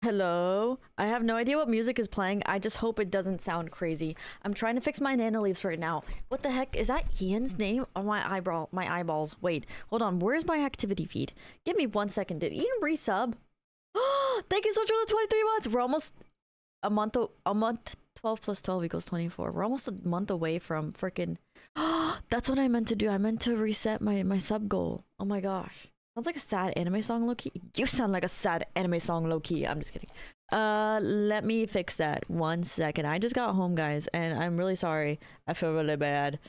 Hello? I have no idea what music is playing. I just hope it doesn't sound crazy. I'm trying to fix my nano leaves right now. What the heck? Is that Ian's name? Oh, my eyeballs. Wait, hold on. Where's my activity feed? Give me 1 second. Did Ian resub? Thank you so much for the 23 months. We're almost a month. 12 plus 12 equals 24. We're almost a month away from freaking... That's what I meant to do. I meant to reset my sub goal. Oh my gosh. Sounds like a sad anime song, low-key. You sound like a sad anime song, low-key. I'm just kidding. Let me fix that. 1 second. I just got home, guys, and I'm really sorry. I feel really bad.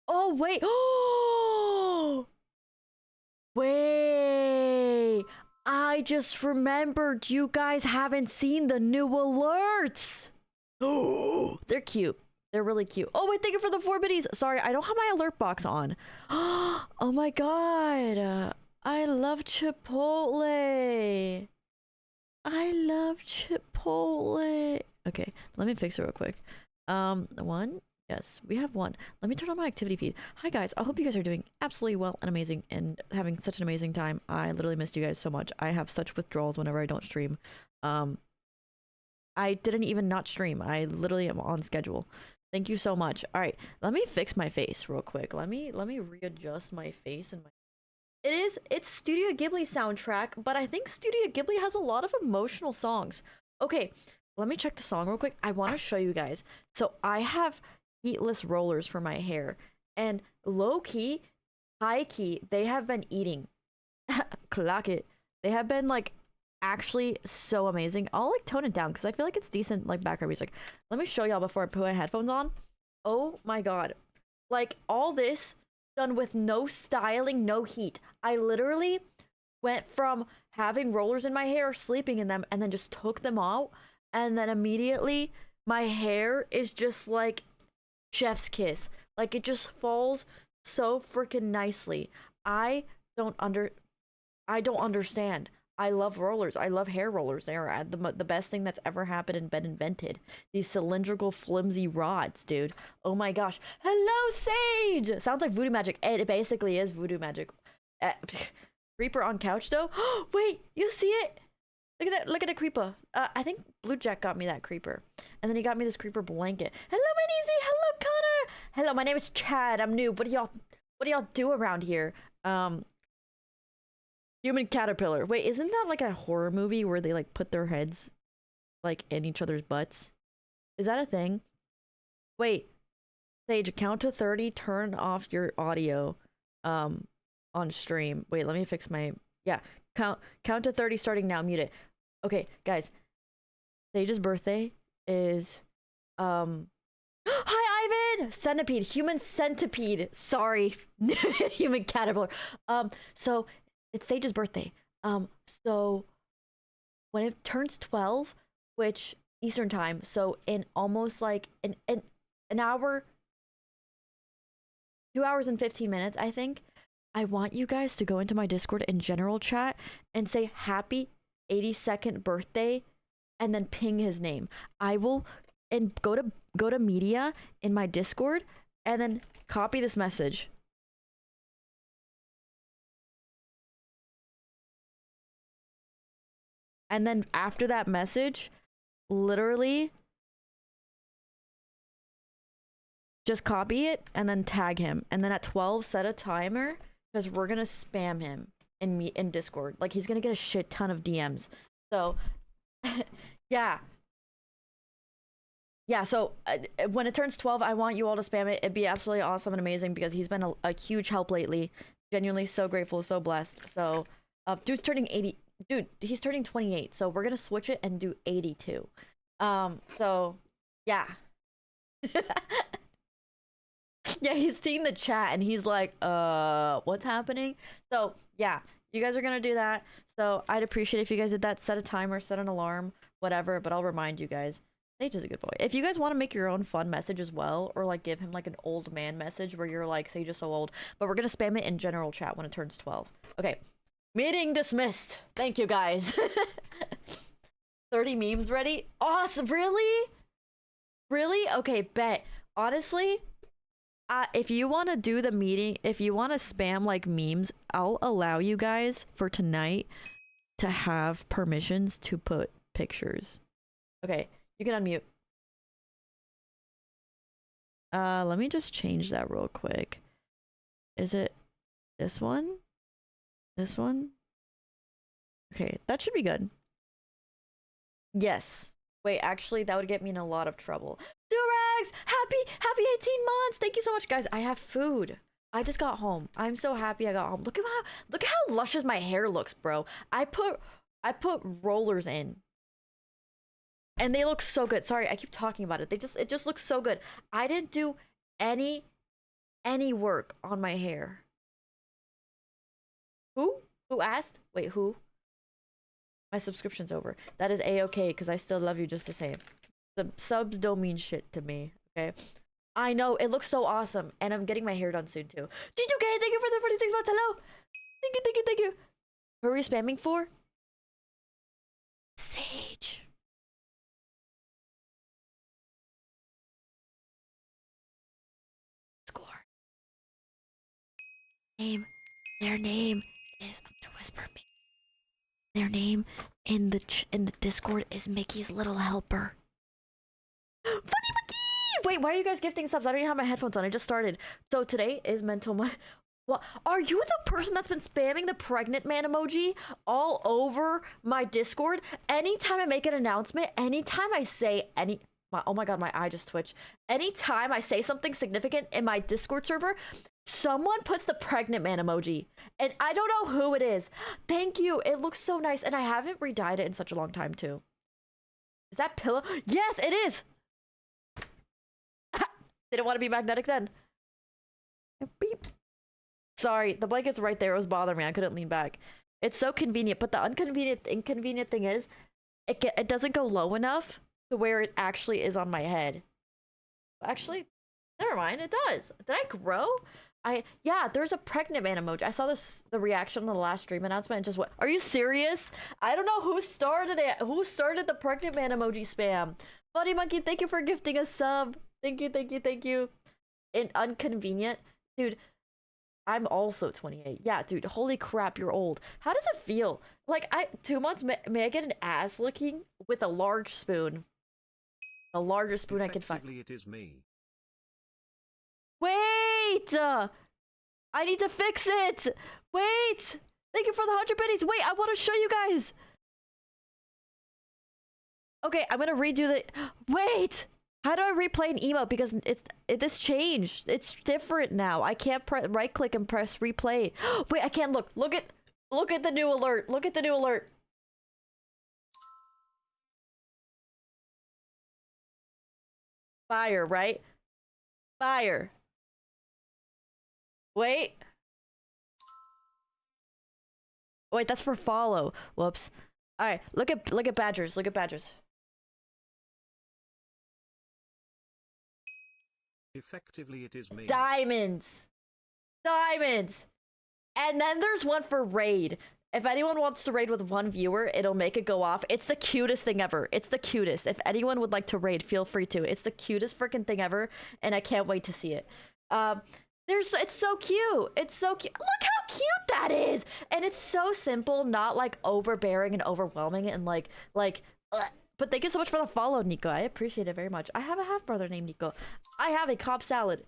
Oh, wait. Oh! Wait. I just remembered you guys haven't seen the new alerts. Oh, they're cute. They're really cute. Oh, wait, thank you for the 4 biddies. Sorry, I don't have my alert box on. Oh my god. I love Chipotle. I love Chipotle. Okay, let me fix it real quick. One. Yes, we have one. Let me turn on my activity feed. Hi guys, I hope you guys are doing absolutely well and amazing and having such an amazing time. I literally missed you guys so much. I have such withdrawals whenever I don't stream. I didn't even not stream. I literally am on schedule. Thank you so much. All right, let me fix my face real quick. Let me readjust my face and my... It's Studio Ghibli soundtrack, but I think Studio Ghibli has a lot of emotional songs. Okay, let me check the song real quick. I want to show you guys. So I have heatless rollers for my hair, and low-key, high-key, they have been eating. Clock it. They have been like actually so amazing. I'll like tone it down because I feel like it's decent like background music. Let me show y'all before I put my headphones on. Oh my god. Like all this done with no styling, no heat. I literally went from having rollers in my hair, sleeping in them, and then just took them out, and then immediately my hair is just like chef's kiss. Like it just falls so freaking nicely. I don't understand. I love rollers. I love hair rollers. They are the best thing that's ever happened and been invented. These cylindrical, flimsy rods, dude. Oh my gosh. Hello, Sage! Sounds like voodoo magic. It basically is voodoo magic. Creeper on couch, though? Wait, you see it? Look at that. Look at the creeper. I think Blue Jack got me that creeper. And then he got me this creeper blanket. Hello, Easy. Hello, Connor. Hello, my name is Chad. I'm new. What do y'all do around here? Human caterpillar. Wait, isn't that like a horror movie where they like put their heads like in each other's butts? Is that a thing? Wait. Sage, count to 30, turn off your audio on stream. Wait, let me fix my... Yeah, count to 30 starting now, mute it. Okay, guys. Sage's birthday is Hi Ivan! Centipede, human centipede. Sorry. Human caterpillar. So it's Sage's birthday. So when it turns 12, which Eastern time, so in almost like an hour, 2 hours and 15 minutes, I think, I want you guys to go into my Discord and general chat and say happy 82nd birthday and then ping his name. I will and go to media in my Discord and then copy this message. And then after that message, literally just copy it and then tag him. And then at 12, set a timer because we're going to spam him in Discord. Like he's going to get a shit ton of DMs. So yeah. Yeah, so when it turns 12, I want you all to spam it. It'd be absolutely awesome and amazing because he's been a huge help lately. Genuinely so grateful, so blessed. So dude's turning 80. Dude, he's turning 28, so we're gonna switch it and do 82. So yeah. Yeah, he's seeing the chat and he's like, what's happening? So yeah, you guys are gonna do that. So I'd appreciate if you guys did that. Set a timer, set an alarm, whatever, but I'll remind you guys. Sage is a good boy. If you guys want to make your own fun message as well, or like give him like an old man message where you're like, Sage is so old, but we're gonna spam it in general chat when it turns 12. Okay. Meeting dismissed. Thank you, guys. 30 memes ready? Awesome. Really? Really? Okay, bet. Honestly, if you want to do the meeting, if you want to spam like memes, I'll allow you guys for tonight to have permissions to put pictures. Okay, you can unmute. Let me just change that real quick. Is it this one? This one? Okay, that should be good. Yes. Wait, actually, that would get me in a lot of trouble. Durags! Happy 18 months! Thank you so much, guys. I have food. I just got home. I'm so happy I got home. Look at how luscious my hair looks, bro. I put rollers in. And they look so good. Sorry, I keep talking about it. It just looks so good. I didn't do any work on my hair. Who? Who asked? Wait, who? My subscription's over. That is a-okay, because I still love you just the same. The subs don't mean shit to me, okay? I know, it looks so awesome, and I'm getting my hair done soon, too. G2K, thank you for the 46 months, hello! Thank you. Who are we spamming for? Sage. Score. Their name is, I'm gonna whisper me. Their name in the Discord is Mickey's Little Helper. Funny Mickey! Wait, why are you guys gifting subs? I don't even have my headphones on. I just started. So today is Mental Month. What? Are you the person that's been spamming the pregnant man emoji all over my Discord? Anytime I make an announcement, anytime I say oh my god, my eye just twitched. Anytime I say something significant in my Discord server, someone puts the pregnant man emoji, and I don't know who it is. Thank you. It looks so nice, and I haven't re-dyed it in such a long time too. Is that pillow? Yes, it is. Didn't want to be magnetic then. Beep. Sorry, the blanket's right there. It was bothering me. I couldn't lean back. It's so convenient, but the inconvenient thing is, it doesn't go low enough to where it actually is on my head. Actually, never mind. It does. Did I grow? Yeah, there's a pregnant man emoji. I saw the reaction on the last stream announcement and just what? Are you serious? I don't know who started it. Who started the pregnant man emoji spam? Funny Monkey, thank you for gifting a sub. Thank you. Inconvenient. Dude, I'm also 28. Yeah, dude, holy crap, you're old. How does it feel? Like, 2 months, may I get an ass licking with a large spoon? The largest spoon I can find. It is me. Wait! I need to fix it! Wait! Thank you for the 100 biddies! Wait, I want to show you guys! Okay, I'm gonna redo the... Wait! How do I replay an emote? Because this changed. It's different now. I can't right click and press replay. Wait, I can't look. Look at the new alert. Look at the new alert. Fire, right? Fire. Wait. Wait, that's for follow. Whoops. All right, look at badgers. Look at badgers. Effectively, it is me. Diamonds. And then there's one for raid. If anyone wants to raid with one viewer, it'll make it go off. It's the cutest thing ever. It's the cutest. If anyone would like to raid, feel free to. It's the cutest freaking thing ever, and I can't wait to see it. It's so cute. It's so cute. Look how cute that is. And it's so simple, not like overbearing and overwhelming and like but thank you so much for the follow, Nico. I appreciate it very much. I have a half brother named Nico. I have a Cobb salad.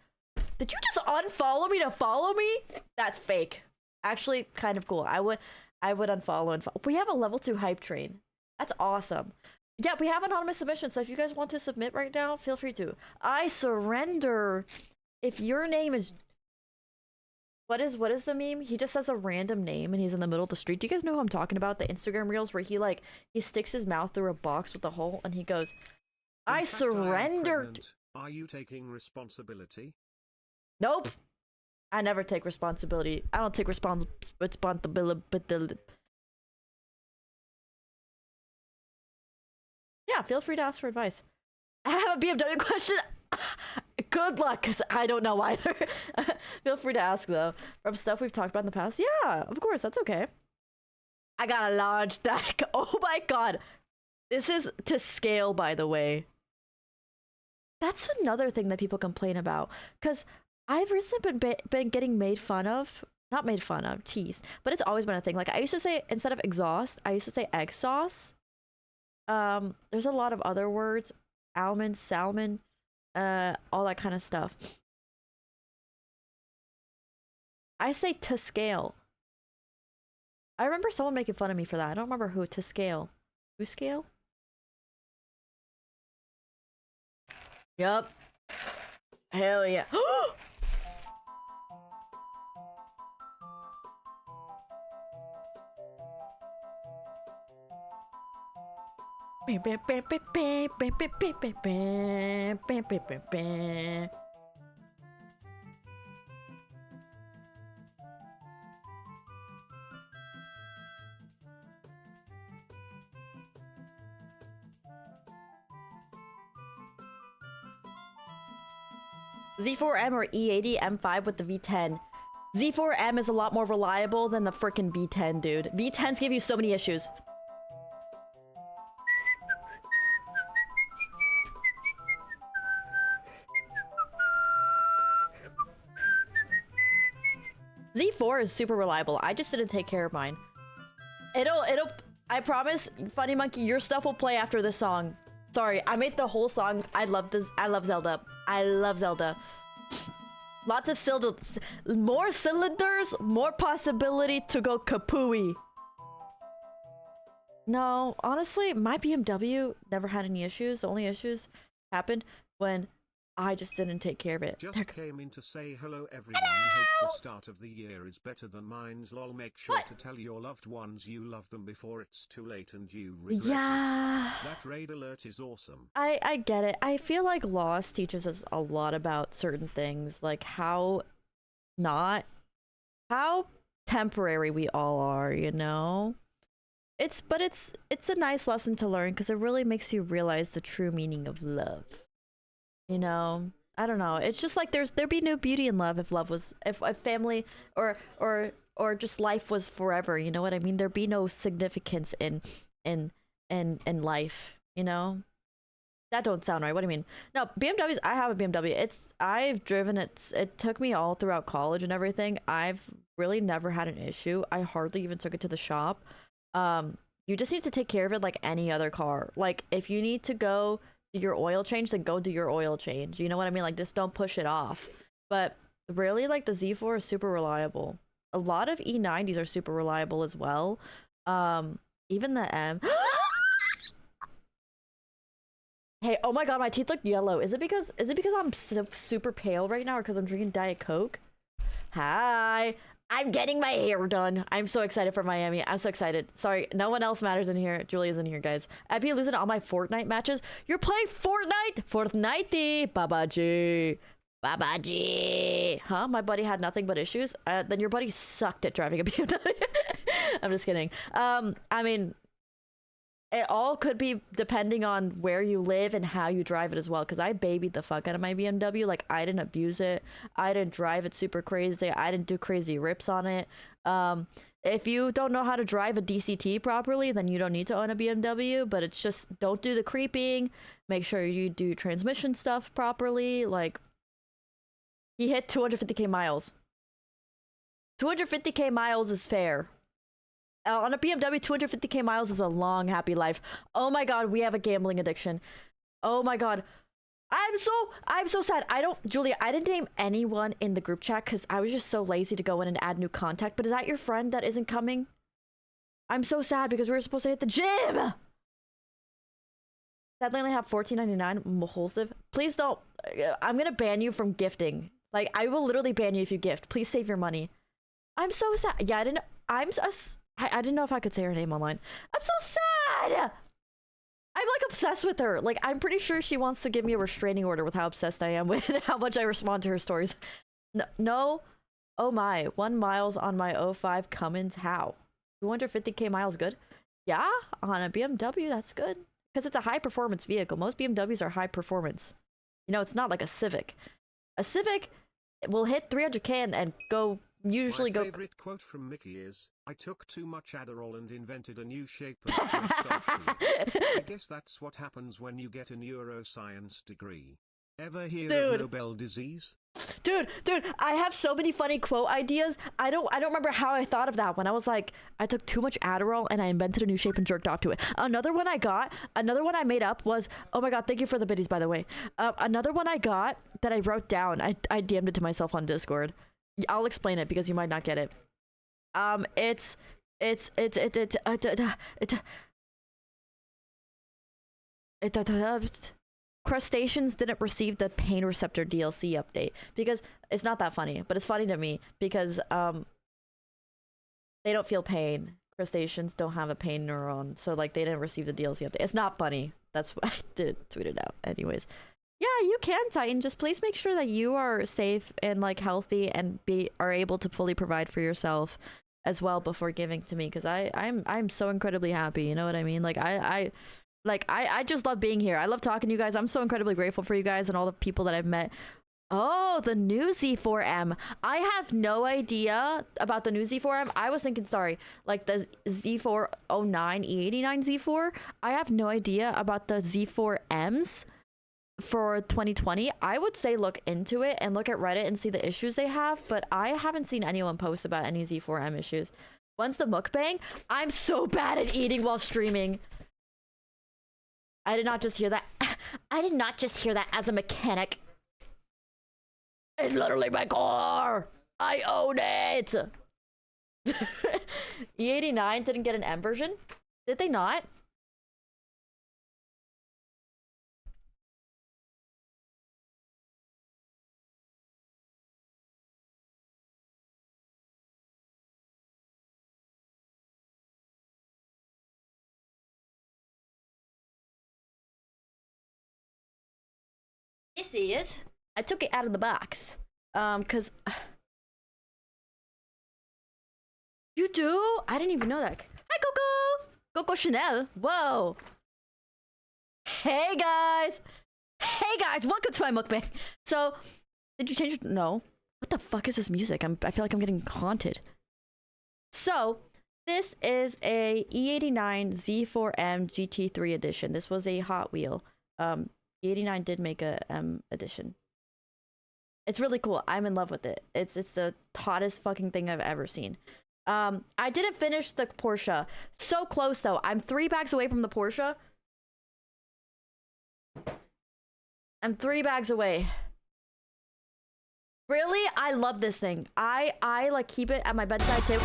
Did you just unfollow me to follow me? That's fake. Actually, kind of cool. I would unfollow and follow. We have a level 2 hype train. That's awesome. Yeah, we have anonymous submission, so if you guys want to submit right now, feel free to. I surrender. If your name is... What is the meme? He just says a random name and he's in the middle of the street. Do you guys know who I'm talking about? The Instagram reels where he sticks his mouth through a box with a hole and he goes, I surrendered. Are you taking responsibility? Nope. I never take responsibility. I don't take responsibility. Yeah, feel free to ask for advice. I have a BMW question. Good luck, because I don't know either. Feel free to ask, though. From stuff we've talked about in the past. Yeah, of course, that's okay. I got a large deck. Oh my god. This is to scale, by the way. That's another thing that people complain about. Because I've recently been getting made fun of. Not made fun of, teased. But it's always been a thing. Like, I used to say, instead of exhaust, I used to say egg sauce. There's a lot of other words, almond, salmon, all that kind of stuff. I say to scale. I remember someone making fun of me for that. I don't remember who. To scale. Who scale? Yup. Hell yeah. Z4M or E80 M5 with the V10. Z4M is a lot more reliable than the freaking V10, dude. V10s give you so many issues. Z4 is super reliable. I just didn't take care of mine. I promise, Funny Monkey, your stuff will play after this song. Sorry, I made the whole song. I love this. I love Zelda. I love Zelda. Lots of more cylinders, more possibility to go kapooey. No, honestly, my BMW never had any issues. The only issues happened when I just didn't take care of it. Just came in to say hello everyone. Hope the start of the year is better than mine's. Lol. Make sure to tell your loved ones you love them before it's too late and you regret it. That raid alert is awesome. I get it. I feel like Lost teaches us a lot about certain things, like how temporary we all are, you know? It's a nice lesson to learn because it really makes you realize the true meaning of love. You know, I don't know. It's just like there'd be no beauty in love if love was if family or just life was forever. You know what I mean? There'd be no significance in life. You know, that don't sound right. What do you mean? No, BMWs. I have a BMW. I've driven it. It took me all throughout college and everything. I've really never had an issue. I hardly even took it to the shop. You just need to take care of it like any other car. Like if you need to go your oil change, then go do your oil change. You know what I mean? Like just don't push it off. But really, like the Z4 is super reliable. A lot of E90s are super reliable as well. Even the M. Hey, oh my god, my teeth look yellow. Is it because I'm super pale right now or because I'm drinking Diet Coke? Hi. I'm getting my hair done. I'm so excited for Miami. I'm so excited. Sorry, no one else matters in here. Julia's in here, guys. I'd be losing all my Fortnite matches. You're playing Fortnite? Fortnite, Baba G. Baba G. Huh? My buddy had nothing but issues? Then your buddy sucked at driving a BMW. I'm just kidding. I mean, it all could be depending on where you live and how you drive it as well. Because I babied the fuck out of my BMW. Like, I didn't abuse it. I didn't drive it super crazy. I didn't do crazy rips on it. If you don't know how to drive a DCT properly, then you don't need to own a BMW. But it's just, don't do the creeping. Make sure you do transmission stuff properly. Like, he hit 250k miles. 250k miles is fair. On a BMW, 250k miles is a long, happy life. Oh my god, we have a gambling addiction. Oh my god. I'm so sad. Julia, I didn't name anyone in the group chat because I was just so lazy to go in and add new contact. But is that your friend that isn't coming? I'm so sad because we were supposed to hit the gym. Sadly, I only have $14.99. Mahulsive. Please don't. I'm going to ban you from gifting. Like, I will literally ban you if you gift. Please save your money. I'm so sad. Yeah, I didn't know if I could say her name online. I'm so sad! I'm like obsessed with her. Like, I'm pretty sure she wants to give me a restraining order with how obsessed I am with how much I respond to her stories. No. Oh my. 1 miles on my '05 Cummins. How? 250k miles good? Yeah, on a BMW, that's good. Because it's a high performance vehicle. Most BMWs are high performance. You know, it's not like a Civic. A Civic will hit 300k and go... usually My favorite quote from Mickey is, I took too much Adderall and invented a new shape of jerked off food. I guess that's what happens when you get a neuroscience degree. Ever hear of Nobel disease? Dude, I have so many funny quote ideas. I don't remember how I thought of that when I was like, I took too much Adderall and I invented a new shape and jerked off to it. Another one I made up was, oh my god, thank you for the biddies, by the way. Another one I got that I wrote down, I DM'd it to myself on Discord. I'll explain it because you might not get it. Crustaceans didn't receive the pain receptor DLC update because it's not that funny, but it's funny to me because they don't feel pain. Crustaceans don't have a pain neuron, so like they didn't receive the DLC update. It's not funny. That's why I didn't tweet it out. Anyways, yeah, you can, Titan. Just please make sure that you are safe and like healthy and are able to fully provide for yourself as well before giving to me, because I'm so incredibly happy. You know what I mean? Like I just love being here. I love talking to you guys. I'm so incredibly grateful for you guys and all the people that I've met. Oh, the new Z4M. I have no idea about the new Z4M. I was thinking, sorry, like the Z409 E89 Z4. I have no idea about the Z4Ms for 2020. I would say look into it and look at Reddit and see the issues they have, but I haven't seen anyone post about any Z4M issues. Once the mukbang, I'm so bad at eating while streaming. I did not just hear that. I did not just hear that as a mechanic. It's literally my car. I own it. E89 didn't get an M version? Did they not? Yes, he is. I took it out of the box. Cause you do? I didn't even know that. Hi, Coco. Coco Chanel. Whoa. Hey guys. Hey guys. Welcome to my mukbang. So, did you change? No. What the fuck is this music? I feel like I'm getting haunted. So, this is a E89 Z4M GT3 edition. This was a Hot Wheel. E89 did make a edition. It's really cool. I'm in love with it. It's the hottest fucking thing I've ever seen. I didn't finish the Porsche. So close though. I'm 3 bags away from the Porsche. I'm 3 bags away. Really? I love this thing. I like keep it at my bedside table.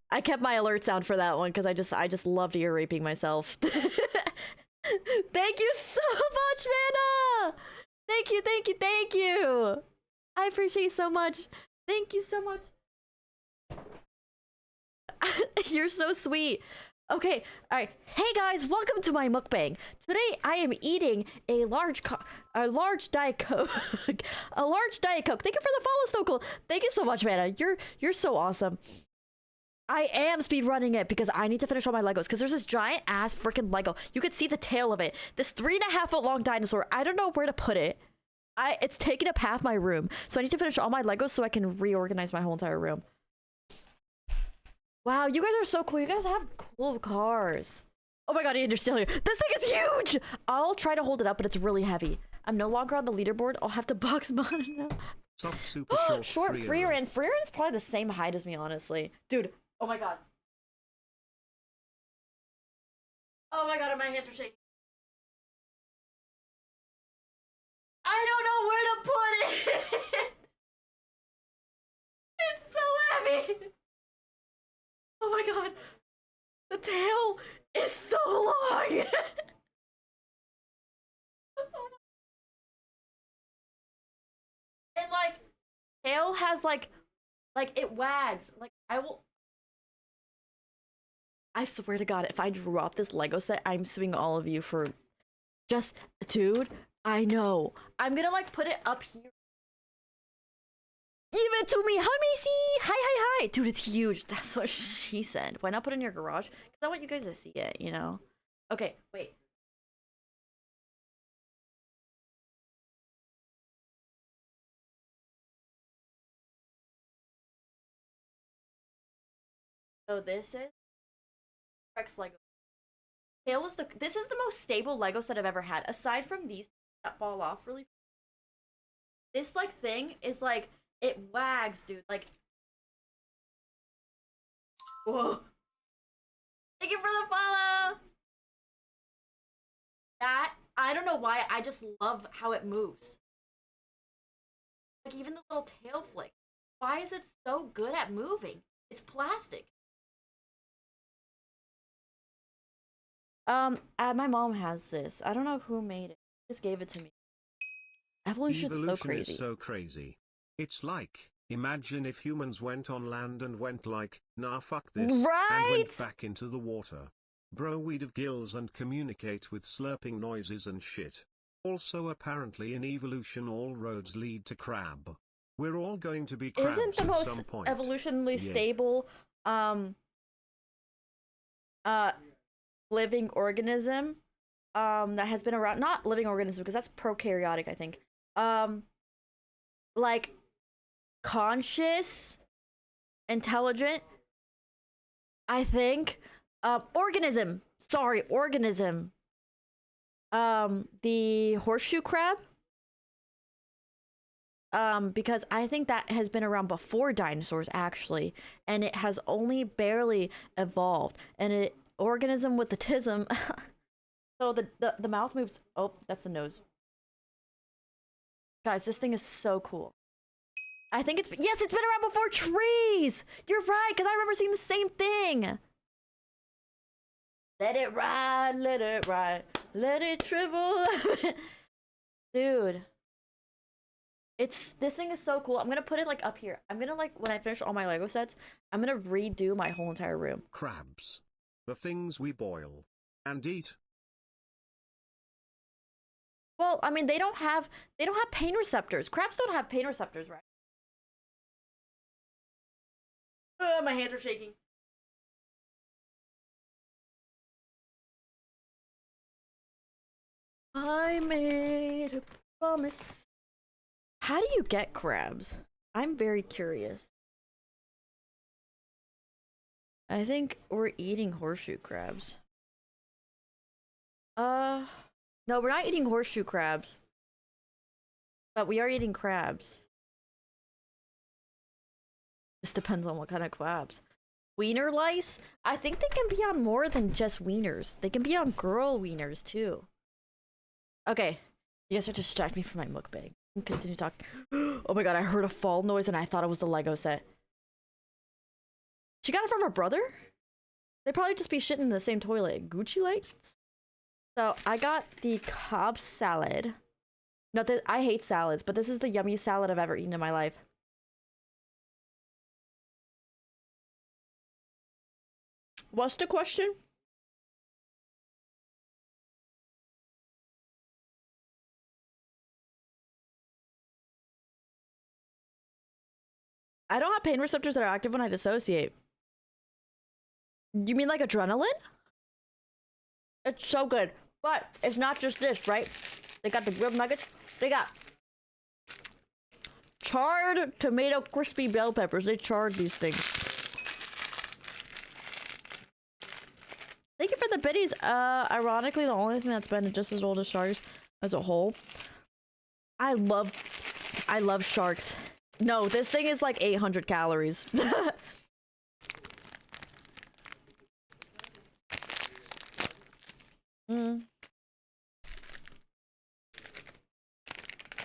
I kept my alert sound for that one because I just loved ear raping myself. Thank you so much, Vanna! Thank you! I appreciate you so much. Thank you so much. You're so sweet. Okay, alright. Hey guys, welcome to my mukbang. Today I am eating a large Diet Coke. A large Diet Coke. Thank you for the follow, so cool. Thank you so much, Vanna. You're so awesome. I am speedrunning it because I need to finish all my Legos because there's this giant ass freaking Lego. You could see the tail of it. This 3.5 foot long dinosaur. I don't know where to put it. It's taking up half my room. So I need to finish all my Legos so I can reorganize my whole entire room. Wow, you guys are so cool. You guys have cool cars. Oh my god, Ian, you're still here. This thing is huge! I'll try to hold it up, but it's really heavy. I'm no longer on the leaderboard. I'll have to box mod now. Super Short Freeran. Freeran is probably the same height as me, honestly. Dude. Oh my god. Oh my god, my hands are shaking. I don't know where to put it. It's so heavy. Oh my god. The tail is so long. And like, tail has like it wags. Like, I swear to god, if I drop this Lego set, I'm suing all of you for just, dude, I know. I'm gonna like put it up here. Give it to me, hi Macy! Hi. Dude, it's huge. That's what she said. Why not put it in your garage? Because I want you guys to see it, you know? Okay, wait. So this is Rex Lego. This is the most stable Lego set I've ever had. Aside from these, that fall off really. This like thing is like it wags, dude. Like, whoa! Thank you for the follow. That I don't know why I just love how it moves. Like even the little tail flick. Why is it so good at moving? It's plastic. My mom has this. I don't know who made it. Just gave it to me. Evolution's so crazy. Is so crazy. It's like, imagine if humans went on land and went like, nah fuck this, right? And went back into the water. Bro, we'd have gills and communicate with slurping noises and shit. Also apparently in evolution all roads lead to crab. We're all going to be crabs Isn't the at most some point. evolutionally stable living organism that has been around, not living organism because that's prokaryotic, I think. Like conscious, intelligent, I think. Organism. Sorry, organism. The horseshoe crab. Because I think that has been around before dinosaurs actually, and it has only barely evolved. And it organism with the tism. So the mouth moves. Oh, that's the nose. Guys, this thing is so cool. I think it's been around before trees. You're right, because I remember seeing the same thing. Let it ride, let it ride, let it shrivel. Dude. This thing is so cool. I'm gonna put it like up here. I'm gonna like, when I finish all my Lego sets, I'm gonna redo my whole entire room. Crabs. The things we boil and eat. Well, I mean, they don't have pain receptors. Crabs don't have pain receptors, right? My hands are shaking. I made a promise. How do you get crabs? I'm very curious. I think we're eating horseshoe crabs. No, we're not eating horseshoe crabs. But we are eating crabs. Just depends on what kind of crabs. Wiener lice? I think they can be on more than just wieners. They can be on girl wieners too. Okay. You guys are distracting me from my mukbang. Continue talking. Oh my god, I heard a fall noise and I thought it was the Lego set. She got it from her brother? They probably just be shitting in the same toilet. Gucci lights? So I got the Cobb salad. No, I hate salads, but this is the yummiest salad I've ever eaten in my life. What's the question? I don't have pain receptors that are active when I dissociate. You mean like adrenaline? It's so good. But it's not just this, right? They got the grilled nuggets. They got charred tomato crispy bell peppers. They charred these things. Thank you for the biddies. Ironically, the only thing that's been just as old as sharks as a whole. I love sharks. No, this thing is like 800 calories.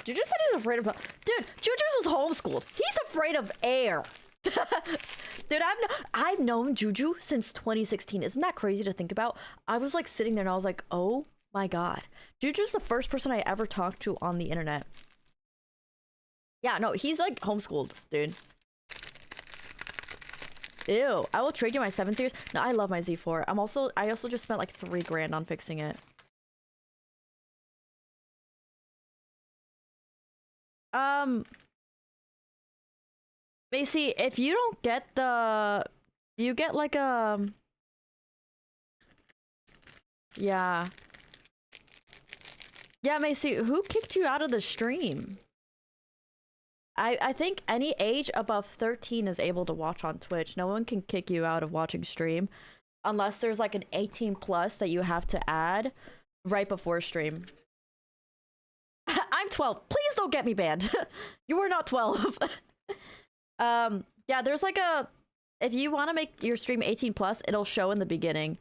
Juju said he's afraid of... Dude, Juju was homeschooled. He's afraid of air. Dude, I've known Juju since 2016. Isn't that crazy to think about? I was like sitting there and I was like, oh my god. Juju's the first person I ever talked to on the internet. Yeah, no, he's like homeschooled, dude. Ew, I will trade you my 7 series. No, I love my Z4. I also just spent like $3 grand on fixing it. Macy, if you don't get do you get like a... Yeah. Yeah, Macy, who kicked you out of the stream? I think any age above 13 is able to watch on Twitch. No one can kick you out of watching stream unless there's like an 18 plus that you have to add right before stream. 12. Please don't get me banned. You are not 12. Yeah, there's like a, if you want to make your stream 18 plus, it'll show in the beginning.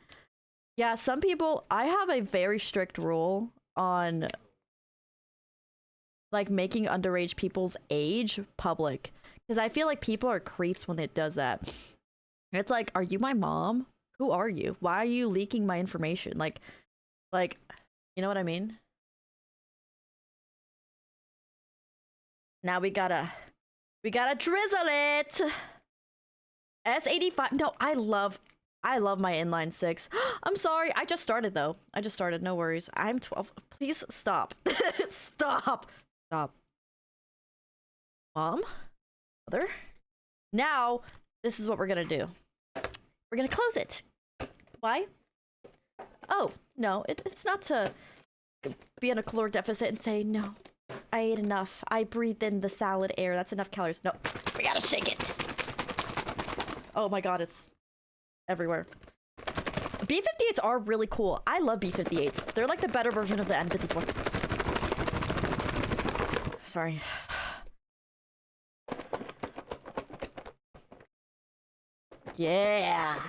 Yeah, some people, I have a very strict rule on like making underage people's age public, because I feel like people are creeps when it does that. It's like, are you my mom? Who are you? Why are you leaking my information? Like, you know what I mean? Now we gotta drizzle it. S85. No, I love my inline 6. I'm sorry. I just started though. I just started. No worries. I'm 12. Please stop. Stop. Stop. Mom? Mother? Now, this is what we're gonna do. We're gonna close it. Why? Oh, no. It's not to be in a caloric deficit and say, no, I ate enough. I breathed in the salad air. That's enough calories. No, we gotta shake it. Oh my god, it's everywhere. B58s are really cool. I love B58s. They're like the better version of the N54. Sorry. Yeah.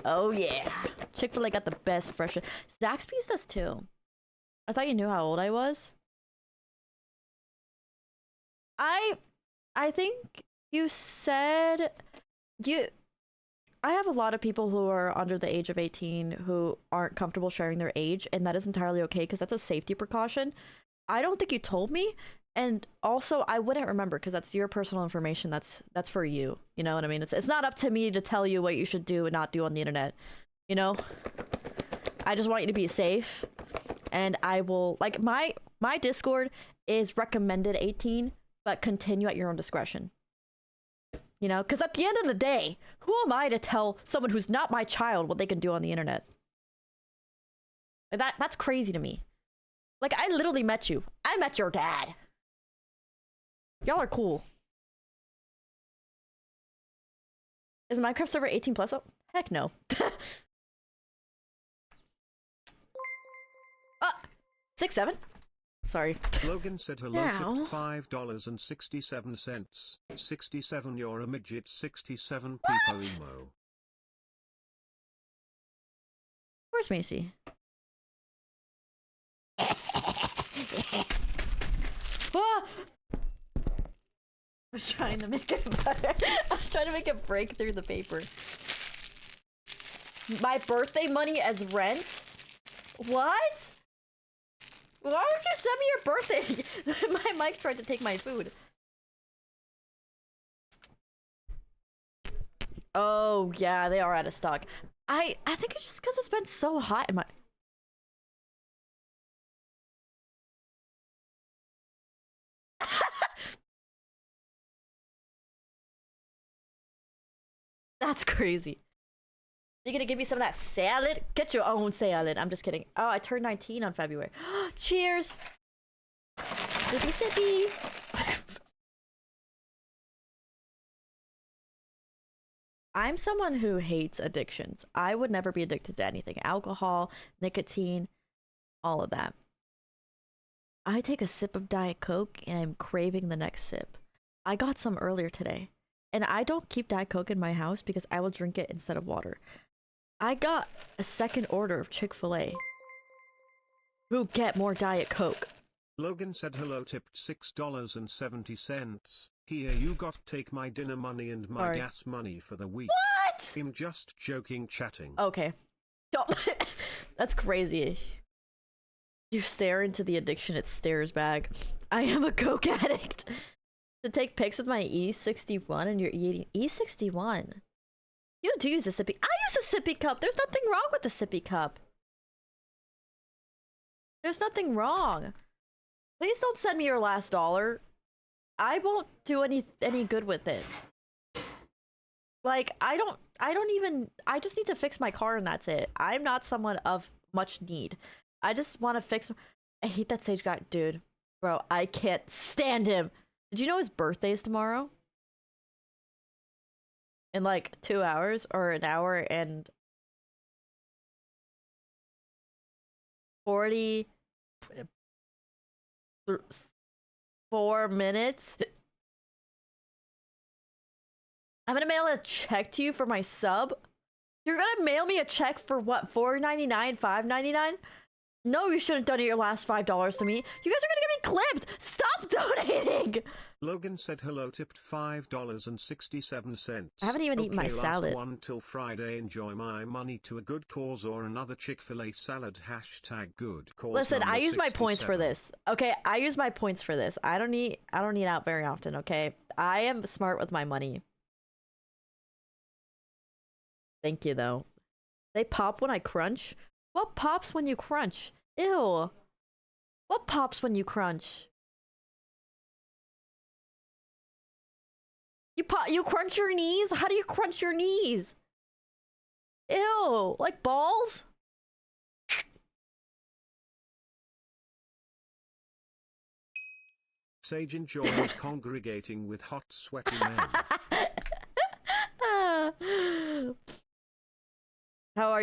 Oh yeah. Chick-fil-A got the best fresh. Zaxby's does too. I thought you knew how old I was. I think you said I have a lot of people who are under the age of 18 who aren't comfortable sharing their age, and that is entirely okay because that's a safety precaution. I don't think you told me, and also I wouldn't remember because that's your personal information. That's for you. You know what I mean? It's not up to me to tell you what you should do and not do on the internet. You know? I just want you to be safe, and I will, like, my Discord is recommended 18, but continue at your own discretion. You know, because at the end of the day, who am I to tell someone who's not my child what they can do on the internet? That's crazy to me. Like, I literally met you. I met your dad. Y'all are cool. Is Minecraft server 18 plus? Oh, heck no. 6-7? Sorry. Logan said hello, now. tipped $5.67. 67, you're a midget. 67 people emo. Where's Macy? Ah! I was trying to make it better. I was trying to make it break through the paper. My birthday money as rent? What? Why would you send me your birthday? My mic tried to take my food. Oh, yeah, they are out of stock. I think it's just because it's been so hot in my... That's crazy. You're gonna give me some of that salad? Get your own salad. I'm just kidding. Oh, I turned 19 on February. Cheers! Sippy sippy! I'm someone who hates addictions. I would never be addicted to anything. Alcohol, nicotine, all of that. I take a sip of Diet Coke and I'm craving the next sip. I got some earlier today. And I don't keep Diet Coke in my house because I will drink it instead of water. I got a second order of Chick-fil-A. Who get more Diet Coke? Logan said hello, tipped $6.70. Here you got, take my dinner money and my gas money for the week. What? I'm just joking, chatting. Okay. That's crazy. You stare into the addiction, it stares back. I am a Coke addict. To take pics with my E61 and you're eating E61. You do use a sippy. I use a sippy cup. There's nothing wrong with the sippy cup. There's nothing wrong. Please don't send me your last dollar. I won't do any good with it. Like, I just need to fix my car and that's it. I'm not someone of much need. I just want to fix. I hate that Sage guy, dude. Bro, I can't stand him. Did you know his birthday is tomorrow? In like 2 hours or an hour and 40 4 minutes. I'm gonna mail a check to you for my sub. You're gonna mail me a check for what? $4.99, $5.99? No, you shouldn't donate your last $5 to me. You guys are gonna get me clipped. Stop donating. Logan said hello, tipped $5.67. I haven't even eaten my salad. Last one till Friday. Enjoy my money to a good cause or another Chick-fil-A salad. Hashtag good cause. Listen, I use my points for this. Okay, I use my points for this. I don't eat out very often. Okay, I am smart with my money. Thank you though. They pop when I crunch. What pops when you crunch? Ew. What pops when you crunch? You crunch your knees? How do you crunch your knees? Ew, like balls? Sage enjoys congregating with hot, sweaty men. How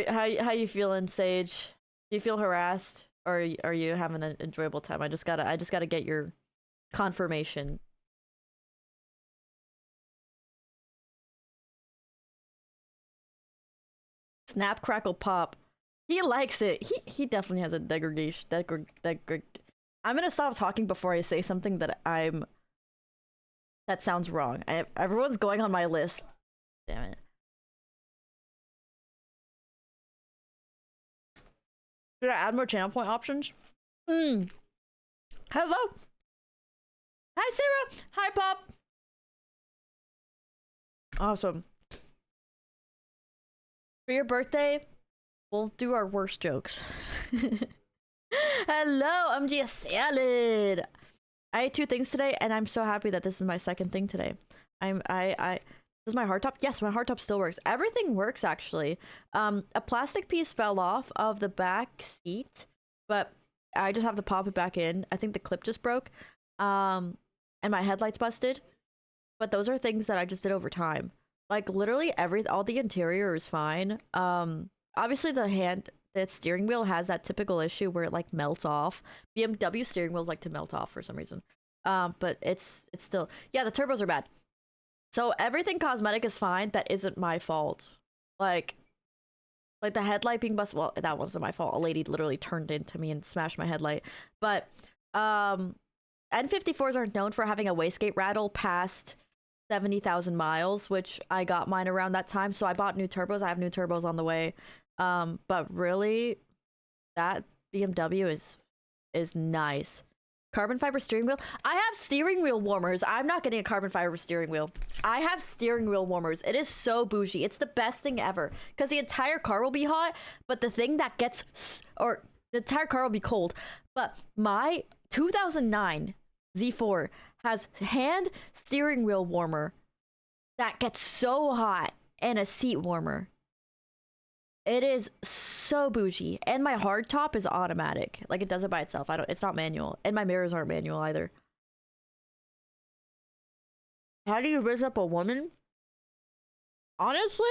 you feeling, Sage? Do you feel harassed, or are you having an enjoyable time? I just gotta get your confirmation. Snap, crackle, pop. He likes it. He definitely has a degradation. I'm gonna stop talking before I say something that sounds wrong. Everyone's going on my list. Damn it. Should I add more channel point options? Hello. Hi, Sarah. Hi, Pop. Awesome. For your birthday, we'll do our worst jokes. Hello, I'm GS Salad. I ate 2 things today, and I'm so happy that this is my second thing today. Does my hardtop? Yes, my hardtop still works. Everything works, actually. A plastic piece fell off of the back seat, but I just have to pop it back in. I think the clip just broke. And my headlights busted. But those are things that I just did over time. Like, literally all the interior is fine. Obviously the steering wheel has that typical issue where it like melts off. BMW steering wheels like to melt off for some reason. But it's still, yeah, the turbos are bad. So everything cosmetic is fine. That isn't my fault. Like the headlight being busted. Well, that wasn't my fault. A lady literally turned into me and smashed my headlight. But N54s are known for having a wastegate rattle past 70,000 miles, which I got mine around that time. So I bought new turbos. I have new turbos on the way. But really, that BMW is nice. Carbon fiber steering wheel. I have steering wheel warmers. I'm not getting a carbon fiber steering wheel. I have steering wheel warmers. It is so bougie. It's the best thing ever because the entire car will be hot, but the entire car will be cold. But my 2009 Z4 has hand steering wheel warmer that gets so hot and a seat warmer. It is so bougie. And my hardtop is automatic. Like, it does it by itself. It's not manual. And my mirrors aren't manual either. How do you raise up a woman? Honestly,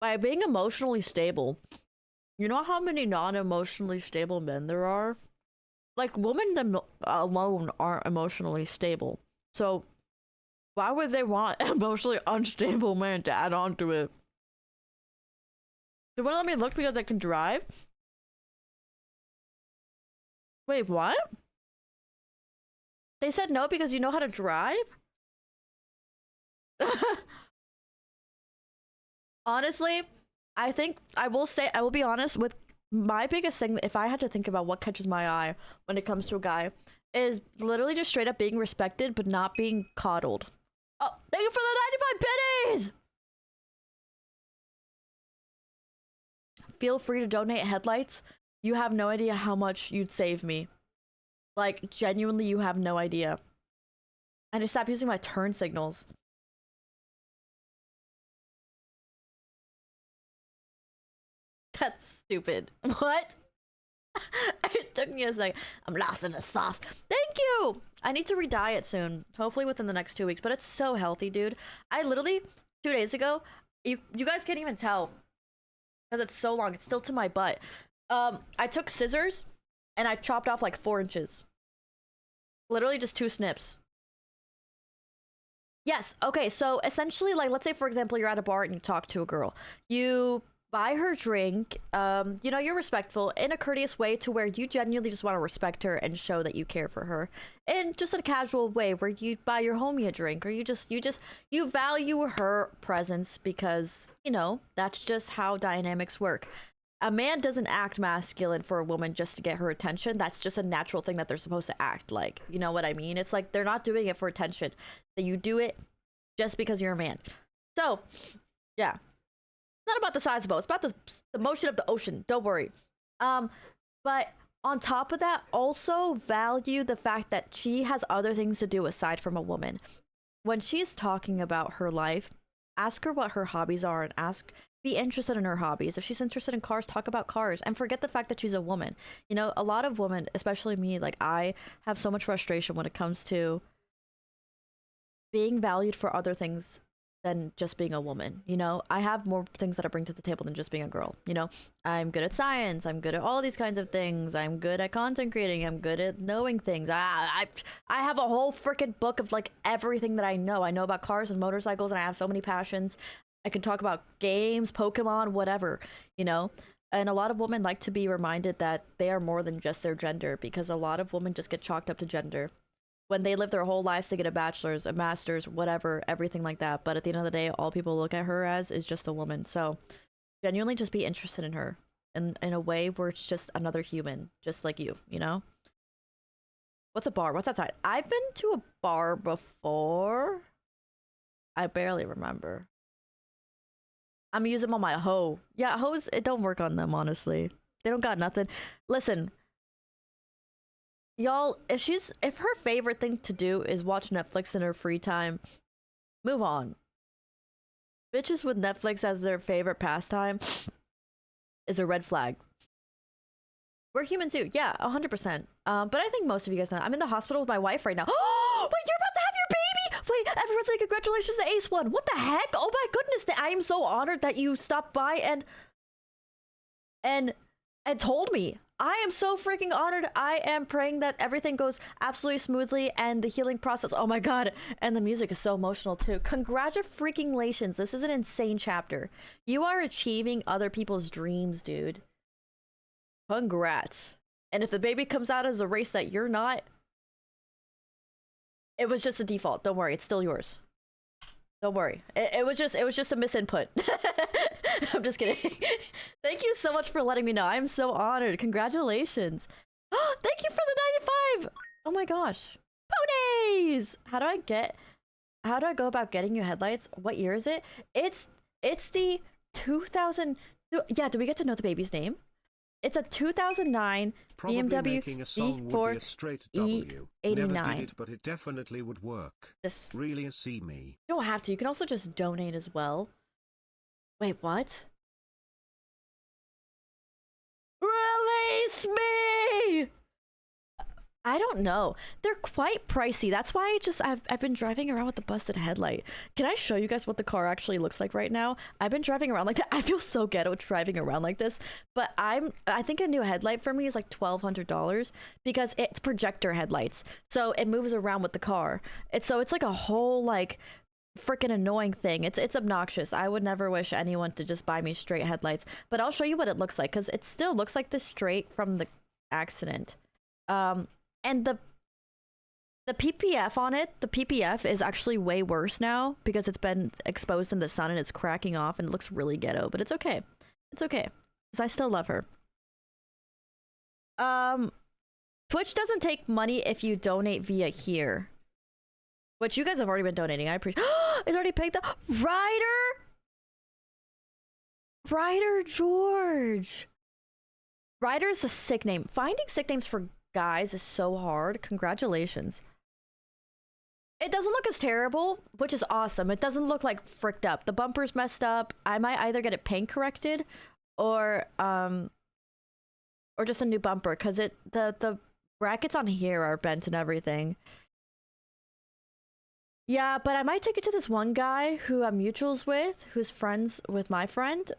by being emotionally stable. You know how many non-emotionally stable men there are? Like, women alone aren't emotionally stable. So, why would they want emotionally unstable men to add on to it? They won't let me look because I can drive? Wait, what? They said no because you know how to drive? Honestly, I think I will be honest with my biggest thing. If I had to think about what catches my eye when it comes to a guy, is literally just straight up being respected but not being coddled. Oh, thank you for the 95 pennies! Feel free to donate headlights. You have no idea how much you'd save me. Like, genuinely, you have no idea. I need to stop using my turn signals. That's stupid. What? It took me a second. I'm lost in the sauce. Thank you! I need to re-dye it soon. Hopefully within the next 2 weeks. But it's so healthy, dude. I literally, 2 days ago, you guys can't even tell. Because it's so long. It's still to my butt. I took scissors and I chopped off like 4 inches. Literally just 2 snips. Yes. Okay. So essentially, like, let's say for example, you're at a bar and you talk to a girl. You buy her drink. You know, you're respectful in a courteous way to where you genuinely just want to respect her and show that you care for her, in just a casual way where you buy your homie a drink, or you value her presence because you know that's just how dynamics work. A man doesn't act masculine for a woman just to get her attention. That's just a natural thing that they're supposed to act like. You know what I mean? It's like they're not doing it for attention. That you do it just because you're a man. So, yeah. It's not about the size of the boat. It's about the motion of the ocean. Don't worry. But on top of that, also value the fact that she has other things to do aside from a woman. When she's talking about her life, ask her what her hobbies are and be interested in her hobbies. If she's interested in cars, talk about cars and forget the fact that she's a woman. You know, a lot of women, especially me, like I have so much frustration when it comes to being valued for other things than just being a woman. You know, I have more things that I bring to the table than just being a girl. You know, I'm good at science. I'm good at all these kinds of things. I'm good at content creating. I'm good at knowing things. I have a whole freaking book of like everything that I know. I know about cars and motorcycles, and I have so many passions. I can talk about games, Pokemon, whatever, you know? And a lot of women like to be reminded that they are more than just their gender, because a lot of women just get chalked up to gender when they live their whole lives to get a bachelor's, a master's, whatever, everything like that. But at the end of the day, all people look at her as is just a woman. So genuinely just be interested in her in a way where it's just another human, just like you know? What's a bar? What's outside? I've been to a bar before. I barely remember. I'm using them on my hoe. Yeah, hoes, it don't work on them, honestly. They don't got nothing. Listen, y'all, if her favorite thing to do is watch Netflix in her free time, move on. Bitches with Netflix as their favorite pastime is a red flag. We're human too. Yeah, 100%. But I think most of you guys know. I'm in the hospital with my wife right now. Oh, wait, you're about to have your baby! Wait, everyone's like, congratulations to Ace One. What the heck? Oh my goodness, I am so honored that you stopped by and told me. I am so freaking honored. I am praying that everything goes absolutely smoothly and the healing process. Oh my god. And the music is so emotional too. Congratulations. This is an insane chapter. You are achieving other people's dreams, dude. Congrats. And if the baby comes out as a race that you're not, it was just a default. Don't worry, it's still yours. Don't worry. It was just a misinput. I'm just kidding. Thank you so much for letting me know. I'm so honored. Congratulations. Thank you for the 95. Oh my gosh. Ponies. How do I go about getting you headlights? What year is it? It's the 2000. Yeah, do we get to know the baby's name? It's a 2009 Probably BMW making a song V4 would be a straight W. Never did E89. it, but it definitely would work. This, Really see me. you don't have to. You can also just donate as well. Wait, what? Release me! I don't know. They're quite pricey. That's why I've been driving around with the busted headlight. Can I show you guys what the car actually looks like right now? I've been driving around like that. I feel so ghetto driving around like this. But I think a new headlight for me is like $1,200 because it's projector headlights. So it moves around with the car. It's like a whole like freaking annoying thing. It's obnoxious. I would never wish anyone to just buy me straight headlights. But I'll show you what it looks like because it still looks like this straight from the accident. And the PPF on it, the PPF is actually way worse now because it's been exposed in the sun and it's cracking off and it looks really ghetto, but it's okay. It's okay. Because I still love her. Twitch doesn't take money if you donate via here. Which you guys have already been donating. I appreciate. It's already paid the Ryder George. Ryder is a sick name. Finding sick names for guys is so hard. Congratulations. It doesn't look as terrible, which is awesome. It doesn't look like fricked up. The bumper's messed up. I might either get it paint corrected or just a new bumper because the brackets on here are bent and everything. Yeah, but I might take it to this one guy who I'm mutuals with, who's friends with my friend.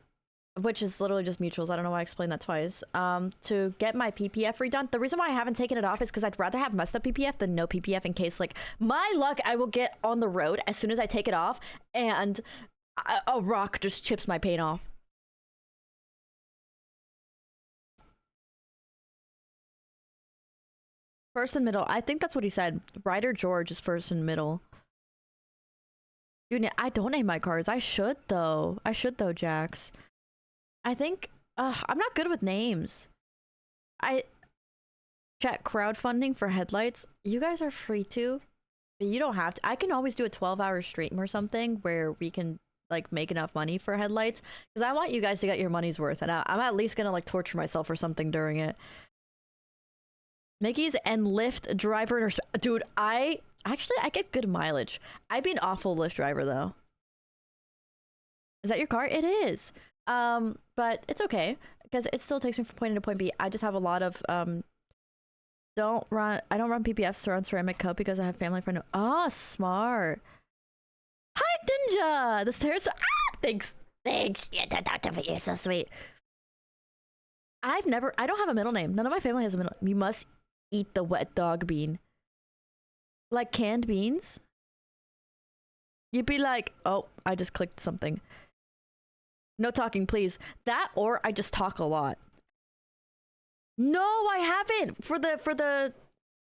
which is literally just mutuals. I don't know why I explained that twice. To get my PPF redone. The reason why I haven't taken it off is because I'd rather have messed up PPF than no PPF in case, like, my luck, I will get on the road as soon as I take it off and a rock just chips my paint off. First and middle. I think that's what he said. Ryder George is first and middle. Dude, I don't name my cards. I should though. Jax. I think I'm not good with names. I check crowdfunding for headlights. You guys are free to, but you don't have to. I can always do a 12-hour stream or something where we can like make enough money for headlights because I want you guys to get your money's worth, and I'm at least gonna like torture myself or something during it. Mickey's and Lyft driver, dude. I get good mileage. I'd be an awful Lyft driver though. Is that your car? It is. But it's okay because it still takes me from point A to point B. I just have a lot of I don't run PPFs around Ceramic Cup because I have family friend. Oh, smart. Hi, Ninja. The stairs. Thanks. Yeah, you're so sweet. I don't have a middle name. None of my family has a middle. You must eat the wet dog bean. Like canned beans. You'd be like, oh, I just clicked something. No talking, please. That or I just talk a lot. No, I haven't. For the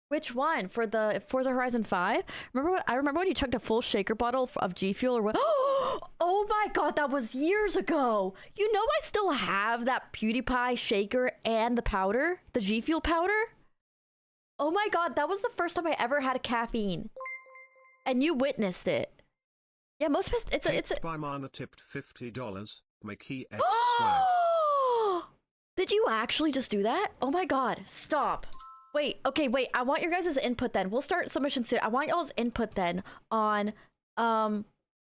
which one? For the Forza Horizon 5? I remember when you chugged a full shaker bottle of G Fuel or what? Oh my god, that was years ago. You know I still have that PewDiePie shaker and the powder, the G Fuel powder? Oh my god, that was the first time I ever had a caffeine. And you witnessed it. Yeah, most of it's a by Mana tipped $50. Mickey X swag. Did you actually just do that? Oh my god, stop. Wait, okay, wait. I want your guys' input then. We'll start submission soon. I want y'all's input then on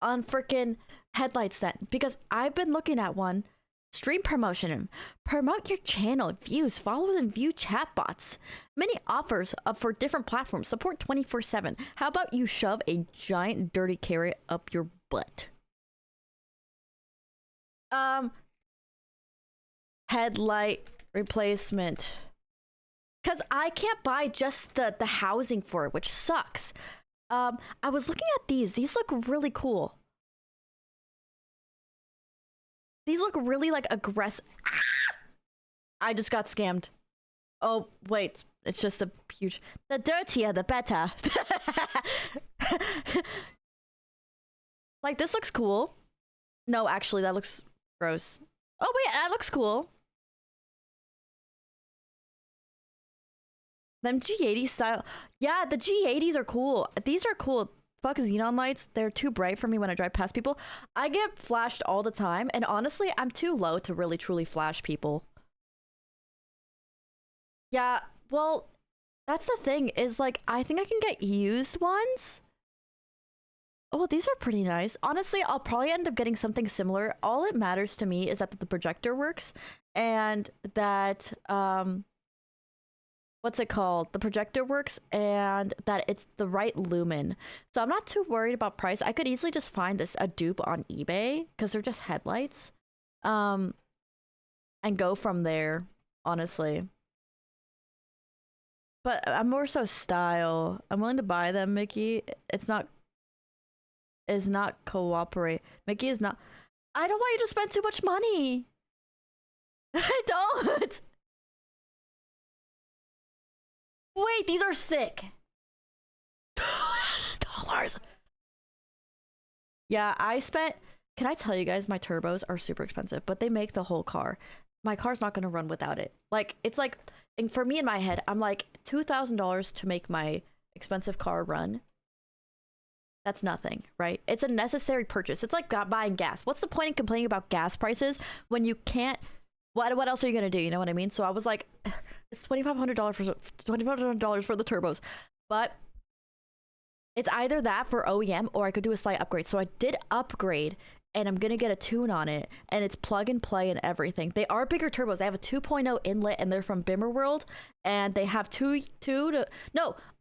freaking headlights then. Because I've been looking at one. Stream promotion. Promote your channel, views, followers, and view chatbots. Many offers for different platforms. Support 24/7. How about you shove a giant dirty carrot up your butt? Headlight replacement. Because I can't buy just the housing for it, which sucks. I was looking at these. These look really cool. These look really like aggressive. I just got scammed. Oh, wait. It's just a huge... The dirtier, the better. Like, this looks cool. No, actually, that looks gross. Oh, wait, that looks cool. Them G80 style. Yeah, the G80s are cool. These are cool. Fuck xenon lights. They're too bright for me when I drive past people. I get flashed all the time. And honestly, I'm too low to really truly flash people. Yeah, well, that's the thing is like, I think I can get used ones. Oh, these are pretty nice. Honestly, I'll probably end up getting something similar. All it matters to me is that the projector works and that, what's it called? The projector works and that it's the right lumen. So I'm not too worried about price. I could easily just find a dupe on eBay because they're just headlights. And go from there, honestly. But I'm more so style. I'm willing to buy them, Mickey. It's not cooperate. Mickey is not. I don't want you to spend too much money. I don't. Wait, these are sick. $2. Yeah, I spent. Can I tell you guys, my turbos are super expensive, but they make the whole car. My car's not gonna run without it. Like, it's like, and for me in my head, I'm like, $2,000 to make my expensive car run. That's nothing, right? It's a necessary purchase. It's like buying gas. What's the point in complaining about gas prices when you can't? What else are you gonna do? You know what I mean? So I was like, it's $2,500 for the turbos, but it's either that for OEM or I could do a slight upgrade. So I did upgrade, and I'm gonna get a tune on it, and it's plug and play and everything. They are bigger turbos. They have a 2.0 inlet, and they're from Bimmer World, and they have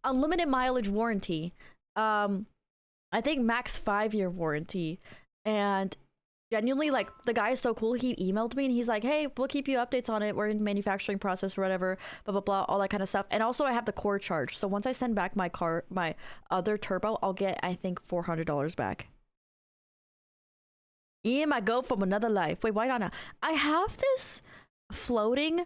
unlimited mileage warranty. I think max 5-year warranty, and genuinely, like, the guy is so cool. He emailed me and he's like, hey, we'll keep you updates on it. We're in manufacturing process or whatever, blah, blah, blah, all that kind of stuff. And also I have the core charge. So once I send back my other turbo, I'll get, I think, $400 back. I go from another life. Wait, why not? I have this floating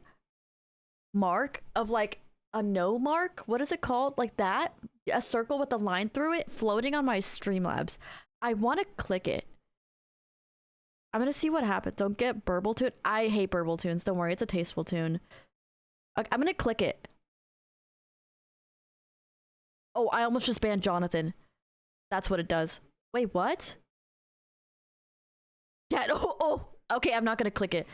mark of like a no mark. What is it called? Like that? A circle with a line through it floating on my Streamlabs. I want to click it. I'm gonna see what happens. Don't get burble tune. I hate burble tunes. Don't worry, it's a tasteful tune. Okay, I'm gonna click it. Oh, I almost just banned Jonathan. That's what it does. Wait, what? Yeah, oh, okay, I'm not gonna click it.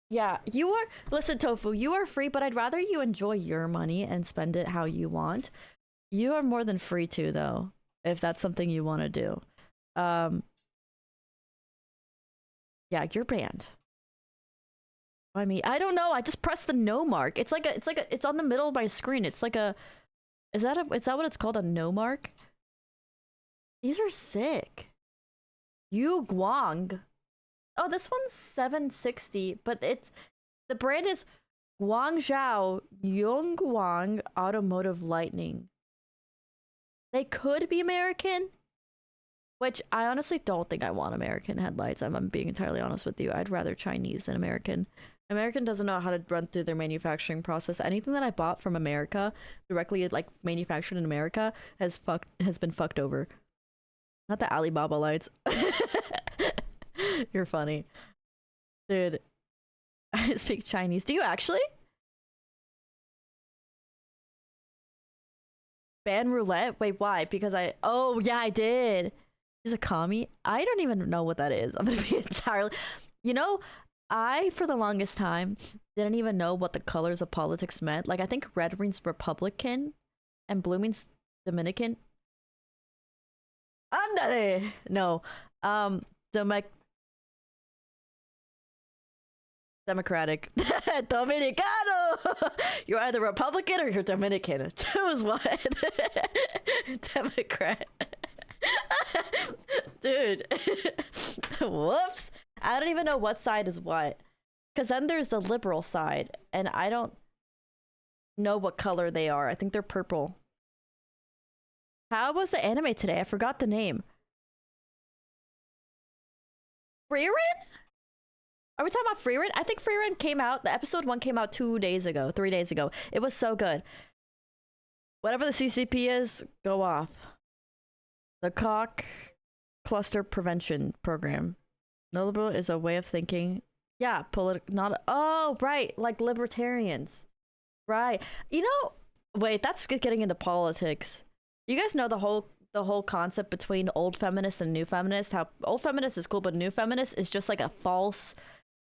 Yeah, you are, listen, Tofu, you are free, but I'd rather you enjoy your money and spend it how you want. You are more than free to, though, if that's something you want to do. Yeah, you're banned. I mean, I don't know. I just pressed the no mark. It's it's on the middle of my screen. It's like a, is that what it's called? A no mark? These are sick. Yu Guang. Oh, this one's 760, but the brand is Guangzhou Yongguang Automotive Lightning. They could be American, which I honestly don't think I want American headlights. I'm being entirely honest with you. I'd rather Chinese than American. American doesn't know how to run through their manufacturing process. Anything that I bought from America, directly like manufactured in America, has been fucked over. Not the Alibaba lights. You're funny. Dude, I speak Chinese. Do you actually? Ban roulette? Wait, why? Because oh yeah, I did. He's a commie. I don't even know what that is. I'm gonna be entirely, you know, I for the longest time didn't even know what the colors of politics meant. Like I think red means Republican and blue means Dominican. Andale! No. Democratic. Dominicano! You're either Republican or you're Dominican. Choose one. Democrat. Dude. Whoops. I don't even know what side is what. Because then there's the liberal side, and I don't know what color they are. I think they're purple. How was the anime today? I forgot the name. Frieren? Are we talking about Frieren? I think Frieren came out, the episode 1 came out 3 days ago. It was so good. Whatever the CCP is, go off. The Cock Cluster Prevention Program. Neoliberal is a way of thinking. Yeah, oh, right, like libertarians. Right. You know, wait, that's getting into politics. You guys know the whole concept between old feminists and new feminists, how old feminist is cool, but new feminist is just like a false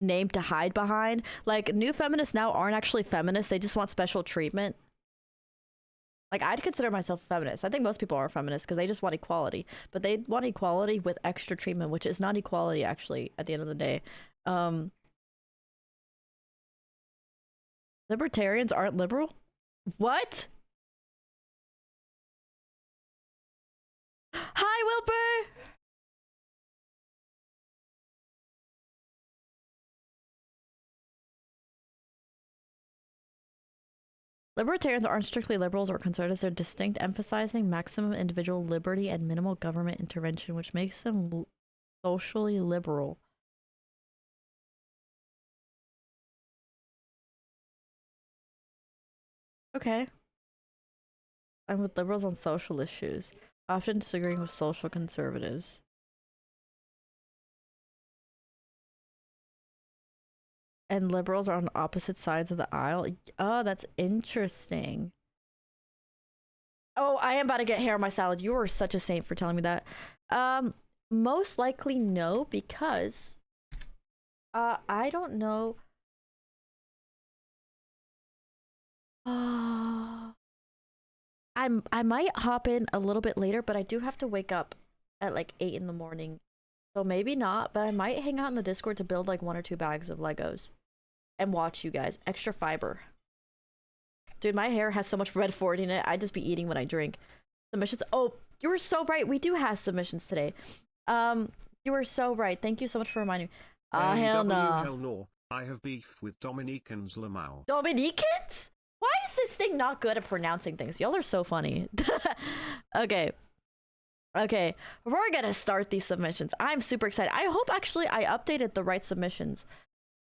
name to hide behind. Like new feminists now aren't actually feminists, they just want special treatment. Like I'd consider myself a feminist. I think most people are feminists because they just want equality, but they want equality with extra treatment, which is not equality actually at the end of the day. Libertarians aren't liberal? What? Hi, Wilbur! Libertarians aren't strictly liberals or conservatives. They're distinct, emphasizing maximum individual liberty and minimal government intervention, which makes them socially liberal. Okay. I'm with liberals on social issues, often disagreeing with social conservatives. And liberals are on opposite sides of the aisle. Oh, that's interesting. Oh, I am about to get hair on my salad. You are such a saint for telling me that. Most likely no, because I don't know. I might hop in a little bit later, but I do have to wake up at like 8 in the morning. So maybe not, but I might hang out in the Discord to build like 1 or 2 bags of Legos and watch you guys. Extra fiber. Dude, my hair has so much red forward in it. I just be eating when I drink. Submissions. Oh, you were so right. We do have submissions today. You were so right. Thank you so much for reminding me. Hell AW no. hell no. I have beef with Dominicans Lamau. Dominicans? Why is this thing not good at pronouncing things? Y'all are so funny. Okay. Okay. We're gonna start these submissions. I'm super excited. I hope actually I updated the right submissions.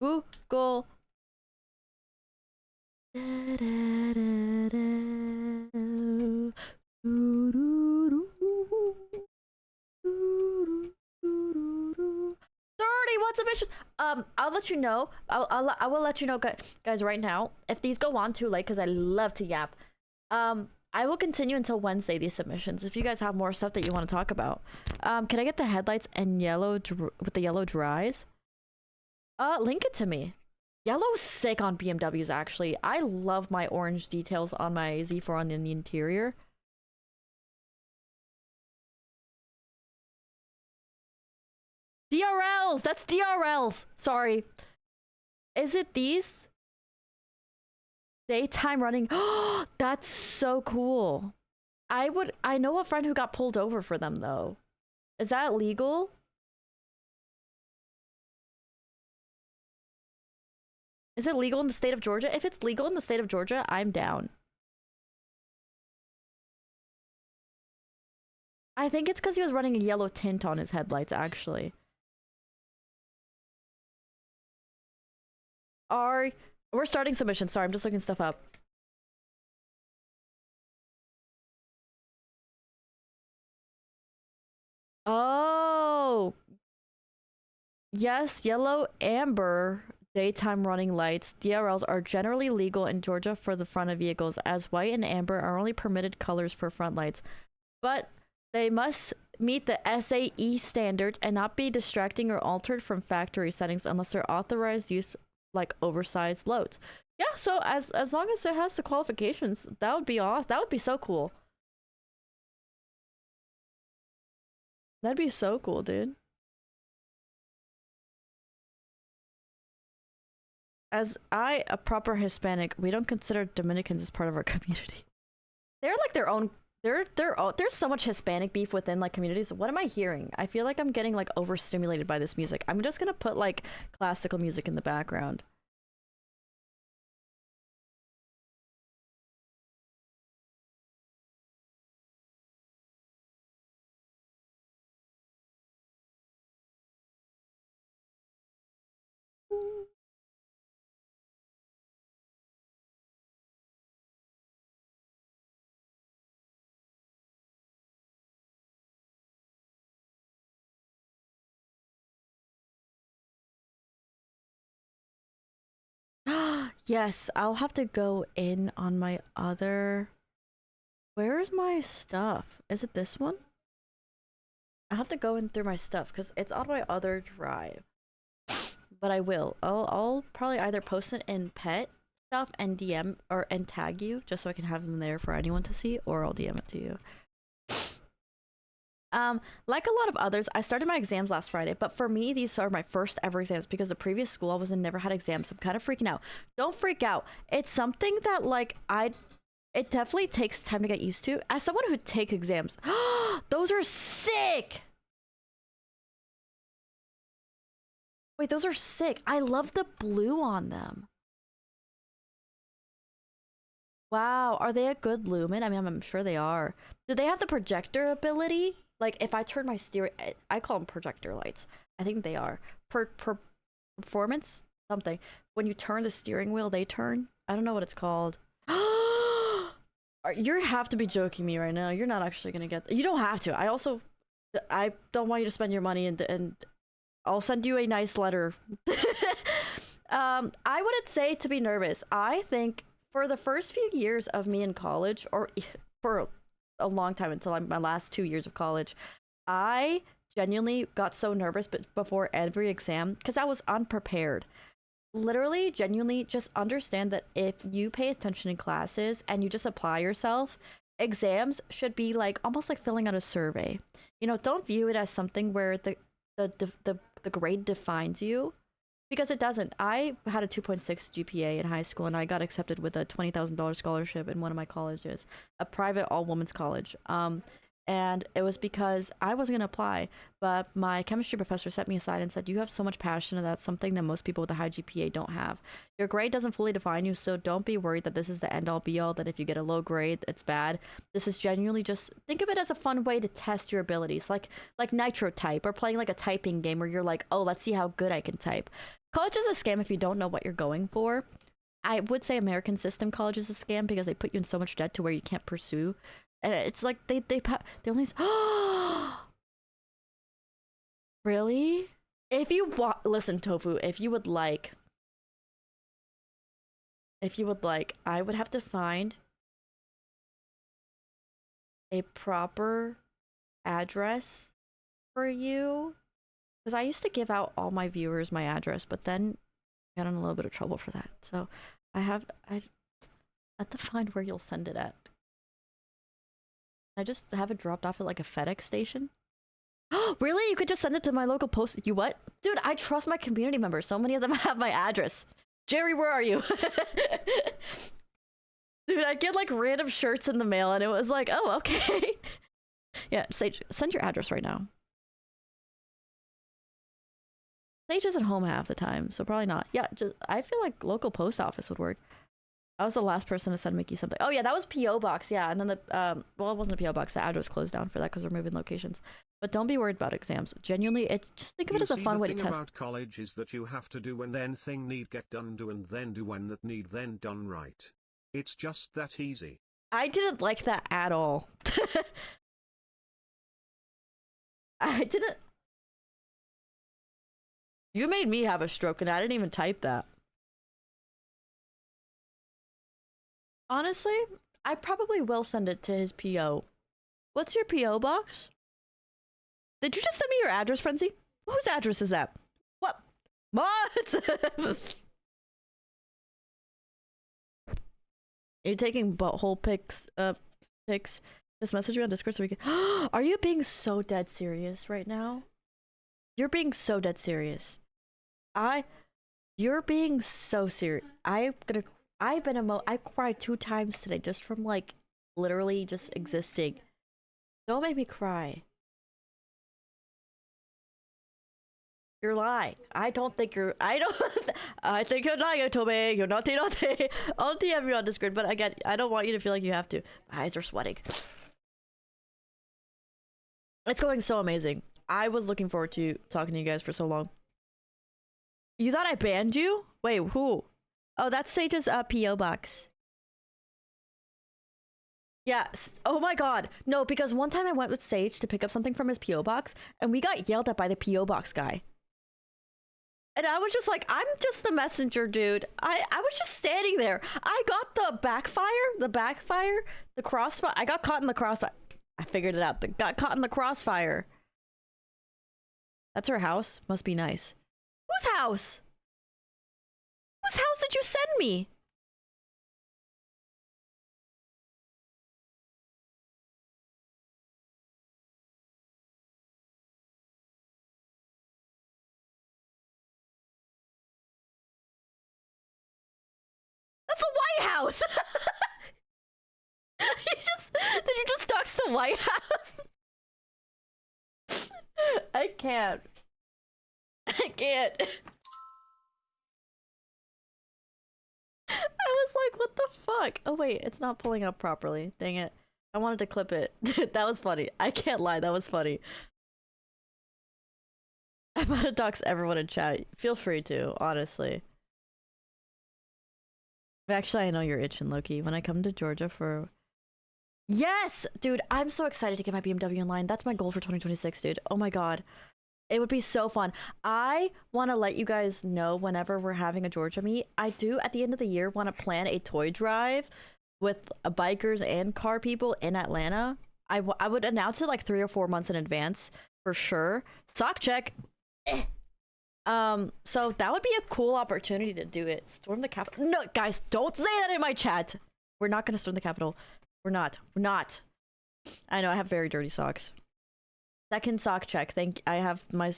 Google. What submissions? I'll let you know. I will let you know, guys, right now. If these go on too late, because I love to yap. I will continue until Wednesday these submissions. If you guys have more stuff that you want to talk about, can I get the headlights and yellow with the yellow dries? Link it to me. Yellow's sick on BMWs. Actually, I love my orange details on my Z4 on the interior. DRLs! That's DRLs! Sorry. Is it these? Daytime running. Oh, that's so cool. I know a friend who got pulled over for them though. Is that legal? Is it legal in the state of Georgia? If it's legal in the state of Georgia, I'm down. I think it's because he was running a yellow tint on his headlights, actually. We're starting submissions. Sorry, I'm just looking stuff up. Oh. Yes, yellow amber daytime running lights, DRLs, are generally legal in Georgia for the front of vehicles, as white and amber are only permitted colors for front lights. But they must meet the SAE standards and not be distracting or altered from factory settings unless they're authorized use like oversized loads. Yeah, so as long as it has the qualifications, that would be awesome. That would be so cool. That'd be so cool, dude. As a proper Hispanic, we don't consider Dominicans as part of our community. They're like their own. There's so much Hispanic beef within like communities. What am I hearing? I feel like I'm getting like overstimulated by this music. I'm just gonna put like classical music in the background. Yes, I'll have to go in on my other. Where's my stuff? Is it this one? I have to go in through my stuff because it's on my other drive. But I will. I'll probably either post it in pet stuff and DM and tag you just so I can have them there for anyone to see, or I'll DM it to you. Like a lot of others, I started my exams last Friday, but for me, these are my first ever exams because the previous school I was in never had exams. So I'm kind of freaking out. Don't freak out. It's something that like it definitely takes time to get used to. As someone who takes exams, those are sick. Wait, those are sick. I love the blue on them. Wow, are they a good lumen? I mean, I'm sure they are. Do they have the projector ability? Like, if I turn my steering, I call them projector lights. I think they are. Performance? Something. When you turn the steering wheel, they turn? I don't know what it's called. You have to be joking me right now. You're not actually gonna get. You don't have to. I don't want you to spend your money and I'll send you a nice letter. I wouldn't say to be nervous. I think for the first few years of me in college, or for a long time until my last 2 years of college, I genuinely got so nervous before every exam because I was unprepared. Literally, genuinely, just understand that if you pay attention in classes and you just apply yourself, exams should be like almost like filling out a survey. You know, don't view it as something where the grade defines you, because it doesn't. I had a 2.6 GPA in high school and I got accepted with a $20,000 scholarship in one of my colleges, a private all women's college. And it was because I wasn't going to apply, but my chemistry professor set me aside and said, you have so much passion, and that's something that most people with a high GPA don't have. Your grade doesn't fully define you, so don't be worried that this is the end-all be-all, that if you get a low grade, it's bad. This is genuinely just, think of it as a fun way to test your abilities, like Nitro Type, or playing like a typing game where you're like, oh, let's see how good I can type. College is a scam if you don't know what you're going for. I would say American system college is a scam because they put you in so much debt to where you can't pursue. And it's like they only really? If you want, listen, Tofu, if you would like, I would have to find a proper address for you, because I used to give out all my viewers my address, but then I got in a little bit of trouble for that. So I have to find where you'll send it at. I just have it dropped off at like a FedEx station. Oh, really? You could just send it to my local post. You what? Dude, I trust my community members. So many of them have my address. Jerry, where are you? Dude, I get like random shirts in the mail and it was like, oh, okay. Yeah, Sage, send your address right now. Sage isn't home half the time, so probably not. Yeah, just I feel like local post office would work. I was the last person to send Mickey something. Oh yeah, that was P.O. Box, yeah. And then the, well, it wasn't a P.O. Box. The address closed down for that because we're moving locations. But don't be worried about exams. Genuinely, it's just think of it as a fun way to test. The thing about college is that you have to do when then thing need get done do and then do when that need then done right. It's just that easy. I didn't like that at all. I didn't. You made me have a stroke and I didn't even type that. Honestly, I probably will send it to his PO. What's your PO box? Did you just send me your address, Frenzy? Whose address is that? What? What? You're taking butthole pics, pics. Just message me on Discord so we can. Are you being so dead serious right now? You're being so dead serious. You're being so serious. I cried 2 times today just from like literally just existing. Don't make me cry. You're lying. I think you're lying, Toby. You're naughty. I'll DM you on Discord, but again, I don't want you to feel like you have to. My eyes are sweating. It's going so amazing. I was looking forward to talking to you guys for so long. You thought I banned you? Wait, who? Oh, that's Sage's P.O. box. Yeah. Oh my god. No, because one time I went with Sage to pick up something from his P.O. box, and we got yelled at by the P.O. box guy. And I was just like, I'm just the messenger, dude. I was just standing there. I got the backfire, the crossfire. I got caught in the crossfire. I figured it out. Got caught in the crossfire. That's her house. Must be nice. Whose house? Whose house did you send me? That's the White House. Did you just dox the White House? I can't. I was like, what the fuck? Oh wait, it's not pulling up properly. Dang it. I wanted to clip it. That was funny. I can't lie, that was funny. I'm about to dox everyone in chat. Feel free to, honestly. Actually, I know you're itching, Loki. When I come to Georgia for... Yes! Dude, I'm so excited to get my BMW in line. That's my goal for 2026, dude. Oh my god. It would be so fun. I want to let you guys know whenever we're having a Georgia meet. I do, at the end of the year, want to plan a toy drive with bikers and car people in Atlanta. I would announce it like 3 or 4 months in advance, for sure. Sock check. So that would be a cool opportunity to do it. Storm the Capitol. No, guys, don't say that in my chat. We're not going to storm the Capitol. We're not. I know, I have very dirty socks. Second sock check. I have my...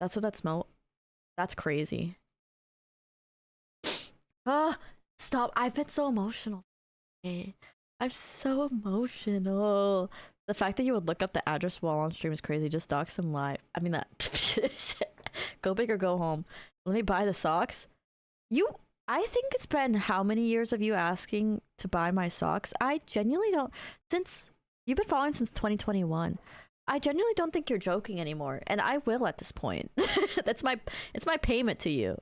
That's what that smell... That's crazy. Stop. I've been so emotional. I'm so emotional. The fact that you would look up the address while on stream is crazy. Just dox them live. I mean that. Go big or go home. Let me buy the socks. I think it's been how many years of you asking to buy my socks? I genuinely don't. Since you've been following since 2021, I genuinely don't think you're joking anymore, and I will at this point. It's my payment to you.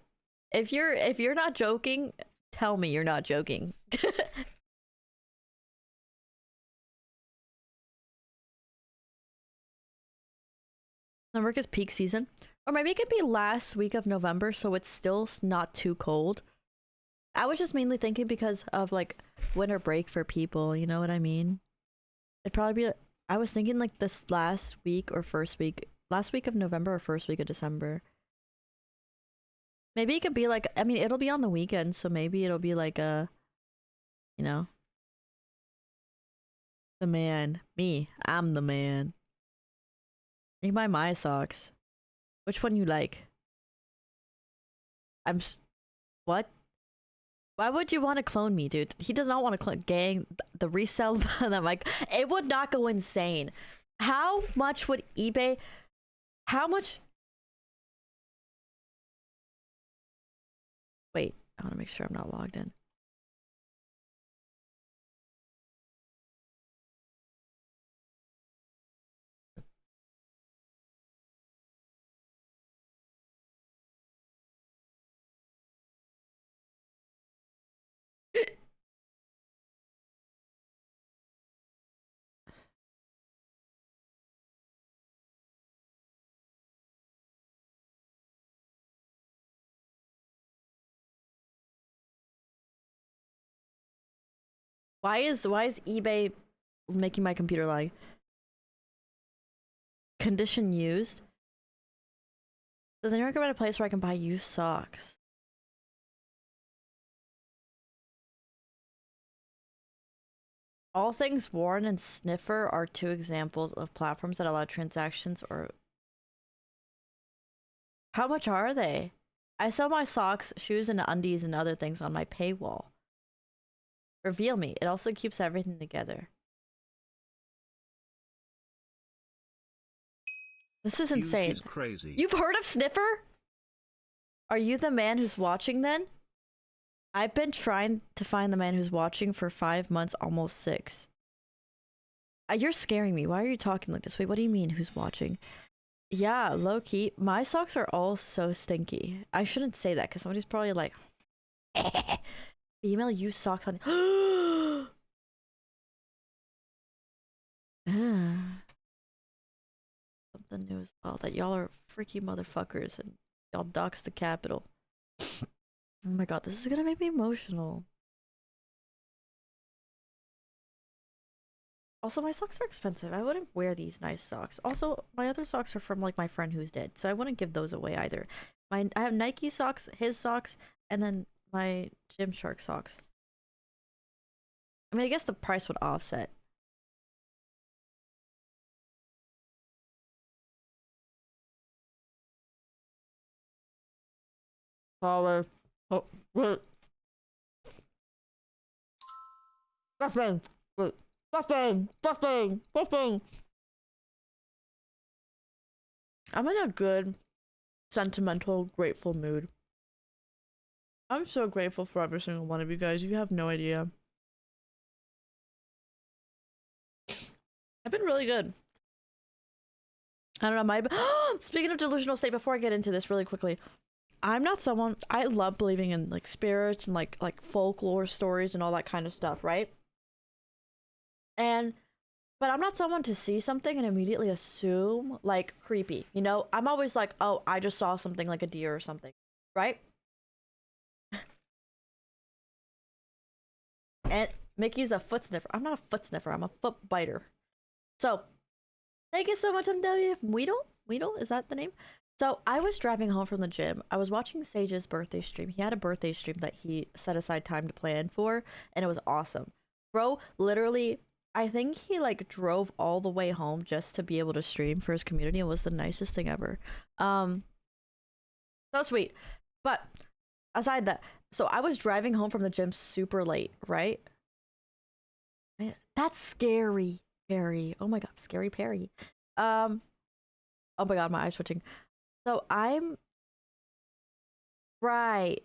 If you're not joking, tell me you're not joking. November is peak season, or maybe it could be last week of November, so it's still not too cold. I was just mainly thinking because of like winter break for people, you know what I mean? It'd probably be. I was thinking like this last week of November or first week of December. Maybe it could be like, I mean, it'll be on the weekend, so maybe it'll be like a, you know, the man, me, I'm the man. You can buy my socks. Which one you like? What? Why would you want to clone me, dude? He does not want to clone gang the resell that like it would not go insane. How much would eBay? How much? Wait, I want to make sure I'm not logged in. Why is eBay making my computer lag? Condition used. Does anyone recommend a place where I can buy used socks? All Things Worn and Sniffer are two examples of platforms that allow transactions or... How much are they? I sell my socks, shoes, and undies and other things on my paywall. Reveal Me. It also keeps everything together. This is insane. Is crazy. You've heard of Sniffer? Are you the man who's watching then? I've been trying to find the man who's watching for 5 months, almost 6. You're scaring me. Why are you talking like this? Wait, what do you mean who's watching? Yeah, low key. My socks are all so stinky. I shouldn't say that because somebody's probably like, female use socks on. Something new as well that y'all are freaky motherfuckers and y'all dox the capital. Oh my god, this is gonna make me emotional. Also, my socks are expensive. I wouldn't wear these nice socks. Also, my other socks are from like my friend who's dead, so I wouldn't give those away either. I have Nike socks, his socks, and then my Gymshark socks. I mean, I guess the price would offset. Oh, wait. Nothing. Wait. Nothing. I'm in a good, sentimental, grateful mood. I'm so grateful for every single one of you guys. You have no idea. I've been really good. I don't know, speaking of delusional state, before I get into this really quickly, I'm not someone, I love believing in like spirits and like folklore stories and all that kind of stuff, right? But I'm not someone to see something and immediately assume like creepy, you know? I'm always like, oh, I just saw something like a deer or something, right? And Mickey's a foot sniffer. I'm not a foot sniffer, I'm a foot biter. So, thank you so much, MW. Weedle, is that the name? So, I was driving home from the gym. I was watching Sage's birthday stream. He had a birthday stream that he set aside time to plan for, and it was awesome. Bro, literally, I think he like drove all the way home just to be able to stream for his community. It was the nicest thing ever. So sweet. But aside that, so I was driving home from the gym super late, right? That's scary. Perry. Oh my god, scary Perry. Um. Oh my god, my eyes twitching. So I'm right.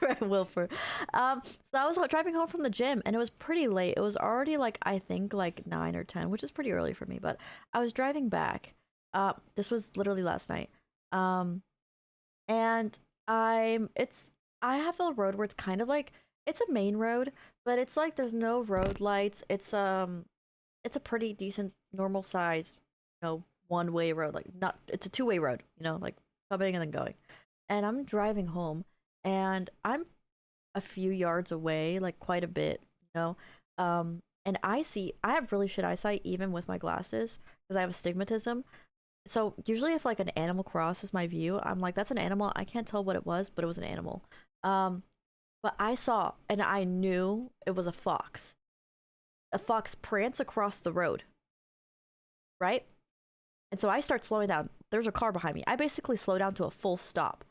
Right, Wilford. So I was driving home from the gym and it was pretty late. It was already like I think like 9 or 10, which is pretty early for me. But I was driving back. This was literally last night. Um, and I have a road where it's kind of like it's a main road, but it's like there's no road lights. It's a pretty decent normal size, one way road. Like not it's a two-way road, like coming and then going. And I'm driving home and I'm a few yards away, like quite a bit, you know. And I have really shit eyesight even with my glasses because I have astigmatism. So usually if like an animal crosses my view, I'm like, that's an animal. I can't tell what it was, but it was an animal. Um, but I saw and I knew it was a fox. A fox prance across the road, right? And so I start slowing down. There's a car behind me. I basically slow down to a full stop.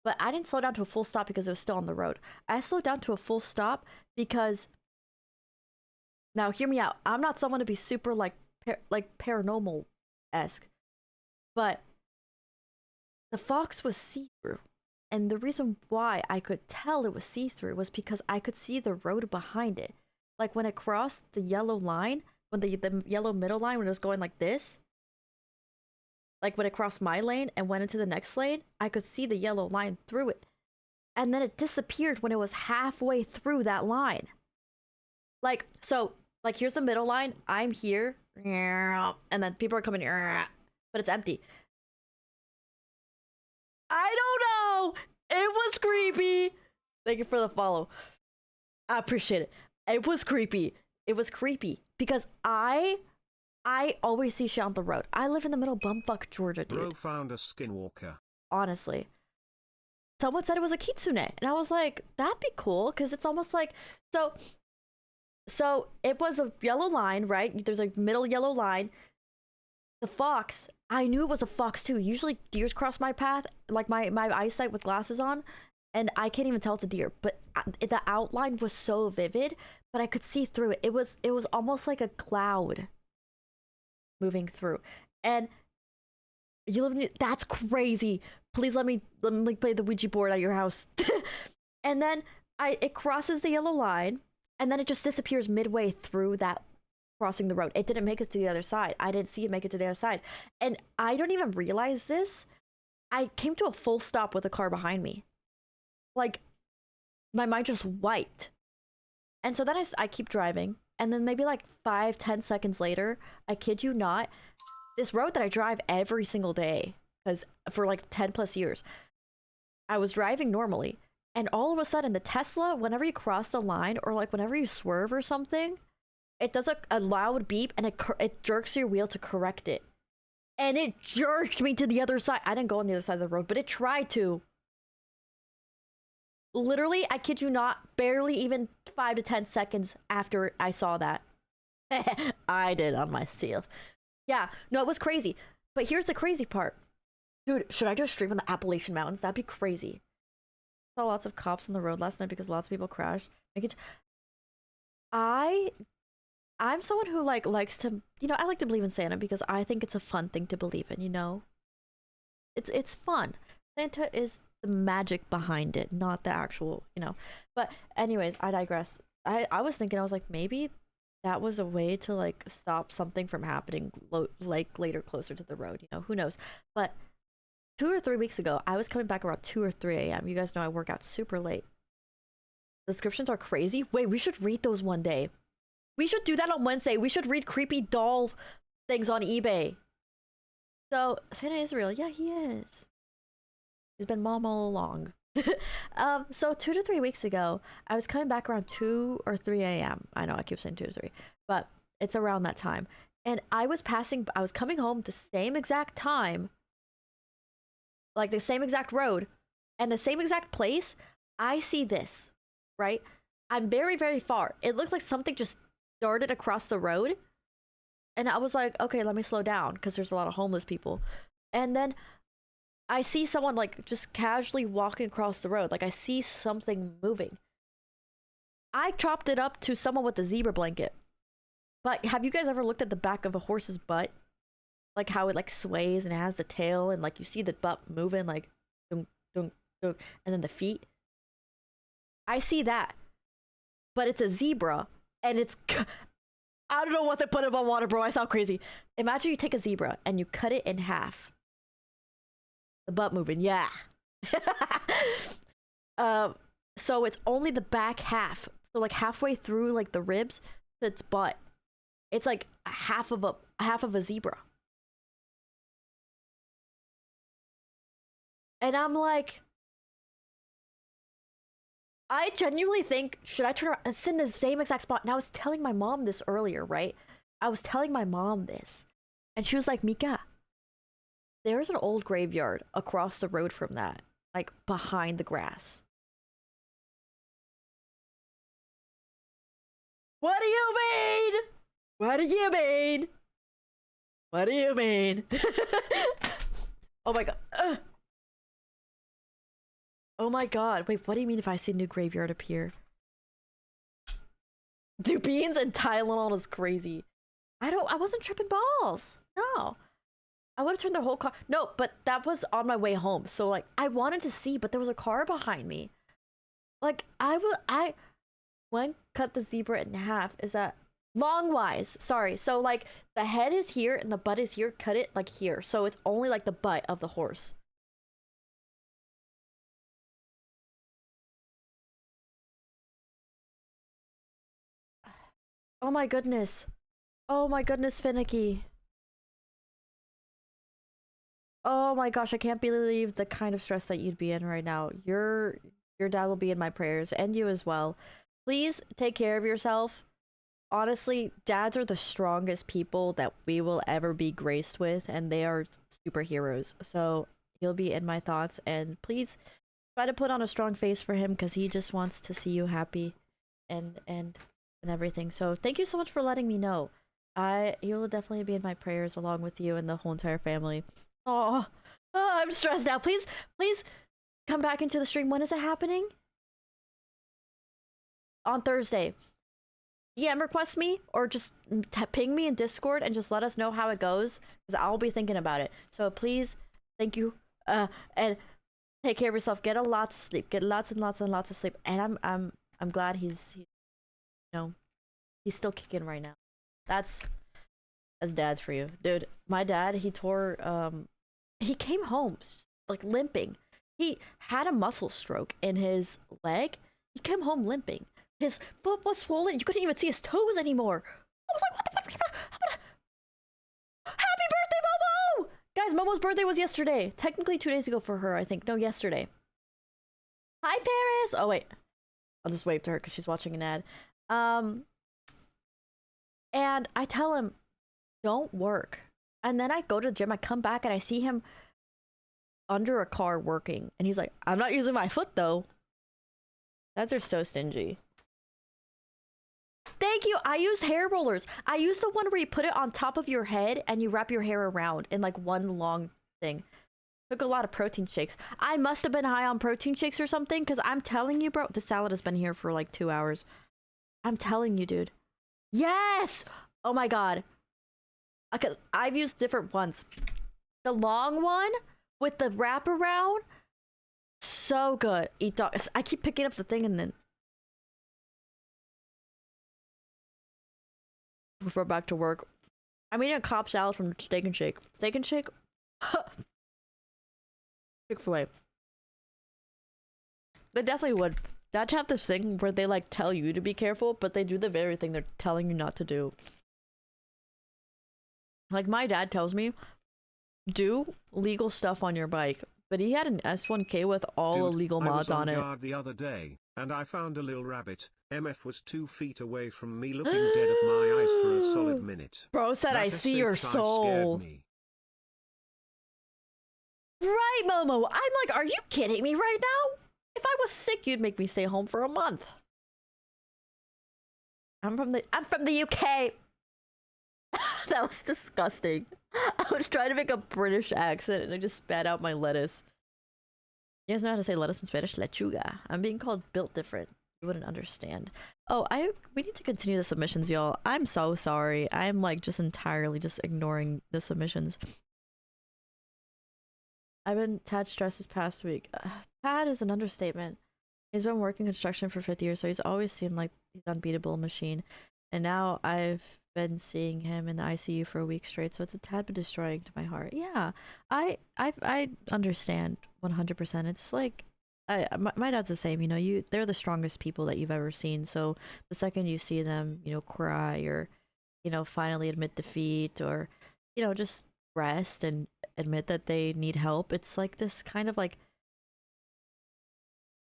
But I didn't slow down to a full stop because it was still on the road. I slowed down to a full stop because now hear me out. I'm not someone to be super like paranormal esque, but the fox was see through. And the reason why I could tell it was see through was because I could see the road behind it. Like when it crossed the yellow line, when the yellow middle line, when it was going like this, like when it crossed my lane and went into the next lane, I could see the yellow line through it. And then it disappeared when it was halfway through that line. Like, so, like here's the middle line, I'm here, and then people are coming, but it's empty. I don't know! It was creepy! Thank you for the follow. I appreciate it. It was creepy. It was creepy because I always see shit on the road. I live in the middle of bumfuck Georgia, dude. Bro found a skinwalker. Honestly. Someone said it was a kitsune, and I was like, that'd be cool, because it's almost like so it was a yellow line, right? There's a middle yellow line. The fox, I knew it was a fox too. Usually deers cross my path, like my eyesight with glasses on, and I can't even tell it's a deer, but the outline was so vivid, but I could see through it. It was almost like a cloud moving through. And you live in that's crazy. Please let me play the Ouija board at your house. And then it crosses the yellow line and then it just disappears midway through that crossing the road. It didn't make it to the other side. I didn't see it make it to the other side. And I don't even realize this. I came to a full stop with a car behind me. Like my mind just wiped. And so then I keep driving. And then maybe like 5-10 seconds later, I kid you not, this road that I drive every single day, because for like 10 plus years, I was driving normally. And all of a sudden, the Tesla, whenever you cross the line or like whenever you swerve or something, it does a loud beep and it jerks your wheel to correct it. And it jerked me to the other side. I didn't go on the other side of the road, but it tried to. Literally, I kid you not, barely even 5 to 10 seconds after I saw that. I did on myself. Yeah, no, it was crazy. But here's the crazy part. Dude, should I just stream on the Appalachian Mountains? That'd be crazy. I saw lots of cops on the road last night because lots of people crashed. I'm someone who likes to, I like to believe in Santa because I think it's a fun thing to believe in, It's fun. Santa is the magic behind it, not the actual, But anyways, I digress. I was thinking, I was like, maybe that was a way to like stop something from happening later closer to the road, who knows. But 2 or 3 weeks ago, I was coming back around 2 or 3 a.m. You guys know I work out super late. Descriptions are crazy. Wait, we should read those one day. We should do that on Wednesday. We should read creepy doll things on eBay. So Santa is real. Yeah, he is. He's been mom all along. So 2 to 3 weeks ago, I was coming back around 2 or 3 a.m. I know I keep saying 2 to 3, but it's around that time. And I was coming home the same exact time, like the same exact road, and the same exact place. I see this, right? I'm very, very far. It looked like something just darted across the road. And I was like, okay, let me slow down because there's a lot of homeless people. And then I see someone like just casually walking across the road. Like I see something moving. I chopped it up to someone with a zebra blanket. But have you guys ever looked at the back of a horse's butt? Like how it like sways and it has the tail and like you see the butt moving like dunk, dunk, dunk, and then the feet. I see that. But it's a zebra and it's I don't know what they put in my water, bro. I sound crazy. Imagine you take a zebra and you cut it in half. The butt moving, yeah. So it's only the back half. So like halfway through like the ribs, it's butt. It's like half of a zebra. And I'm like, I genuinely think, should I turn around and sit in the same exact spot? And I was telling my mom this earlier, right? I was telling my mom this. And she was like, Mika, there's an old graveyard across the road from that. Like, behind the grass. What do you mean? What do you mean? What do you mean? Oh my god. Oh my god. Wait, what do you mean if I see a new graveyard appear? Dude, beans and Tylenol is crazy. I wasn't tripping balls. No. I would have turned the whole car. No, but that was on my way home. So like I wanted to see, but there was a car behind me. Like when cut the zebra in half, is that long-wise? Sorry. So like the head is here and the butt is here, cut it like here. So it's only like the butt of the horse. Oh my goodness. Oh my goodness, Finicky. Oh my gosh, I can't believe the kind of stress that you'd be in right now. Your dad will be in my prayers, and you as well. Please take care of yourself. Honestly, dads are the strongest people that we will ever be graced with, and they are superheroes. So he'll be in my thoughts, and please try to put on a strong face for him because he just wants to see you happy and everything. So thank you so much for letting me know. He will definitely be in my prayers along with you and the whole entire family. Oh, I'm stressed now. Please come back into the stream. When is it happening? On Thursday. DM request me or just ping me in Discord and just let us know how it goes because I'll be thinking about it. So please, thank you, and take care of yourself. Get a lot of sleep. Get lots and lots and lots of sleep. And I'm glad he's still kicking right now. That's dad's for you, dude. My dad, he came home like limping. He had a muscle stroke in his leg. He came home limping. His foot was swollen. You couldn't even see his toes anymore. I was like, what the fuck? Happy birthday, Momo! Guys, Momo's birthday was yesterday. Technically 2 days ago for her, I think. No, yesterday. Hi, Paris! Oh, wait. I'll just wave to her because she's watching an ad. And I tell him, don't work. And then I go to the gym, I come back, and I see him under a car working. And he's like, I'm not using my foot, though. Dads are so stingy. Thank you. I use hair rollers. I use the one where you put it on top of your head and you wrap your hair around in like one long thing. Took a lot of protein shakes. I must have been high on protein shakes or something because I'm telling you, bro, the salad has been here for like 2 hours. I'm telling you, dude. Yes! Oh my god. I've used different ones. The long one with the wraparound, so good. Eat dog. I keep picking up the thing and then we're back to work. I'm eating a Cobb salad from Steak and Shake. Steak and Shake? Chick-fil-A. They definitely would. That's have this thing where they like tell you to be careful, but they do the very thing they're telling you not to do. Like my dad tells me, do legal stuff on your bike, but he had an S1K with all illegal mods on it. I was on guard the other day, and I found a little rabbit. MF was 2 feet away from me, looking dead at my eyes for a solid minute. Bro said, I see your soul. Right, Momo. I'm like, are you kidding me right now? If I was sick, you'd make me stay home for a month. I'm from the UK. That was disgusting. I was trying to make a British accent and I just spat out my lettuce. You guys know how to say lettuce in Spanish? Lechuga. I'm being called built different. You wouldn't understand. Oh, we need to continue the submissions, y'all. I'm so sorry. I'm like just entirely just ignoring the submissions. I've been Tad stressed this past week. Tad is an understatement. He's been working construction for 50 years, so he's always seemed like he's unbeatable machine. And now I've been seeing him in the ICU for a week straight, so it's a tad bit destroying to my heart. Yeah, I understand 100%. It's like my dad's the same. You know, they're the strongest people that you've ever seen. So the second you see them, you know, cry or, you know, finally admit defeat or, you know, just rest and admit that they need help, it's like this kind of like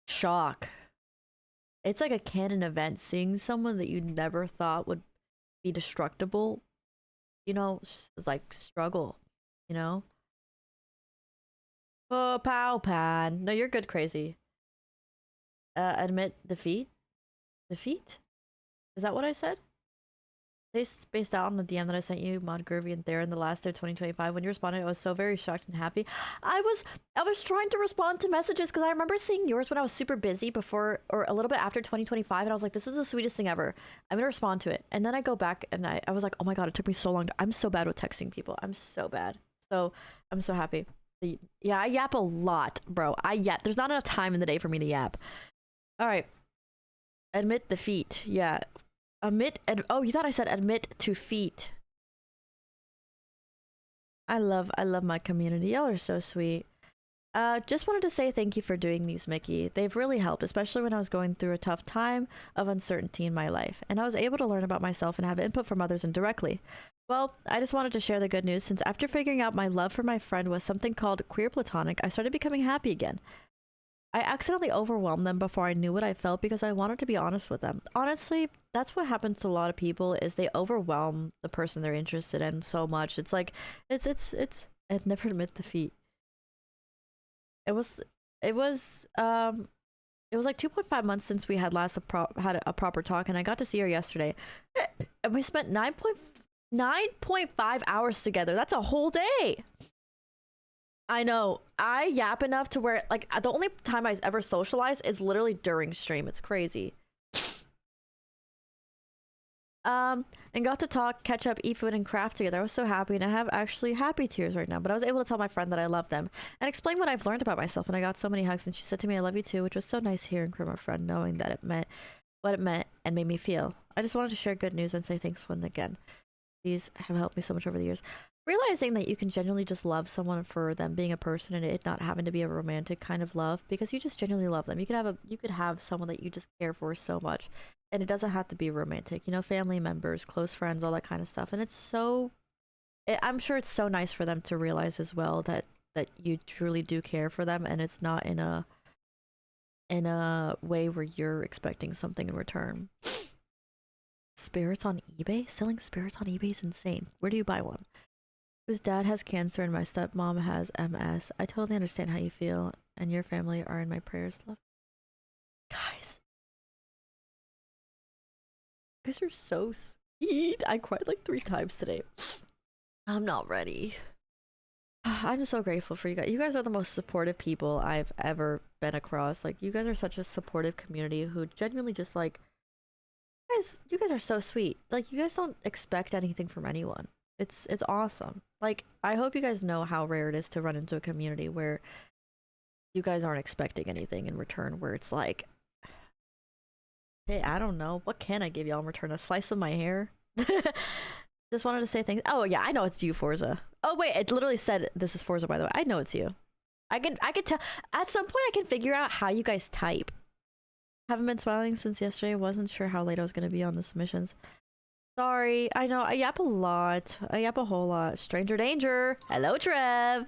shock. It's like a canon event seeing someone that you never thought would be destructible, you know, like struggle, you know? Oh, pow pan. No, you're good, crazy. Admit defeat? Defeat? Is that what I said? They spaced out on the DM that I sent you, Mod Groovy and There in the last day of 2025. When you responded, I was so very shocked and happy. I was trying to respond to messages because I remember seeing yours when I was super busy before or a little bit after 2025, and I was like, this is the sweetest thing ever. I'm gonna respond to it. And then I go back and I was like, oh my god, it took me so long. I'm so bad with texting people. I'm so bad. So I'm so happy. Yeah, I yap a lot, bro. I yap. There's not enough time in the day for me to yap. All right. Admit defeat. Yeah. Oh, you thought I said admit to feet. I love my community. Y'all are so sweet. Just wanted to say thank you for doing these, Mickey. They've really helped, especially when I was going through a tough time of uncertainty in my life, and I was able to learn about myself and have input from others indirectly. Well, I just wanted to share the good news since after figuring out my love for my friend was something called queer platonic, I started becoming happy again. I accidentally overwhelmed them before I knew what I felt because I wanted to be honest with them. Honestly, that's what happens to a lot of people is they overwhelm the person they're interested in so much. It's like I'd never admit defeat. It was like 2.5 months since we had last had a proper talk, and I got to see her yesterday. And we spent 9.5 hours together. That's a whole day. I know. I yap enough to where, like, the only time I ever socialize is literally during stream. It's crazy. And got to talk, catch up, eat food, and craft together. I was so happy, and I have actually happy tears right now. But I was able to tell my friend that I love them and explain what I've learned about myself. And I got so many hugs, and she said to me, "I love you too," which was so nice hearing from a friend, knowing that it meant what it meant and made me feel. I just wanted to share good news and say thanks once again. These have helped me so much over the years. Realizing that you can genuinely just love someone for them being a person and it not having to be a romantic kind of love because you just genuinely love them. You could have someone that you just care for so much, and it doesn't have to be romantic. You know, family members, close friends, all that kind of stuff. And it's so, I'm sure it's so nice for them to realize as well that you truly do care for them, and it's not in a way where you're expecting something in return. Spirits on eBay? Selling spirits on eBay is insane. Where do you buy one? Whose dad has cancer and my stepmom has MS. I totally understand how you feel, and your family are in my prayers. Love. Guys. You guys are so sweet. I cried like 3 times today. I'm not ready. I'm so grateful for you guys. You guys are the most supportive people I've ever been across. Like, you guys are such a supportive community who genuinely just like, you guys are so sweet. Like, you guys don't expect anything from anyone. It's awesome. Like, I hope you guys know how rare it is to run into a community where you guys aren't expecting anything in return, where it's like, hey, I don't know, what can I give y'all in return? A slice of my hair? Just wanted to say things. Oh yeah, I know it's you, Forza. Oh wait, it literally said this is Forza, by the way. I know it's you. I can tell. At some point I can figure out how you guys type. Haven't been smiling since yesterday. Wasn't sure how late I was gonna be on the submissions. Sorry, I know, I yap a lot. I yap a whole lot. Stranger danger! Hello, Trev!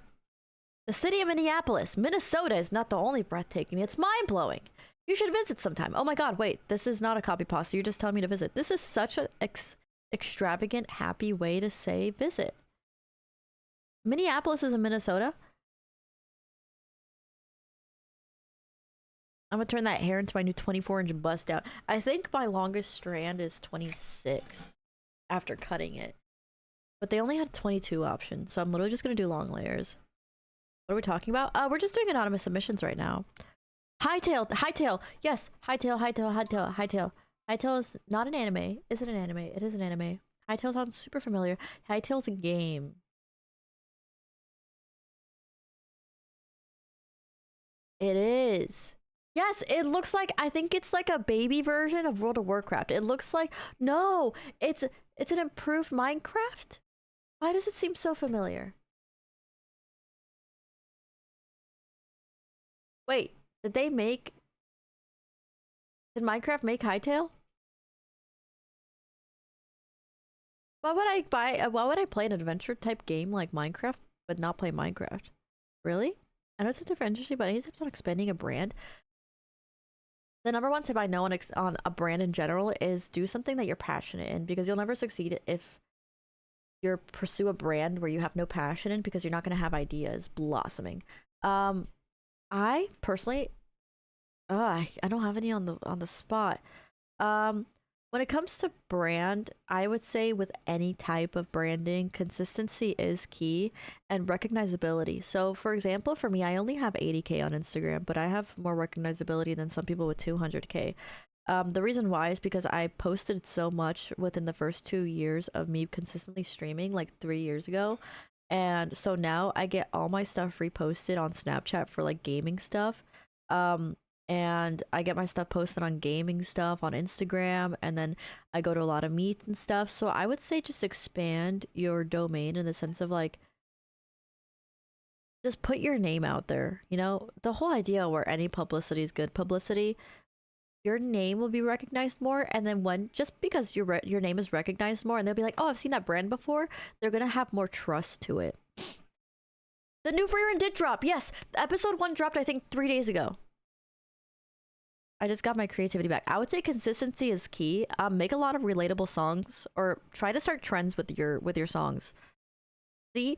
The city of Minneapolis, Minnesota is not the only breathtaking, it's mind-blowing! You should visit sometime. Oh my god, wait, this is not a copy pasta, you're just telling me to visit. This is such an extravagant, happy way to say visit. Minneapolis is in Minnesota? I'm gonna turn that hair into my new 24-inch bust out. I think my longest strand is 26 after cutting it. But they only had 22 options, so I'm literally just gonna do long layers. What are we talking about? We're just doing anonymous submissions right now. Hightail, yes, hightail. Hytale is not an anime. Is it an anime? It is an anime. Hytale sounds super familiar. Hytale's a game. It is. Yes, it looks like, I think it's like a baby version of World of Warcraft. It looks like, no, it's an improved Minecraft. Why does it seem so familiar? Wait, did they make, did Minecraft make Hytale? Why would I buy, why would I play an adventure type game like Minecraft but not play Minecraft? Really? I know it's a different industry, but anytime on expanding a brand, the number one tip I know on a brand in general is do something that you're passionate in, because you'll never succeed if you pursue a brand where you have no passion in, because you're not going to have ideas blossoming. I personally, I don't have any on the spot. When it comes to brand, I would say with any type of branding, consistency is key and recognizability. So, for example, for me, I only have 80K on Instagram, but I have more recognizability than some people with 200K. The reason why is because I posted so much within the first 2 years of me consistently streaming, like 3 years ago. And so now I get all my stuff reposted on Snapchat for like gaming stuff. And I get my stuff posted on gaming stuff on Instagram, and then I go to a lot of meets and stuff. So I would say just expand your domain in the sense of like, just put your name out there. You know, the whole idea where any publicity is good publicity, your name will be recognized more, and then when, just because your name is recognized more, and they'll be like, oh, I've seen that brand before, they're gonna have more trust to it. The new Freerun did drop. Yes, episode 1 dropped I think 3 days ago. I just got my creativity back. I would say consistency is key. Make a lot of relatable songs, or try to start trends with your songs. See,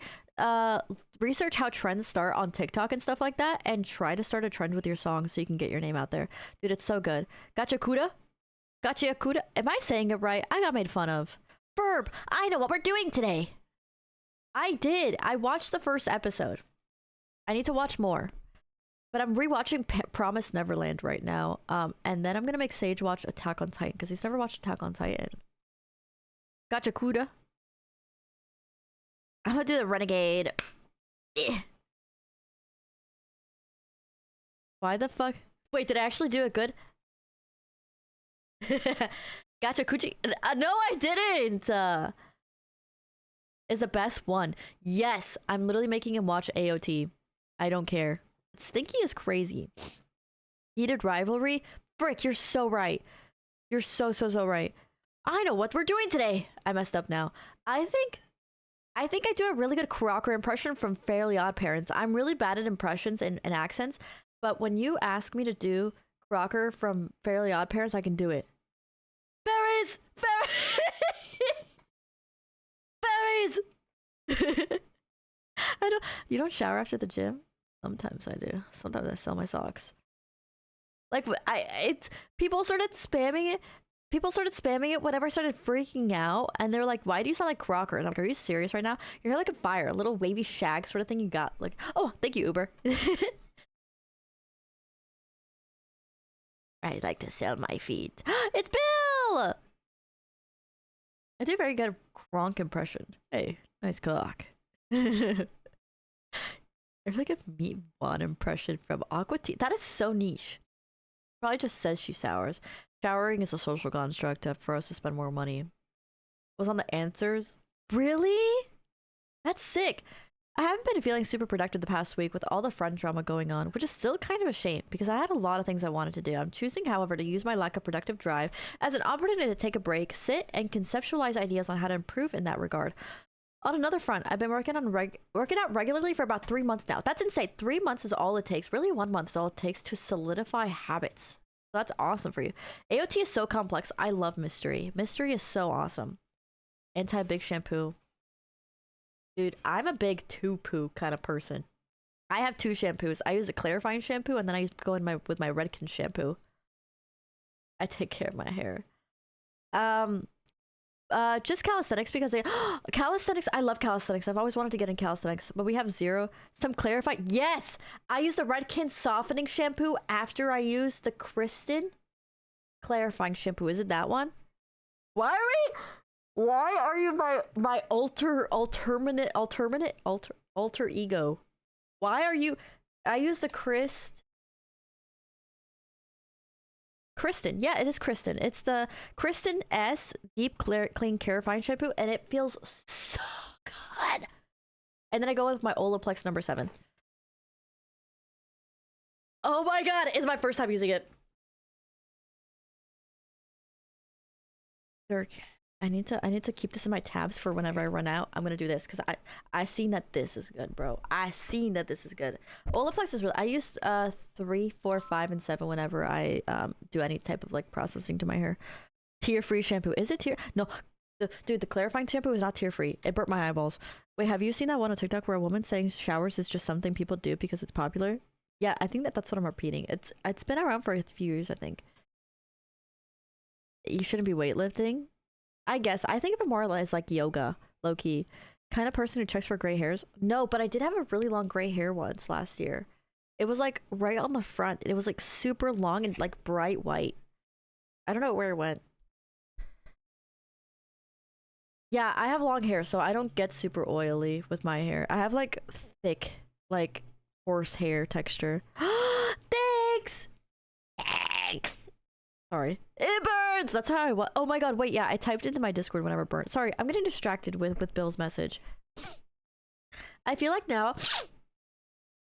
research how trends start on TikTok and stuff like that, and try to start a trend with your song so you can get your name out there. Dude, it's so good. Gotcha Kuda? Gotcha Kuda? Am I saying it right? I got made fun of. Verb, I know what we're doing today. I did. I watched the first episode. I need to watch more. But I'm rewatching Promise Neverland right now. And then I'm gonna make Sage watch Attack on Titan, because he's never watched Attack on Titan. Gotcha Kuda. I'm gonna do the Renegade. Why the fuck? Wait, did I actually do it good? Gotcha Kuchi. No, I didn't. Is the best one. Yes, I'm literally making him watch AOT. I don't care. Stinky is crazy. Heated rivalry? Frick, you're so right. You're so right. I know what we're doing today. I messed up now. I think I do a really good Crocker impression from Fairly Odd Parents. I'm really bad at impressions and accents, but when you ask me to do Crocker from Fairly Odd Parents, I can do it. Berries! Berries! You don't shower after the gym? Sometimes I do. Sometimes I sell my socks. Like, people started spamming it. People started spamming it whenever I started freaking out, and they're like, why do you sound like Crocker? And I'm like, are you serious right now? Your hair like a fire, a little wavy shag sort of thing you got. Like, oh, thank you, Uber. I like to sell my feet. It's Bill! I do a very good Kronk impression. Hey, nice cock. I feel like a Meat One impression from Aqua Teen. That is so niche. Probably just says she showers. Showering is a social construct for us to spend more money. Was on the answers. Really? That's sick. I haven't been feeling super productive the past week with all the friend drama going on, which is still kind of a shame because I had a lot of things I wanted to do. I'm choosing, however, to use my lack of productive drive as an opportunity to take a break, sit, and conceptualize ideas on how to improve in that regard. On another front, I've been working out regularly for about 3 months now. That's insane. 3 months is all it takes. Really, 1 month is all it takes to solidify habits. So that's awesome for you. AOT is so complex. I love mystery. Mystery is so awesome. Anti-big shampoo. Dude, I'm a big two-poo kind of person. I have 2 shampoos. I use a clarifying shampoo, and then I go in with my Redken shampoo. I take care of my hair. Just calisthenics because calisthenics. I love calisthenics. I've always wanted to get in calisthenics, but we have 0. Some clarifying. Yes, I used the Redken softening shampoo after I used the Kristen. clarifying shampoo. Is it that one? Why are we? Why are you my alter ego? Why are you? I use the Kristen. Yeah, it is Kristen. It's the Kristen S Deep Clean Clarifying Shampoo, and it feels so good. And then I go with my Olaplex number 7. Oh my god, it's my first time using it. Dirk, I need to keep this in my tabs for whenever I run out. I'm gonna do this because I seen that this is good, bro. I seen that this is good. Olaplex is really. I used 3, 4, 5, and 7 whenever I do any type of like processing to my hair. Tear free shampoo. Is it tear? No, dude, the clarifying shampoo is not tear free. It burnt my eyeballs. Wait, have you seen that one on TikTok where a woman saying showers is just something people do because it's popular? Yeah, I think that's what I'm repeating. It's been around for a few years, I think. You shouldn't be weightlifting. I guess I think of it more as like yoga, low key. Kind of person who checks for gray hairs. No, but I did have a really long gray hair once last year. It was like right on the front. It was like super long and like bright white. I don't know where it went. Yeah, I have long hair, so I don't get super oily with my hair. I have like thick, like horse hair texture. Thanks! Thanks! Sorry. It burns! That's how I was. Oh my god, wait, yeah, I typed into my Discord whenever it burnt. Sorry, I'm getting distracted with Bill's message. I feel like now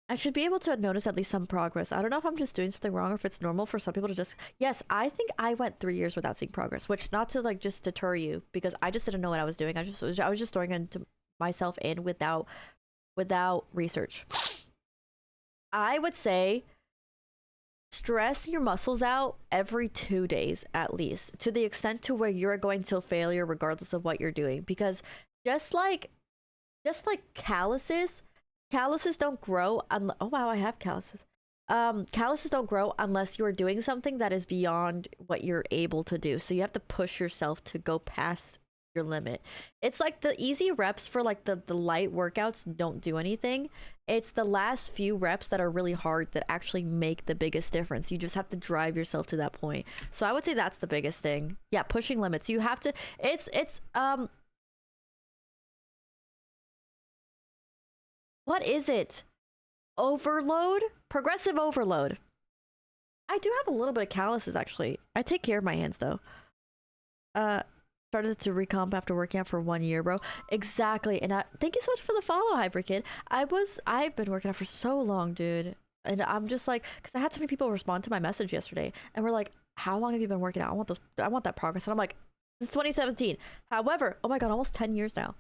I should be able to notice at least some progress. I don't know if I'm just doing something wrong or if it's normal for some people to just... Yes, I think I went 3 years without seeing progress, which not to like just deter you because I just didn't know what I was doing. I was just throwing it into myself in without research. I would say stress your muscles out every 2 days at least, to the extent to where you're going till failure regardless of what you're doing, because just like calluses don't grow oh wow, I have calluses. Calluses don't grow unless you're doing something that is beyond what you're able to do, so you have to push yourself to go past your limit. It's like the easy reps for like the light workouts don't do anything. It's the last few reps that are really hard that actually make the biggest difference. You just have to drive yourself to that point. So I would say that's the biggest thing. Yeah, pushing limits. You have to it's what is it? Overload? Progressive overload. I do have a little bit of calluses actually. I take care of my hands though. Started to recomp after working out for 1 year, bro. Exactly. And thank you so much for the follow, Hyper Kid. I've been working out for so long, dude. And I'm just like, because I had so many people respond to my message yesterday and we're like, how long have you been working out? I want that progress. And I'm like, since 2017. However, oh my god, almost 10 years now.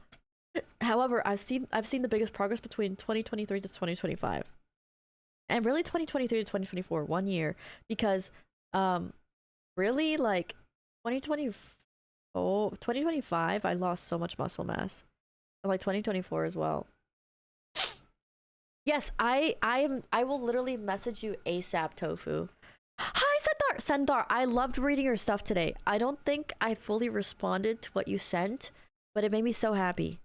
However, I've seen the biggest progress between 2023 to 2025. And really 2023 to 2024, 1 year, because really like 2025 I lost so much muscle mass. And like 2024 as well. Yes, I will literally message you ASAP, Tofu. Hi, Sendar, I loved reading your stuff today. I don't think I fully responded to what you sent, but it made me so happy.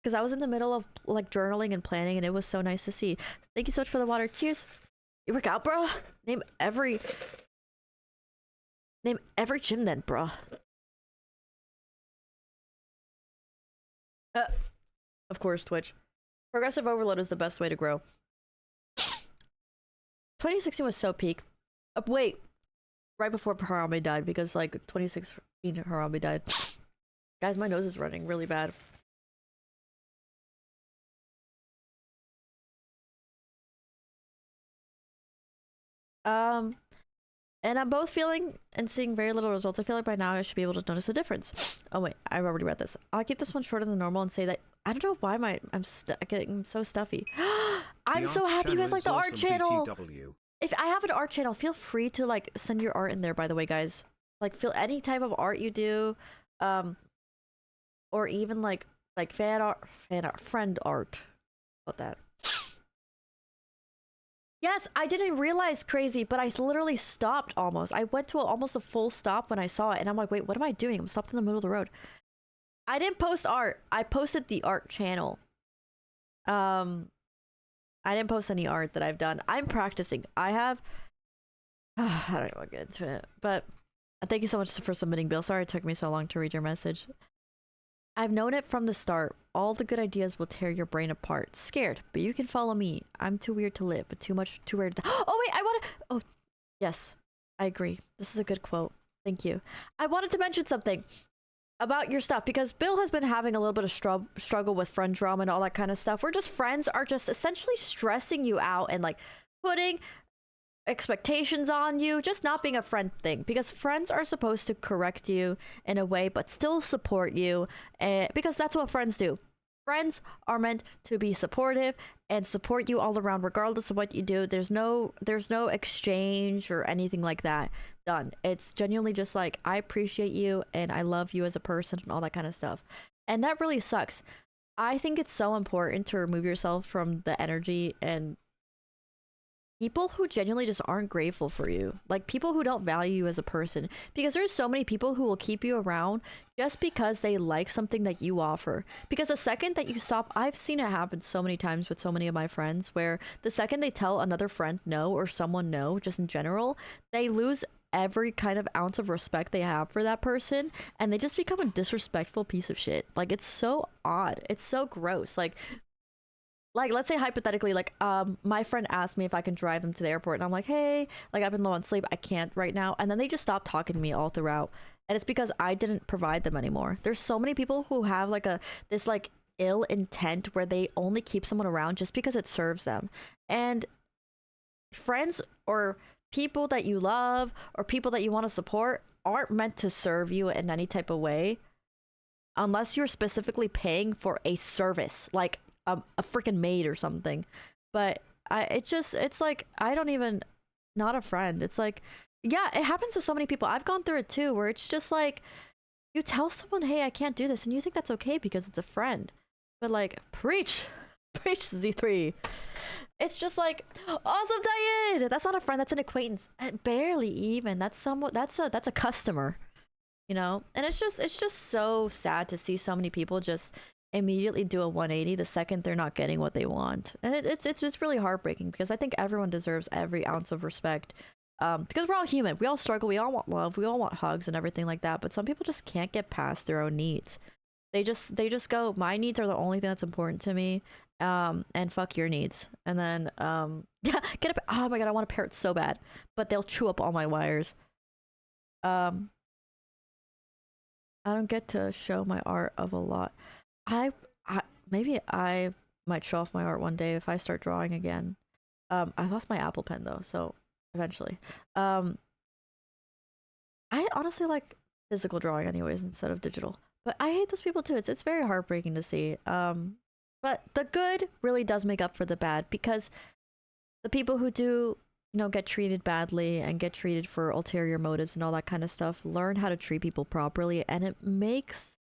Because I was in the middle of like journaling and planning and it was so nice to see. Thank you so much for the water. Cheers. You work out, bro? Name every gym then, bro. Of course, Twitch. Progressive overload is the best way to grow. 2016 was so peak. Wait, right before Harambe died, because like 2016 Harambe died. Guys, my nose is running really bad. And I'm both feeling and seeing very little results. I feel like by now I should be able to notice the difference. Oh wait, I already read this. I'll keep this one shorter than normal and say that I don't know why I'm getting so stuffy. I'm so happy you guys like the art channel. BTW. If I have an art channel, feel free to like send your art in there, by the way, guys. Like feel any type of art you do, or even like fan art, friend art. About that. Yes, I didn't realize, crazy, but I literally stopped almost. I went to almost a full stop when I saw it, and I'm like, wait, what am I doing? I'm stopped in the middle of the road. I didn't post art. I posted the art channel. I didn't post any art that I've done. I'm practicing. I have I don't want to get into it, but thank you so much for submitting, Bill. Sorry it took me so long to read your message. I've known it from the start. All the good ideas will tear your brain apart. Scared, but you can follow me. I'm too weird to live, but too weird to... Oh, wait, I want to... Oh, yes, I agree. This is a good quote. Thank you. I wanted to mention something about your stuff because Bill has been having a little bit of struggle with friend drama and all that kind of stuff. Where just friends are just essentially stressing you out and like putting expectations on you, just not being a friend thing, because friends are supposed to correct you in a way but still support you, because that's what friends do. Friends are meant to be supportive and support you all around regardless of what you do. There's no exchange or anything like that done. It's genuinely just like, I appreciate you and I love you as a person and all that kind of stuff, and that really sucks. I think it's so important to remove yourself from the energy and people who genuinely just aren't grateful for you, like people who don't value you as a person, because there's so many people who will keep you around just because they like something that you offer. Because the second that you stop, I've seen it happen so many times with so many of my friends, where the second they tell another friend no, or someone no, just in general, they lose every kind of ounce of respect they have for that person, and they just become a disrespectful piece of shit. Like, it's so odd, it's so gross. Like, let's say hypothetically, like, my friend asked me if I can drive them to the airport, and I'm like, hey, like, I've been low on sleep, I can't right now, and then they just stop talking to me all throughout, and it's because I didn't provide them anymore. There's so many people who have like this like ill intent where they only keep someone around just because it serves them, and friends or people that you love or people that you want to support aren't meant to serve you in any type of way unless you're specifically paying for a service, like a freaking maid or something. But it's like, I don't even, not a friend. It's like, yeah, it happens to so many people. I've gone through it too, where it's just like, you tell someone, hey, I can't do this, and you think that's okay because it's a friend. But like, preach, preach, Z3. It's just like, awesome, Diane. That's not a friend. That's an acquaintance. Barely even. That's somewhat. That's a customer. You know. And it's just so sad to see so many people just immediately do a 180 the second they're not getting what they want, and it's just really heartbreaking, because I think everyone deserves every ounce of respect. Because we're all human. We all struggle. We all want love. We all want hugs and everything like that. But some people just can't get past their own needs. They just go, my needs are the only thing that's important to me, and fuck your needs. And then yeah, get up. Oh my god, I want a parrot so bad, but they'll chew up all my wires. um I don't get to show my art of a lot. I, I maybe I might show off my art one day if I start drawing again. I lost my Apple Pen though, so eventually. um I honestly like physical drawing anyways instead of digital. But I hate those people too. It's very heartbreaking to see. But the good really does make up for the bad, because the people who do, get treated badly and get treated for ulterior motives and all that kind of stuff learn how to treat people properly, and it makes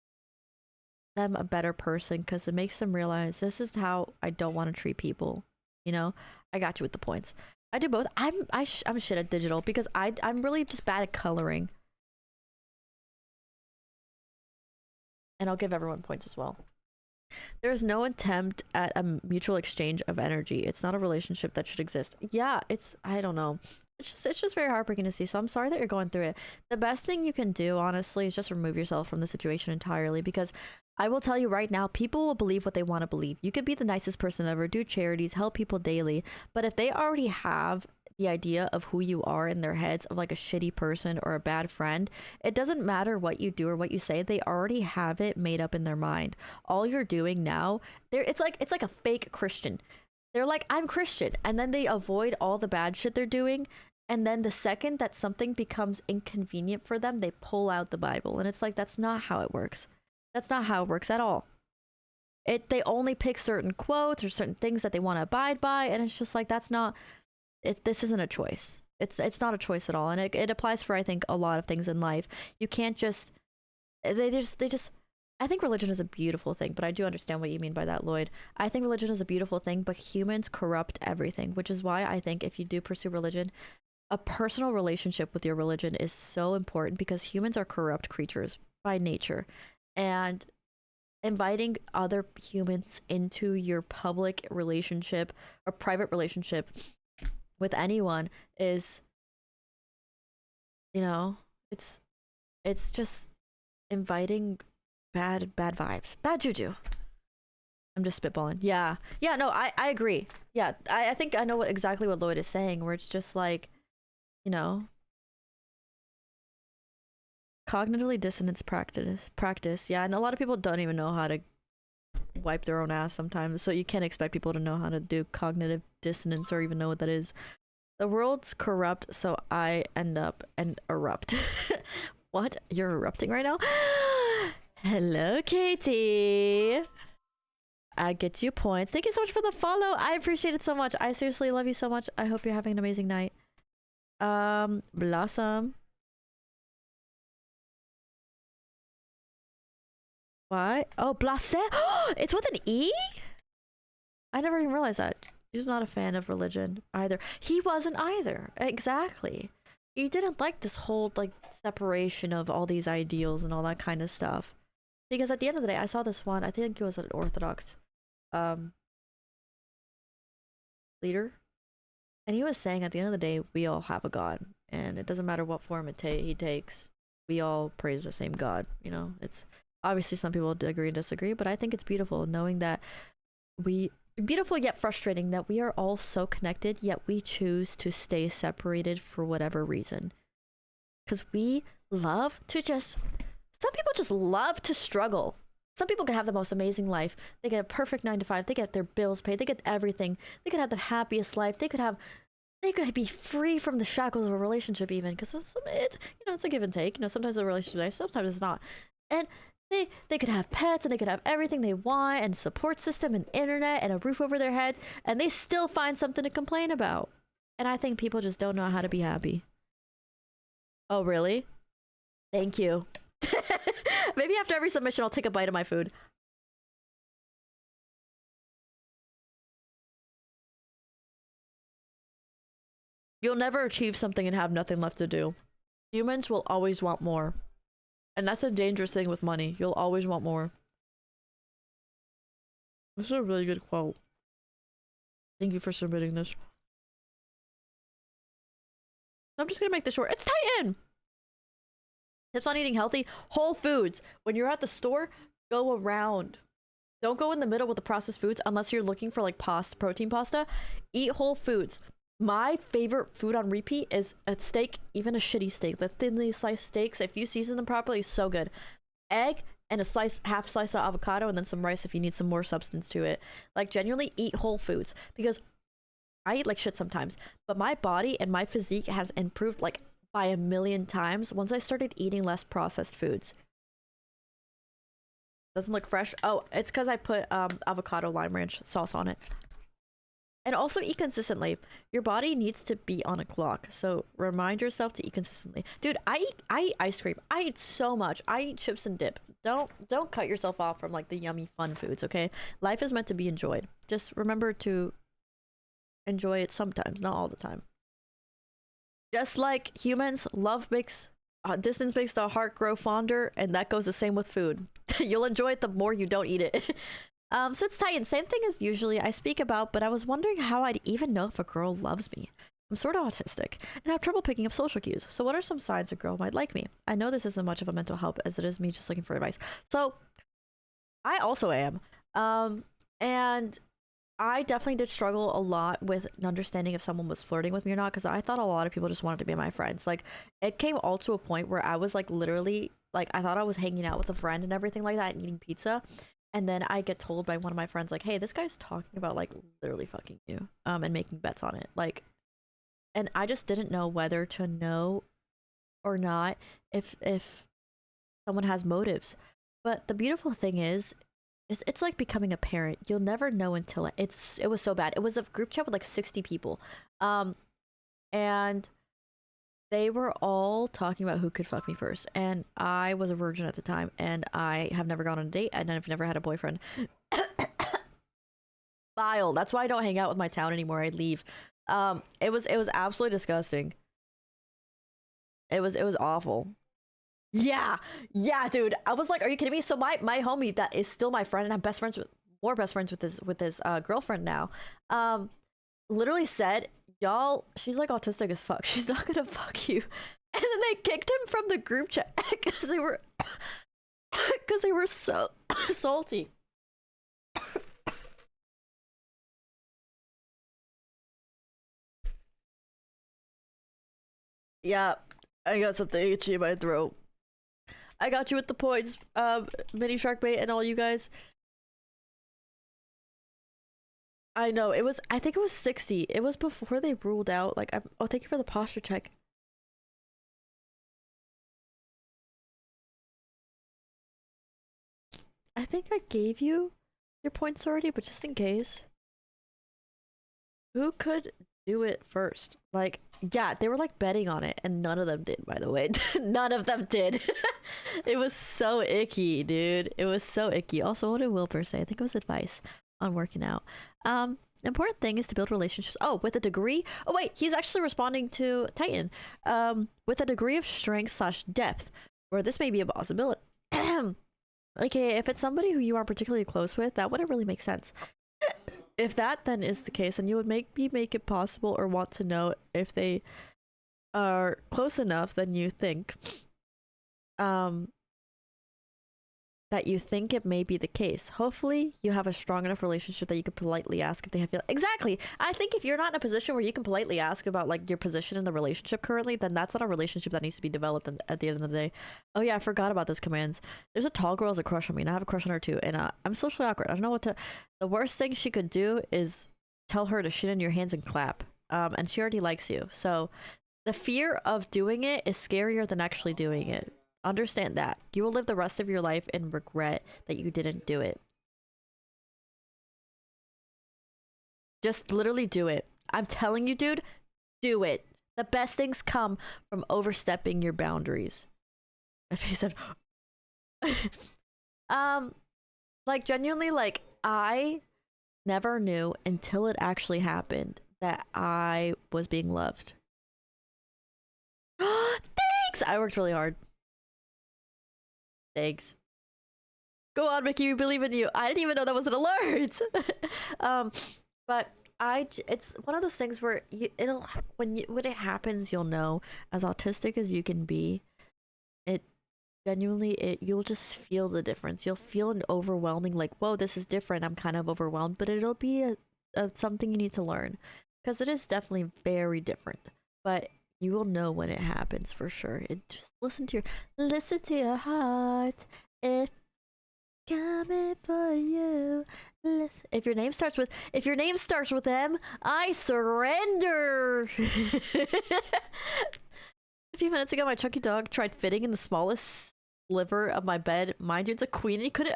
them a better person, because it makes them realize, this is how I don't want to treat people. I got you with the points. I do both. I'm shit at digital, because I'm really just bad at coloring. And I'll give everyone points as well. There's no attempt at a mutual exchange of energy. It's not a relationship that should exist. Yeah, I don't know. It's just very heartbreaking to see. So I'm sorry that you're going through it. The best thing you can do, honestly, is just remove yourself from the situation entirely, because I will tell you right now, people will believe what they want to believe. You could be the nicest person ever, do charities, help people daily, but if they already have the idea of who you are in their heads, of like a shitty person or a bad friend, it doesn't matter what you do or what you say, they already have it made up in their mind. All you're doing now, it's like a fake Christian. They're like, I'm Christian, and then they avoid all the bad shit they're doing, and then the second that something becomes inconvenient for them, they pull out the Bible. And it's like, that's not how it works. That's not how it works at all. They only pick certain quotes or certain things that they want to abide by, and it's just like, this isn't a choice. It's not a choice at all, and it applies for, I think, a lot of things in life. You can't just they just I think religion is a beautiful thing, but I do understand what you mean by that, Lloyd. I think religion is a beautiful thing, but humans corrupt everything, which is why I think if you do pursue religion, a personal relationship with your religion is so important, because humans are corrupt creatures by nature, and inviting other humans into your public relationship or private relationship with anyone is You know, it's it's just inviting bad vibes, bad juju. I'm just spitballing. Yeah, yeah. No, I agree. Yeah, I think I know exactly what Lloyd is saying. Where it's just like, you know, cognitively dissonance practice. Yeah, and a lot of people don't even know how to wipe their own ass sometimes. So you can't expect people to know how to do cognitive dissonance or even know what that is. The world's corrupt, so I end up and erupt. What? You're erupting right now? Hello, Katie. I get you points. Thank you so much for the follow. I appreciate it so much. I seriously love you so much. I hope you're having an amazing night. Blossom. Why? Oh, Blase? It's with an E? I never even realized that. He's not a fan of religion either. He wasn't either. Exactly. He didn't like this whole like separation of all these ideals and all that kind of stuff. Because at the end of the day, I saw this one. I think it was an Orthodox leader, and he was saying at the end of the day, we all have a God, and it doesn't matter what form he takes. We all praise the same God. You know, it's obviously some people agree and disagree, but I think it's beautiful knowing that beautiful yet frustrating that we are all so connected, yet we choose to stay separated for whatever reason. Because we love to some people just love to struggle. Some people can have the most amazing life. They get a perfect 9 to 5. They get their bills paid. They get everything. They could have the happiest life. They could be free from the shackles of a relationship even. Because it's a give and take. You know, sometimes the relationship is nice, sometimes it's not. And they could have pets and they could have everything they want and support system and internet and a roof over their heads, and they still find something to complain about. And I think people just don't know how to be happy. Oh, really? Thank you. Maybe after every submission, I'll take a bite of my food. You'll never achieve something and have nothing left to do. Humans will always want more. And that's a dangerous thing with money. You'll always want more. This is a really good quote. Thank you for submitting this. I'm just gonna make this short. It's Titan! Tips on eating healthy. Whole foods. When you're at the store, go around. Don't go in the middle with the processed foods unless you're looking for like protein pasta. Eat whole foods. My favorite food on repeat is a steak, even a shitty steak. The thinly sliced steaks, if you season them properly, so good. Egg and a half slice of avocado, and then some rice if you need some more substance to it. Like, genuinely eat whole foods, because I eat like shit sometimes, but my body and my physique has improved like by 1,000,000 times once I started eating less processed foods. Doesn't look fresh. Oh, it's because I put avocado lime ranch sauce on it. And also eat consistently. Your body needs to be on a clock, so remind yourself to eat consistently. Dude, I eat ice cream. I eat so much. I eat chips and dip. Don't cut yourself off from like the yummy fun foods, okay? Life is meant to be enjoyed. Just remember to enjoy it sometimes, not all the time. Just like humans, distance makes the heart grow fonder, and that goes the same with food. You'll enjoy it the more you don't eat it. So it's Titan, same thing as usually I speak about, but I was wondering how I'd even know if a girl loves me. I'm sort of autistic and have trouble picking up social cues. So what are some signs a girl might like me? I know this isn't much of a mental help as it is me just looking for advice. So I also am. And I definitely did struggle a lot with understanding if someone was flirting with me or not, because I thought a lot of people just wanted to be my friends. Like, it came all to a point where I was like literally like I thought I was hanging out with a friend and everything like that and eating pizza. And then I get told by one of my friends, like, hey, this guy's talking about like literally fucking you, and making bets on it. Like, and I just didn't know whether to know or not if someone has motives. But the beautiful thing is it's like becoming a parent. You'll never know until it was so bad. It was a group chat with like 60 people. And they were all talking about who could fuck me first. And I was a virgin at the time, and I have never gone on a date, and I've never had a boyfriend. Vile. That's why I don't hang out with my town anymore. I leave. It was absolutely disgusting. It was awful. Yeah, dude. I was like, are you kidding me? So my homie that is still my friend, and I'm more best friends with his girlfriend now, literally said, y'all, she's like autistic as fuck. She's not gonna fuck you. And then they kicked him from the group chat because they were so salty. Yeah, I got something itchy in my throat. I got you with the points, Mini Shark Bait and all you guys. I know, it was, I think it was 60. It was before they ruled out, like, oh, thank you for the posture check. I think I gave you your points already, but just in case. Who could do it first? Like, yeah, they were like betting on it, and none of them did, by the way. None of them did. It was so icky, dude. It was so icky. Also, what did Wilbur say? I think it was advice on working out. Important thing is to build relationships. Oh, with a degree. Oh wait, he's actually responding to Titan. With a degree of strength slash depth, where this may be a possibility. Okay, if it's somebody who you aren't particularly close with, that wouldn't really make sense. If that then is the case, then you would make it possible or want to know if they are close enough than you think. That you think it may be the case. Hopefully, you have a strong enough relationship that you can politely ask if they have feelings. Exactly. I think if you're not in a position where you can politely ask about like your position in the relationship currently, then that's not a relationship that needs to be developed at the end of the day. Oh yeah, I forgot about those commands. There's a tall girl who has a crush on me, and I have a crush on her too. And I'm socially awkward. I don't know what to. The worst thing she could do is tell her to shit in your hands and clap. And she already likes you, so the fear of doing it is scarier than actually doing it. Understand that. You will live the rest of your life in regret that you didn't do it. Just literally do it. I'm telling you, dude, do it. The best things come from overstepping your boundaries. My face said, like genuinely, like I never knew until it actually happened that I was being loved. Thanks! I worked really hard. Thanks. Go on, Mickey. We believe in you. I didn't even know that was an alert. But it's one of those things where when it happens, you'll know. As autistic as you can be, it genuinely you'll just feel the difference. You'll feel an overwhelming like, whoa, this is different. I'm kind of overwhelmed, but it'll be a something you need to learn because it is definitely very different. But you will know when it happens for sure. Just listen to your heart. It's coming for you. Listen. If your name starts with M, I surrender. A few minutes ago, my chunky dog tried fitting in the smallest sliver of my bed. Mind you, it's a queen, and he couldn't.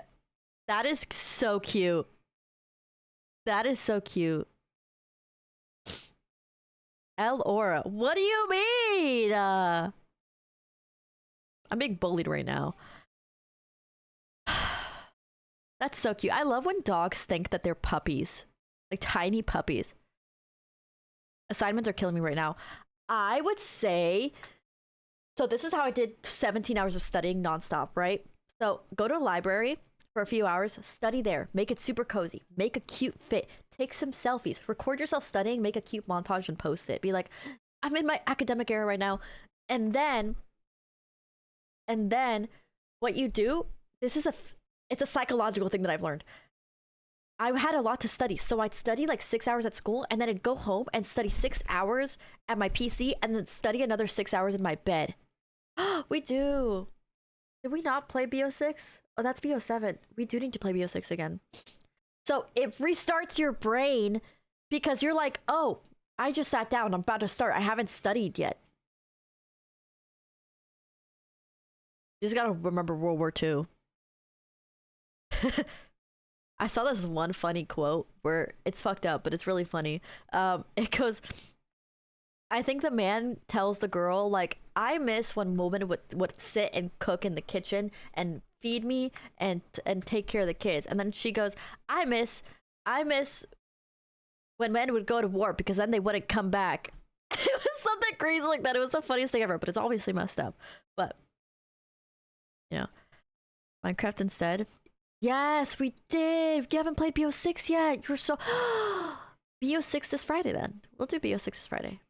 That is so cute. That is so cute. El Aura. What do you mean? I'm being bullied right now. That's so cute. I love when dogs think that they're puppies. Like tiny puppies. Assignments are killing me right now. I would say... So this is how I did 17 hours of studying nonstop, right? So go to a library for a few hours. Study there. Make it super cozy. Make a cute fit. Take some selfies. Record yourself studying. Make a cute montage and post it. Be like, I'm in my academic era right now. And then what you do, it's a psychological thing that I've learned. I had a lot to study. So I'd study like 6 hours at school, and then I'd go home and study 6 hours at my PC, and then study another 6 hours in my bed. We do. Did we not play BO6? Oh, that's BO7. We do need to play BO6 again. So it restarts your brain because you're like, oh, I just sat down. I'm about to start. I haven't studied yet. You just gotta remember World War II. I saw this one funny quote where it's fucked up, but it's really funny. It goes, I think the man tells the girl, like, I miss when women would sit and cook in the kitchen and feed me and take care of the kids. And then she goes, I miss when men would go to war because then they wouldn't come back. It was something crazy like that. It was the funniest thing ever, but it's obviously messed up. But, you know, Minecraft instead. Yes, we did. You haven't played BO6 yet. You're so... BO6 this Friday then. We'll do BO6 this Friday.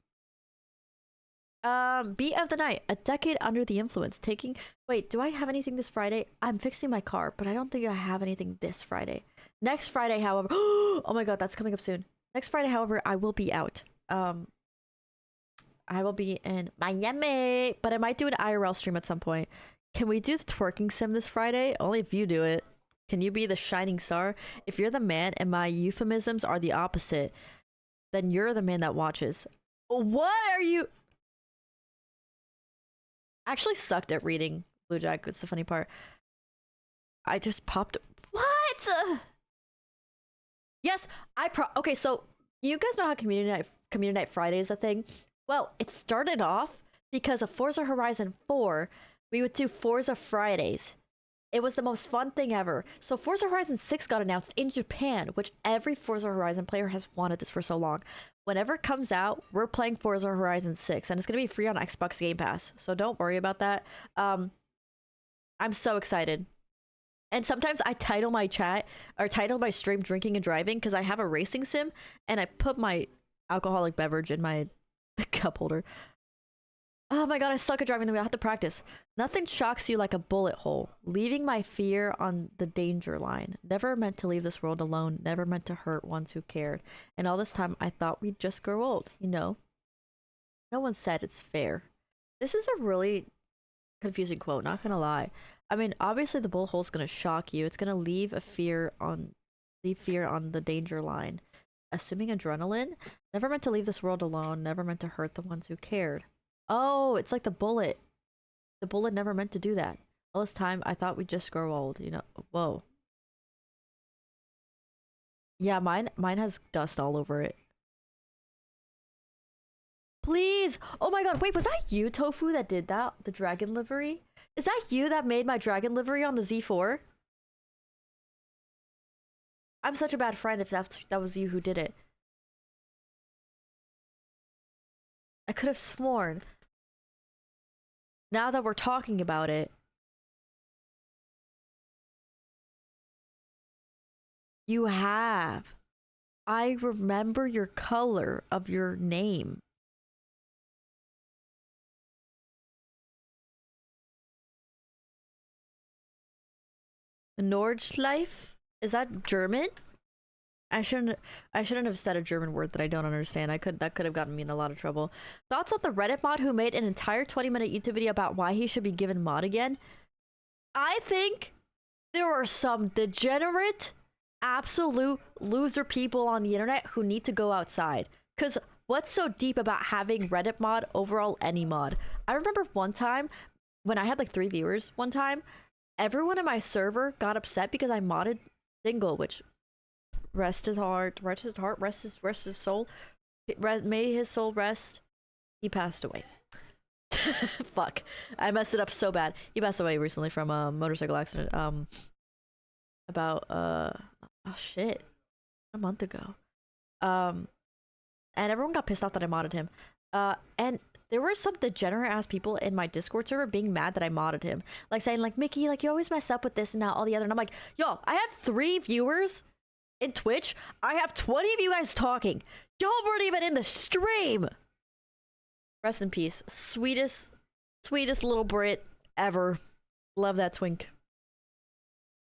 Beat of the night. A decade under the influence. Taking. Wait, do I have anything this Friday? I'm fixing my car, but I don't think I have anything this Friday. Next Friday, however. Oh my god, that's coming up soon. Next Friday, however, I will be out. I will be in Miami, but I might do an IRL stream at some point. Can we do the twerking sim this Friday? Only if you do it. Can you be the shining star? If you're the man and my euphemisms are the opposite, then you're the man that watches. What are you? I actually sucked at reading Blue Jack. It's the funny part. I just popped. What? Yes, okay, so you guys know how Community Night Friday is a thing? Well, it started off because of Forza Horizon 4. We would do Forza Fridays. It was the most fun thing ever. So Forza Horizon 6 got announced in Japan, which every Forza Horizon player has wanted this for so long. Whenever it comes out, we're playing Forza Horizon 6, and it's going to be free on Xbox Game Pass. So don't worry about that. I'm so excited. And sometimes I title my stream Drinking and Driving because I have a racing sim, and I put my alcoholic beverage in my cup holder. Oh my god, I suck at driving the wheel. I have to practice. Nothing shocks you like a bullet hole. Leaving my fear on the danger line. Never meant to leave this world alone. Never meant to hurt ones who cared. And all this time, I thought we'd just grow old. You know? No one said it's fair. This is a really confusing quote, not gonna lie. I mean, obviously the bullet hole's gonna shock you. It's gonna leave fear on the danger line. Assuming adrenaline. Never meant to leave this world alone. Never meant to hurt the ones who cared. Oh, it's like the bullet. The bullet never meant to do that. All this time, I thought we'd just grow old, you know? Whoa. Yeah, mine has dust all over it. Please! Oh my god, wait, was that you, Tofu, that did that? The dragon livery? Is that you that made my dragon livery on the Z4? I'm such a bad friend if that was you who did it. I could have sworn. Now that we're talking about it. You have. I remember your color of your name. Nordschleife? Is that German? I shouldn't have said a German word that I don't understand. That could have gotten me in a lot of trouble. Thoughts on the Reddit mod who made an entire 20-minute YouTube video about why he should be given mod again? I think there are some degenerate, absolute loser people on the internet who need to go outside. Cause what's so deep about having Reddit mod overall any mod? I remember one time when I had like 3 viewers one time, everyone in my server got upset because I modded Dingle, which rest his heart, rest his soul. May his soul rest. He passed away. Fuck. I messed it up so bad. He passed away recently from a motorcycle accident. About oh shit. A month ago. And everyone got pissed off that I modded him. And there were some degenerate ass people in my Discord server being mad that I modded him. Like saying like, Mickey, like you always mess up with this and now all the other. And I'm like, yo, I have 3 viewers in Twitch. I have 20 of you guys talking. Y'all weren't even in the stream. Rest in peace. Sweetest little Brit ever. Love that twink.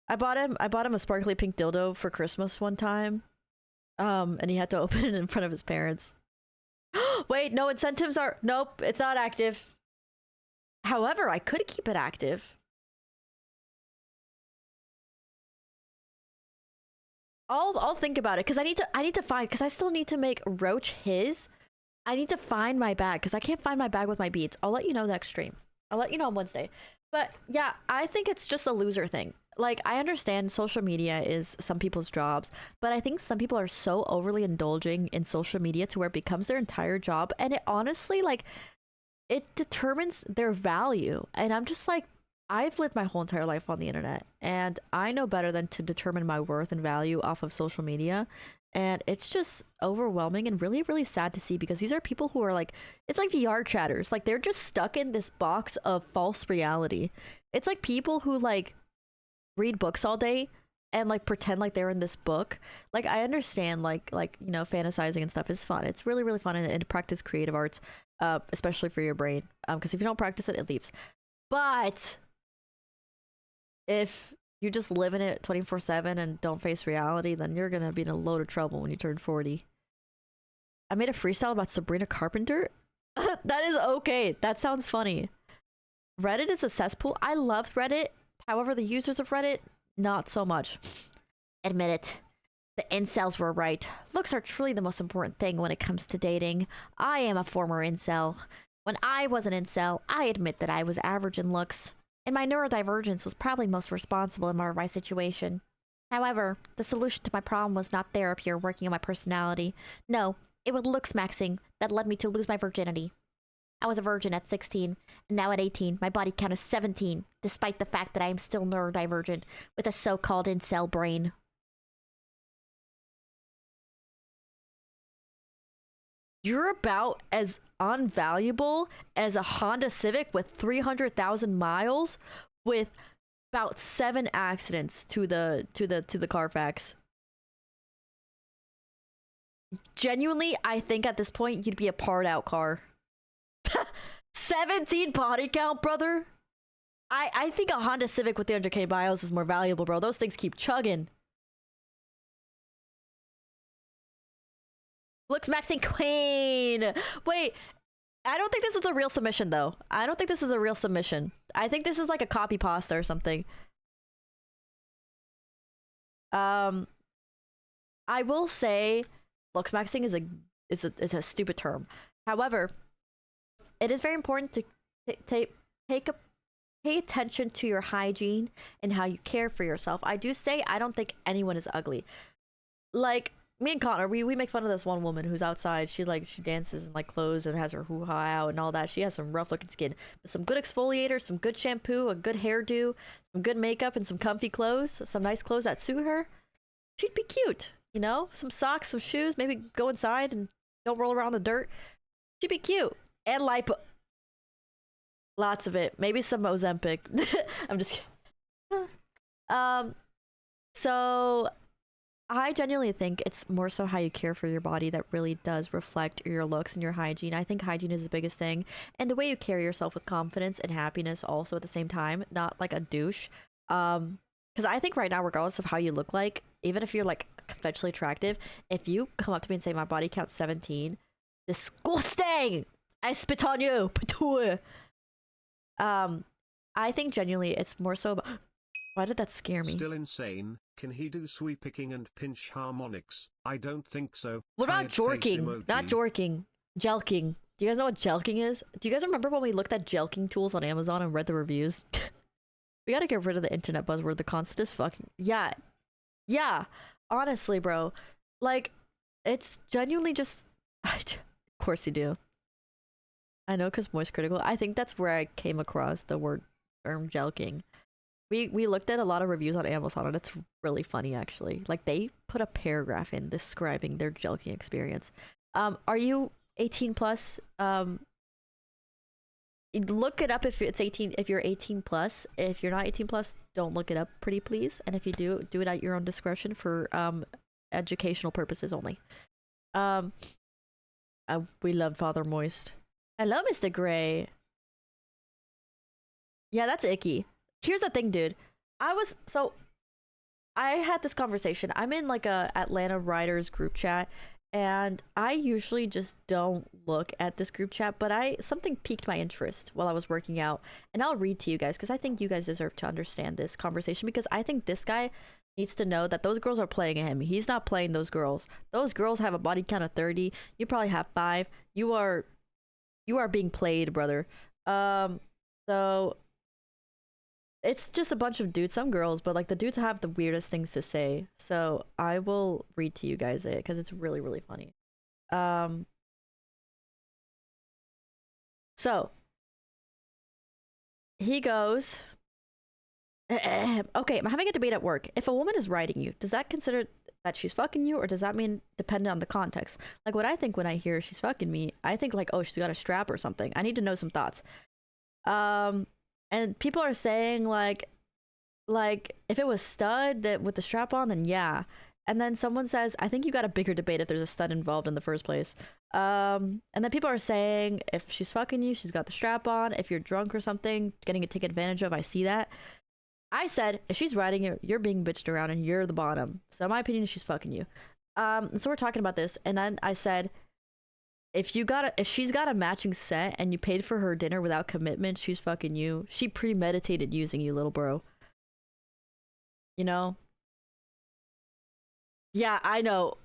I bought him a sparkly pink dildo for Christmas one time. And he had to open it in front of his parents. Wait, no, incentives are... Nope, it's not active. However, I could keep it active. I'll think about it because I need to find, because I still need to make Roach his. I need to find my bag because I can't find my bag with my beads. I'll let you know next stream. I'll let you know on Wednesday. But yeah, I think it's just a loser thing. Like, I understand social media is some people's jobs, but I think some people are so overly indulging in social media to where it becomes their entire job, and it honestly, like, it determines their value. And I'm just like, I've lived my whole entire life on the internet, and I know better than to determine my worth and value off of social media. And it's just overwhelming and really, really sad to see, because these are people who are like, it's like VR chatters. Like, they're just stuck in this box of false reality. It's like people who like read books all day and like pretend like they're in this book. Like I understand like you know, fantasizing and stuff is fun. It's really really fun, and to practice creative arts, especially for your brain, because if you don't practice it, it leaves. But if you just live in it 24/7 and don't face reality, then you're gonna be in a load of trouble when you turn 40. I made a freestyle about Sabrina Carpenter. That is okay. That sounds funny. Reddit is a cesspool. I love Reddit. However, the users of Reddit, not so much. Admit it. The incels were right. Looks are truly the most important thing when it comes to dating. I am a former incel. When I was an incel, I admit that I was average in looks, and my neurodivergence was probably most responsible in my situation. However, the solution to my problem was not therapy or working on my personality. No, it was looks maxing that led me to lose my virginity. I was a virgin at 16, and now at 18, my body count is 17, despite the fact that I am still neurodivergent with a so-called incel brain. You're about as unvaluable as a Honda Civic with 300,000 miles with about 7 accidents to the Carfax. Genuinely, I think at this point you'd be a parred out car. 17 body count, brother. I think a Honda Civic with 300k miles is more valuable, bro. Those things keep chugging. Looks maxing queen. Wait, I don't think this is a real submission though. I don't think this is a real submission. I think this is like a copy pasta or something. I will say looks maxing is a stupid term. However, it is very important to pay attention to your hygiene and how you care for yourself. I do say I don't think anyone is ugly. Like me and Connor, we make fun of this one woman who's outside. She dances in like clothes and has her hoo-ha out and all that. She has some rough looking skin, but some good exfoliator, some good shampoo, a good hairdo, some good makeup, and some comfy clothes, some nice clothes that suit her. She'd be cute, you know? Some socks, some shoes, maybe go inside and don't roll around the dirt. She'd be cute. And lipo. Lots of it. Maybe some Ozempic. I'm just kidding. So I genuinely think it's more so how you care for your body that really does reflect your looks and your hygiene. I think hygiene is the biggest thing. And the way you carry yourself with confidence and happiness also at the same time, not like a douche. Because I think right now, regardless of how you look like, even if you're like conventionally attractive, if you come up to me and say my body count's 17, disgusting! I spit on you. I think genuinely it's more so about... Why did that scare me? Still insane. Can he do sweep picking and pinch harmonics? I don't think so. What about jorking? Not jorking. Jelking. Do you guys know what jelking is? Do you guys remember when we looked at jelking tools on Amazon and read the reviews? We gotta get rid of the internet buzzword. The concept is fucking... Yeah. Yeah. Honestly, bro. Like, it's genuinely just... Of course you do. I know, because Moist Critical. I think that's where I came across the word term jelking. We looked at a lot of reviews on Amazon, and it's really funny, actually. Like, they put a paragraph in describing their jelking experience. Are you 18 plus? Look it up if it's 18. If you're 18 plus. If you're not 18 plus, don't look it up, pretty please. And if you do, do it at your own discretion for educational purposes only. We love Father Moist. Hello, Mr. Gray. Yeah, that's icky. Here's the thing, dude. I had this conversation. I'm in like a Atlanta Writers group chat, and I usually just don't look at this group chat, but something piqued my interest while I was working out, and I'll read to you guys because I think you guys deserve to understand this conversation, because I think this guy needs to know that those girls are playing him. He's not playing those girls. Those girls have a body count of 30. You probably have 5. You are being played, brother. So it's just a bunch of dudes, some girls, but like the dudes have the weirdest things to say. So I will read to you guys it because it's really, really funny. So he goes, okay, I'm having a debate at work. If a woman is writing you, does that consider that she's fucking you, or does that mean dependent on the context? Like, what I think when I hear she's fucking me, I think like, oh, she's got a strap or something. I need to know some thoughts. And people are saying like, Like, if it was stud that with the strap on, then yeah. And then someone says, I think you got a bigger debate if there's a stud involved in the first place. And then people are saying if she's fucking you, she's got the strap on. If you're drunk or something, getting taken advantage of, I see that. I said, if she's riding you, you're being bitched around and you're the bottom. So my opinion is she's fucking you. So we're talking about this, and then I said, if she's got a matching set and you paid for her dinner without commitment, she's fucking you. She premeditated using you, little bro. You know? Yeah, I know.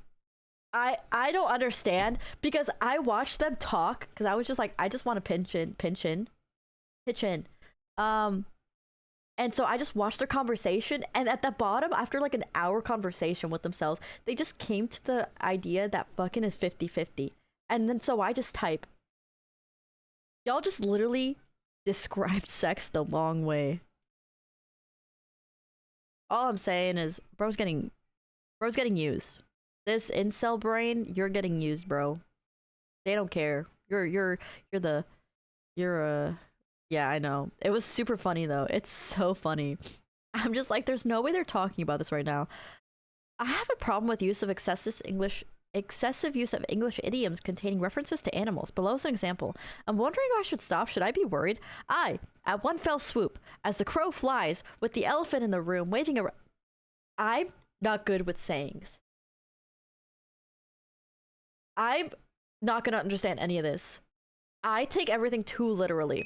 I don't understand because I watched them talk because I was just like, I just want to pitch in. Um, and so I just watched their conversation, and at the bottom, after like an hour conversation with themselves, they just came to the idea that fucking is 50-50. And then so I just type, y'all just literally described sex the long way. All I'm saying is, bro's getting used. This incel brain, you're getting used, bro. They don't care. You're yeah, I know. It was super funny though. It's so funny. I'm just like, there's no way they're talking about this right now. I have a problem with excessive use of English idioms containing references to animals. Below is an example. I'm wondering if I should stop. Should I be worried? At one fell swoop, as the crow flies, with the elephant in the room waving around. I'm not good with sayings. I'm not gonna understand any of this. I take everything too literally.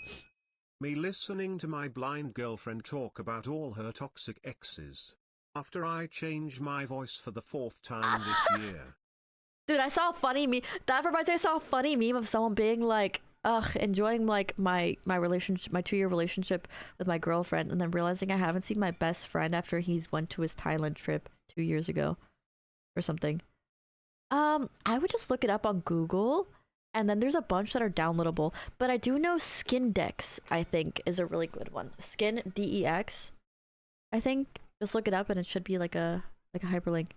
Me listening to my blind girlfriend talk about all her toxic exes. After I changed my voice for the 4th time this year. Dude, I saw a funny meme. That reminds me, I saw a funny meme of someone being like, enjoying like my relationship, my 2-year relationship with my girlfriend, and then realizing I haven't seen my best friend after he's went to his Thailand trip 2 years ago or something. I would just look it up on Google, and then there's a bunch that are downloadable. But I do know Skindex, I think, is a really good one. Skin DEX, I think. Just look it up, and it should be like a hyperlink.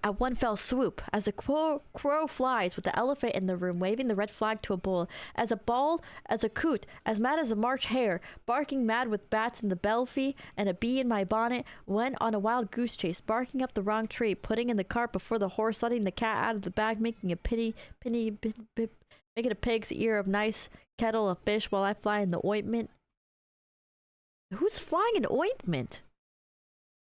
At one fell swoop, as a crow flies with the elephant in the room waving the red flag to a bull, as a coot, as mad as a March hare, barking mad with bats in the belfry and a bee in my bonnet, went on a wild goose chase, barking up the wrong tree, putting in the cart before the horse, letting the cat out of the bag, making a making a pig's ear of nice kettle of fish while I fly in the ointment. Who's flying in ointment?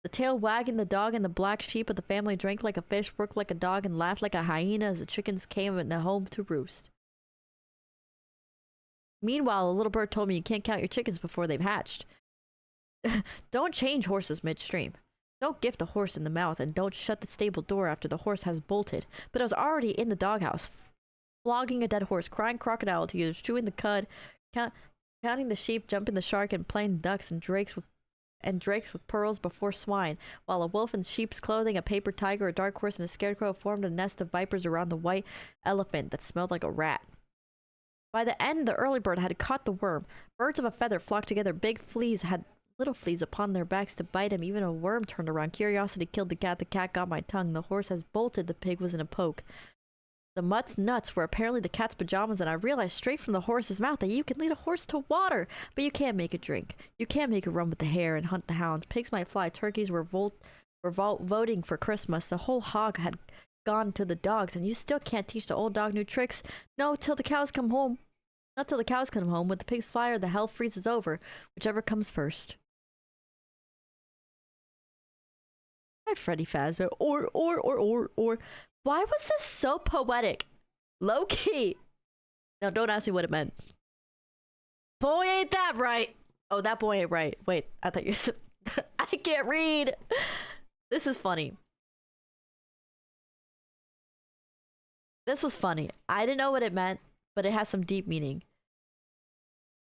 The tail wagging the dog and the black sheep of the family drank like a fish, worked like a dog, and laughed like a hyena as the chickens came in a home to roost. Meanwhile, a little bird told me you can't count your chickens before they've hatched. Don't change horses midstream. Don't gift a horse in the mouth, and don't shut the stable door after the horse has bolted. But I was already in the doghouse, flogging a dead horse, crying crocodile tears, chewing the cud, counting the sheep, jumping the shark, and playing ducks and drakes with pearls before swine, while a wolf in sheep's clothing, a paper tiger, a dark horse, and a scarecrow formed a nest of vipers around the white elephant that smelled like a rat. By the end, the early bird had caught the worm. Birds of a feather flocked together. Big fleas had little fleas upon their backs to bite him. Even a worm turned around. Curiosity killed the cat. The cat got my tongue. The horse has bolted. The pig was in a poke. The mutt's nuts were apparently the cat's pajamas, and I realized straight from the horse's mouth that you can lead a horse to water, but you can't make it drink. You can't make it run with the hare and hunt the hounds. Pigs might fly. Turkeys were voting for Christmas. The whole hog had gone to the dogs, and you still can't teach the old dog new tricks. No, till the cows come home. Not till the cows come home. When the pigs fly or the hell freezes over, whichever comes first. Hi, Freddy Fazbear. Or. Why was this so poetic? Low key. Now, don't ask me what it meant. Boy, ain't that right. Oh, that boy ain't right. Wait, I thought you said. I can't read. This is funny. This was funny. I didn't know what it meant, but it has some deep meaning.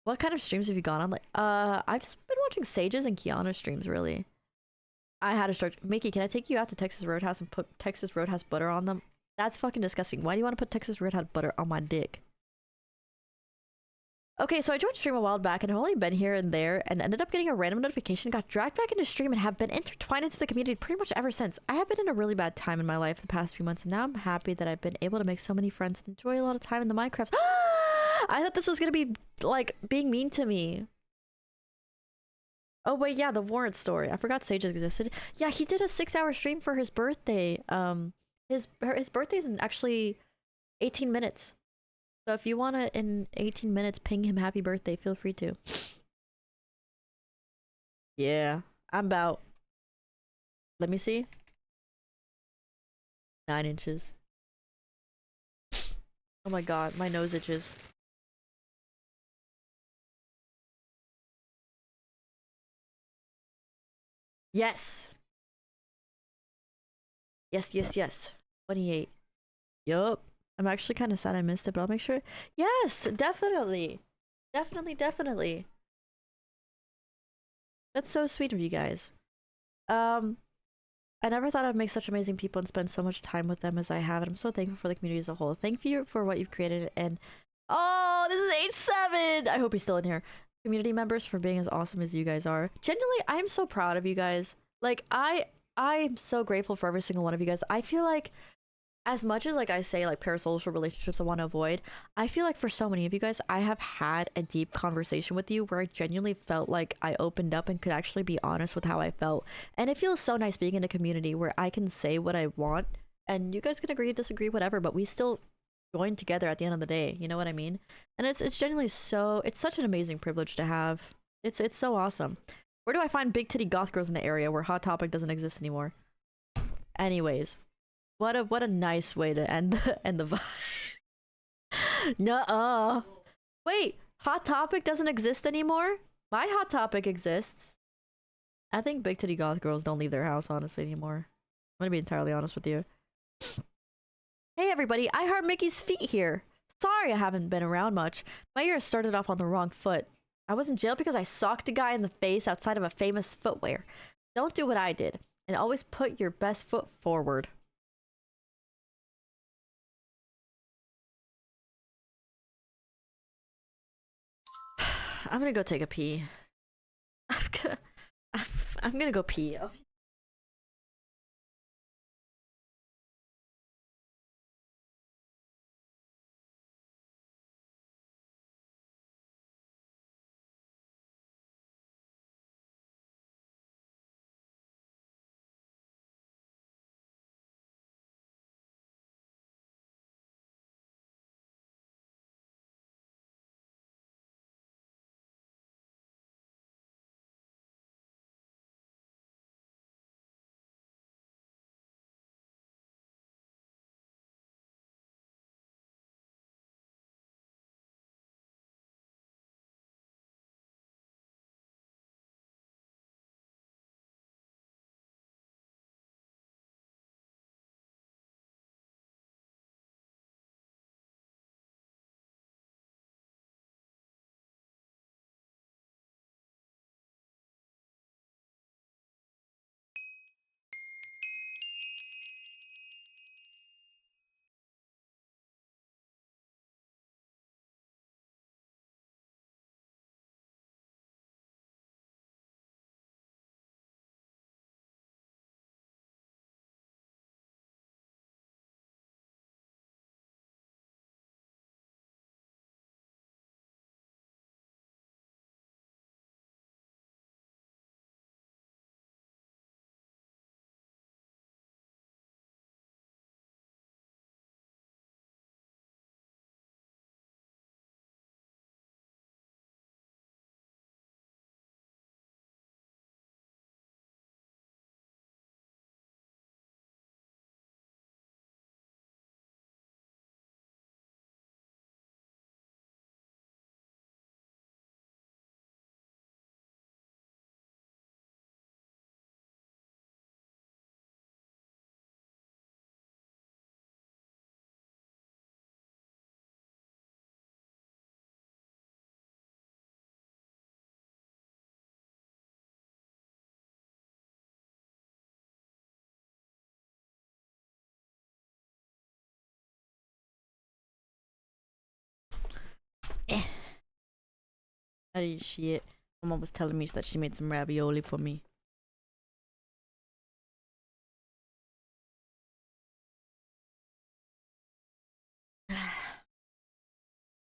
What kind of streams have you gone on? Like, I've just been watching Sage's and Kiana's streams, really. I had to start. Mickey, can I take you out to Texas Roadhouse and put Texas Roadhouse butter on them? That's fucking disgusting. Why do you want to put Texas Roadhouse butter on my dick? Okay, so I joined stream a while back and I've only been here and there and ended up getting a random notification, got dragged back into stream, and have been intertwined into the community pretty much ever since. I have been in a really bad time in my life the past few months, and now I'm happy that I've been able to make so many friends and enjoy a lot of time in the Minecraft. I thought this was gonna be like being mean to me. Oh wait, yeah, the warrant story. I forgot Sage existed. Yeah, he did a 6-hour stream for his birthday. His birthday's in actually 18 minutes. So if you wanna in 18 minutes ping him happy birthday, feel free to. Yeah, I'm about. Let me see. 9 inches. Oh my god, my nose itches. Yes. Yes, yes, yes. 28. Yup. I'm actually kind of sad I missed it, but I'll make sure. Yes, definitely. Definitely, definitely. That's so sweet of you guys. Um, I never thought I'd make such amazing people and spend so much time with them as I have, and I'm so thankful for the community as a whole. Thank you for what you've created, and oh, this is H7! I hope he's still in here. Community members for being as awesome as you guys are. Genuinely, I'm so proud of you guys. Like, I'm so grateful for every single one of you guys. I feel like as much as like I say like parasocial relationships I want to avoid, I feel like for so many of you guys I have had a deep conversation with you where I genuinely felt like I opened up and could actually be honest with how I felt. And it feels so nice being in a community where I can say what I want and you guys can agree, disagree, whatever, but we still join together at the end of the day. You know what I mean? And it's genuinely so it's such an amazing privilege to have. It's so awesome. Where do I find big titty goth girls in the area where Hot Topic doesn't exist anymore? Anyways, what a nice way to end end the vibe. Nuh-uh. Wait, Hot Topic doesn't exist anymore? My Hot Topic exists. I think big titty goth girls don't leave their house honestly anymore. I'm gonna be entirely honest with you. Hey everybody, I heard Mickey's feet here. Sorry I haven't been around much. My year started off on the wrong foot. I was in jail because I socked a guy in the face outside of a famous footwear. Don't do what I did, and always put your best foot forward. I'm gonna go take a pee. I'm gonna, I'm, I'm gonna go pee. Eh. How did shit? Mama was telling me that she made some ravioli for me.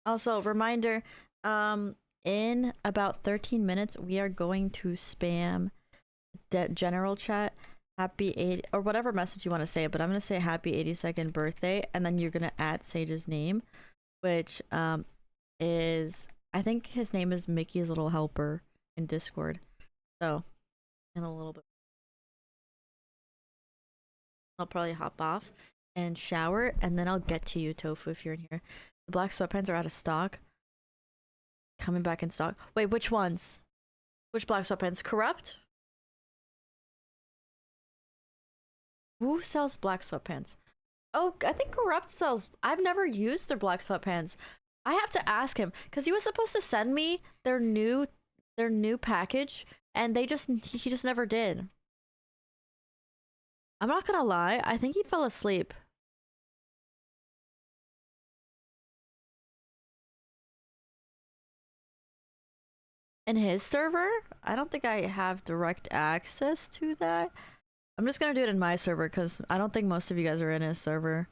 Also, reminder, in about 13 minutes, we are going to spam the general chat happy 80 or whatever message you want to say, but I'm going to say happy 82nd birthday, and then you're going to add Sage's name, which is, I think his name is Mickey's Little Helper in Discord. So in a little bit I'll probably hop off and shower, and then I'll get to you, Tofu, if you're in here. The black sweatpants are out of stock. Coming back in stock. Wait, which ones? Which black sweatpants? Corrupt? Who sells black sweatpants? Oh, I think Corrupt sells. I've never used their black sweatpants. I have to ask him because he was supposed to send me their new package, and he just never did. I'm not gonna lie, I think he fell asleep. In his server? I don't think I have direct access to that. I'm just gonna do it in my server because I don't think most of you guys are in his server.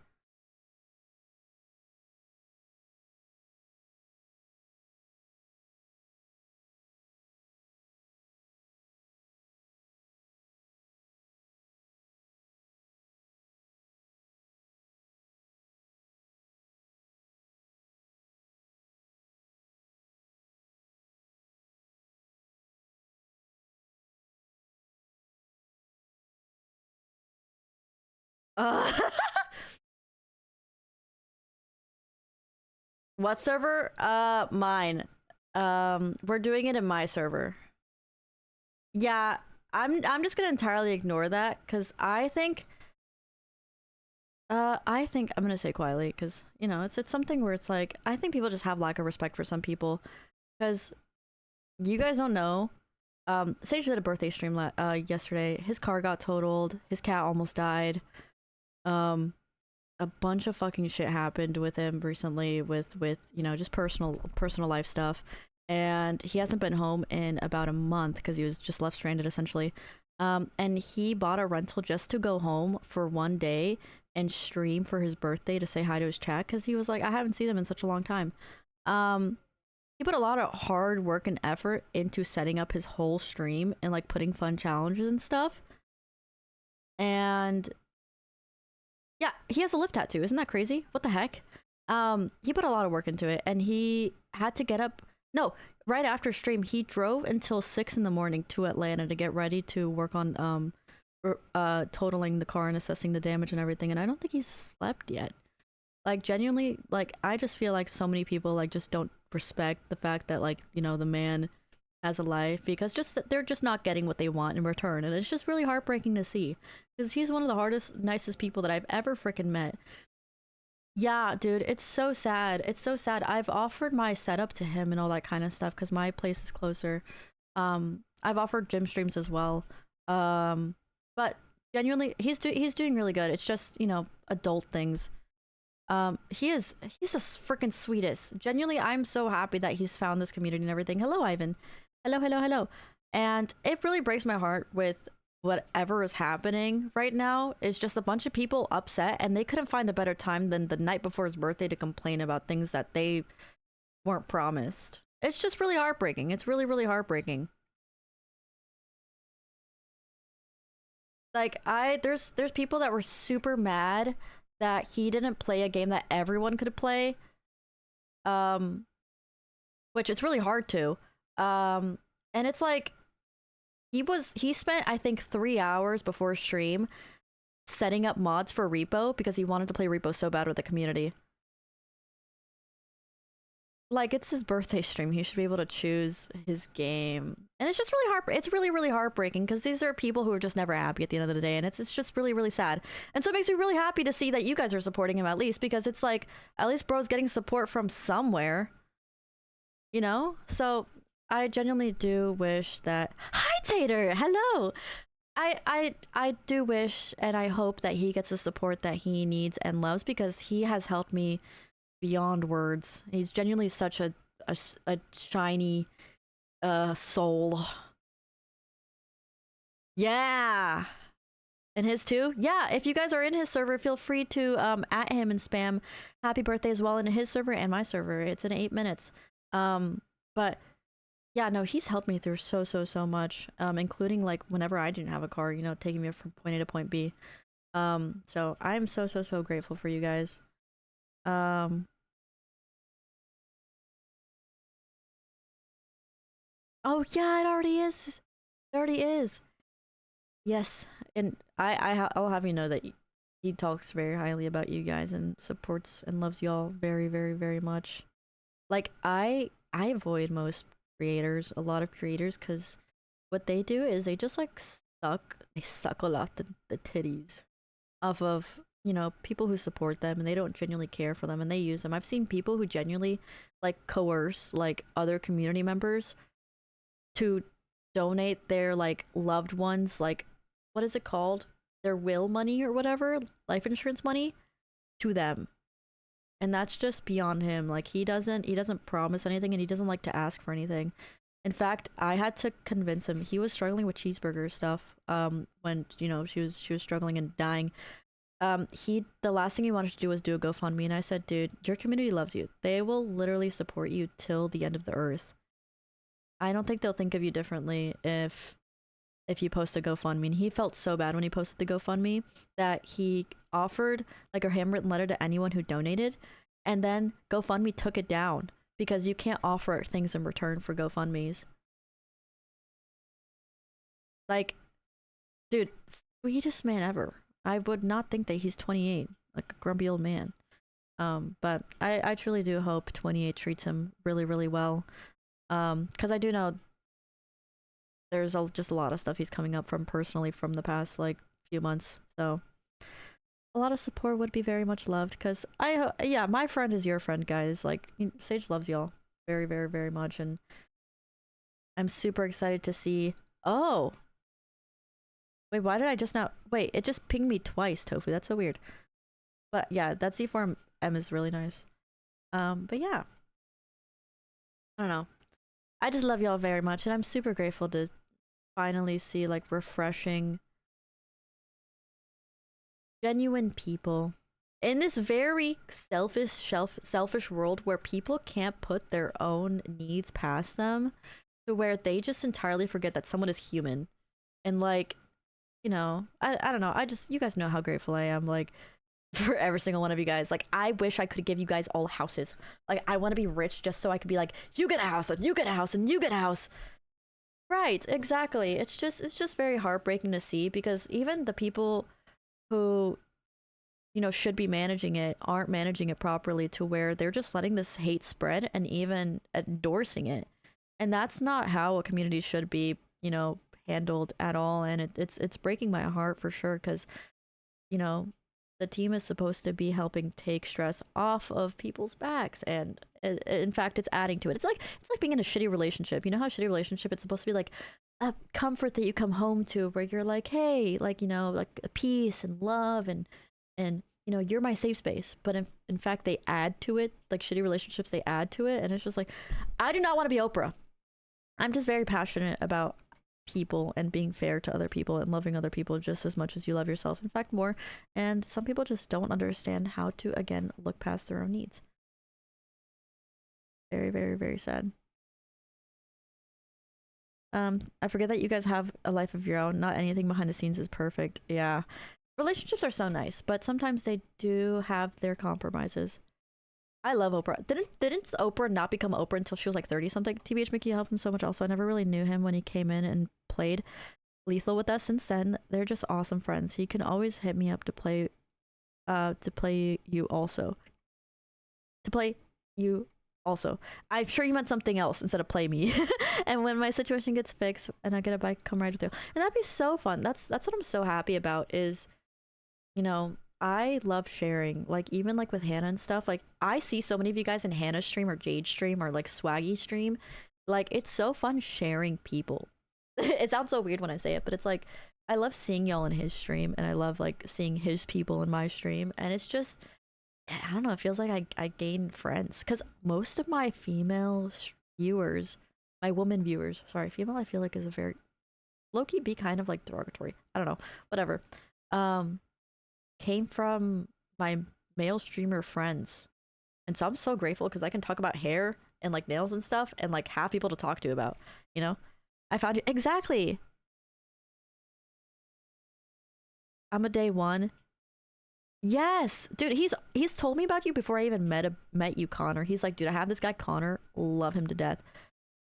Uh, what server? Mine. We're doing it in my server. Yeah, I'm just gonna entirely ignore that because I think I'm gonna say quietly because you know it's something where it's like I think people just have lack of respect for some people because you guys don't know. Sage did a birthday stream yesterday. His car got totaled. His cat almost died. A bunch of fucking shit happened with him recently with you know just personal life stuff, and he hasn't been home in about a month because he was just left stranded essentially. And he bought a rental just to go home for one day and stream for his birthday to say hi to his chat because he was like, I haven't seen them in such a long time. He put a lot of hard work and effort into setting up his whole stream and like putting fun challenges and stuff. And yeah, he has a lip tattoo. Isn't that crazy? What the heck? He put a lot of work into it, and he had to get up. No, right after stream, he drove until 6 in the morning to Atlanta to get ready to work on totaling the car and assessing the damage and everything. And I don't think he's slept yet. Like genuinely, like I just feel like so many people like just don't respect the fact that like you know the man has a life because just they're just not getting what they want in return, and it's just really heartbreaking to see because he's one of the hardest, nicest people that I've ever freaking met. Yeah, dude, it's so sad. It's so sad. I've offered my setup to him and all that kind of stuff because my place is closer. I've offered gym streams as well. But genuinely, he's doing really good. It's just you know adult things. He's the freaking sweetest. Genuinely, I'm so happy that he's found this community and everything. Hello, Ivan. Hello. And it really breaks my heart with whatever is happening right now. It's just a bunch of people upset, and they couldn't find a better time than the night before his birthday to complain about things that they weren't promised. It's just really heartbreaking. It's really, really heartbreaking. Like there's people that were super mad that he didn't play a game that everyone could play. Um, which it's really hard to. And it's like he spent I think 3 hours before stream setting up mods for Repo because he wanted to play Repo so bad with the community. Like it's his birthday stream, he should be able to choose his game, and it's just really it's really really heartbreaking because these are people who are just never happy at the end of the day, and it's just really really sad. And so it makes me really happy to see that you guys are supporting him at least because it's like at least bro's getting support from somewhere, you know. So I genuinely do wish that hi Tater, hello. I do wish and I hope that he gets the support that he needs and loves because he has helped me beyond words. He's genuinely such a shiny soul. Yeah. And his too? Yeah, if you guys are in his server, feel free to at him and spam happy birthday as well in his server and my server. It's in 8 minutes. But Yeah, no, he's helped me through so much, including like whenever I didn't have a car, you know, taking me from point A to point B. So I'm so grateful for you guys. Um, oh yeah, it already is. It already is. Yes, and I'll have you know that he talks very highly about you guys and supports and loves y'all very much. Like I avoid most creators, a lot of creators, because what they do is they just like they suck a lot the titties off of, you know, people who support them and they don't genuinely care for them and they use them. I've seen people who genuinely like coerce like other community members to donate their like loved ones, like what is it called, their will money or whatever, life insurance money, to them. And that's just beyond him. Like he doesn't promise anything and he doesn't like to ask for anything. In fact, I had to convince him. He was struggling with cheeseburger stuff when, you know, she was struggling and dying. He the last thing he wanted to do was do a GoFundMe, and I said, dude, your community loves you. They will literally support you till the end of the earth. I don't think they'll think of you differently if you post a GoFundMe. And he felt so bad when he posted the GoFundMe that he offered like a handwritten letter to anyone who donated, and then GoFundMe took it down because you can't offer things in return for GoFundMe's. Like, dude, sweetest man ever. I would not think that he's 28, like a grumpy old man. But I truly do hope 28 treats him really well. Because I do know there's just a lot of stuff he's coming up from personally from the past like few months. So a lot of support would be very much loved. Because yeah, my friend is your friend, guys. Like Sage loves y'all very much, and I'm super excited to see. Oh, wait, why did I just now? Wait, it just pinged me twice, Tofu. That's so weird. But yeah, that C4M is really nice. But yeah, I don't know. I just love y'all very much, and I'm super grateful to finally see like refreshing, genuine people in this very selfish world where people can't put their own needs past them, to where they just entirely forget that someone is human. And like, you know, I don't know. I just, you guys know how grateful I am. Like, for every single one of you guys. Like, I wish I could give you guys all houses. Like, I want to be rich just so I could be like, you get a house, and you get a house, and you get a house. Right, exactly. It's just very heartbreaking to see because even the people who, you know, should be managing it aren't managing it properly, to where they're just letting this hate spread and even endorsing it. And that's not how a community should be, you know, handled at all. And it's breaking my heart for sure because, you know, the team is supposed to be helping take stress off of people's backs, and in fact it's adding to it. It's like being in a shitty relationship. You know how a shitty relationship, it's supposed to be like a comfort that you come home to, where you're like, hey, like, you know, like peace and love, and you know, you're my safe space. But in fact they add to it. Like shitty relationships, they add to it, and it's just like, I do not want to be Oprah. I'm just very passionate about people and being fair to other people and loving other people just as much as you love yourself. In fact, more. And some people just don't understand how to, again, look past their own needs. Very sad. I forget that you guys have a life of your own. Not anything behind the scenes is perfect. Yeah. Relationships are so nice, but sometimes they do have their compromises. I love Oprah. Didn't Oprah not become Oprah until she was like 30 something? TBH Mickey helped him so much also. I never really knew him when he came in and played Lethal with us. Since then, they're just awesome friends. He can always hit me up to play you also. To play you also. I'm sure you meant something else instead of play me. And when my situation gets fixed and I get a bike, come right with you. And that'd be so fun. That's what I'm so happy about is, you know, I love sharing. Like even like with Hannah and stuff. Like I see so many of you guys in Hannah's stream or Jade stream or like Swaggy stream. Like it's so fun sharing people. It sounds so weird when I say it, but it's like I love seeing y'all in his stream and I love like seeing his people in my stream, and it's just, I don't know, it feels like I gain friends because most of my female viewers, my woman viewers, sorry, female I feel like is a very low key be kind of like derogatory. I don't know, whatever. Um, came from my male streamer friends. And so I'm so grateful because I can talk about hair and like nails and stuff and like have people to talk to about, you know? I found you exactly. I'm a day one. Yes, dude, he's told me about you before I even met you, Connor. He's like, dude, I have this guy Connor, love him to death.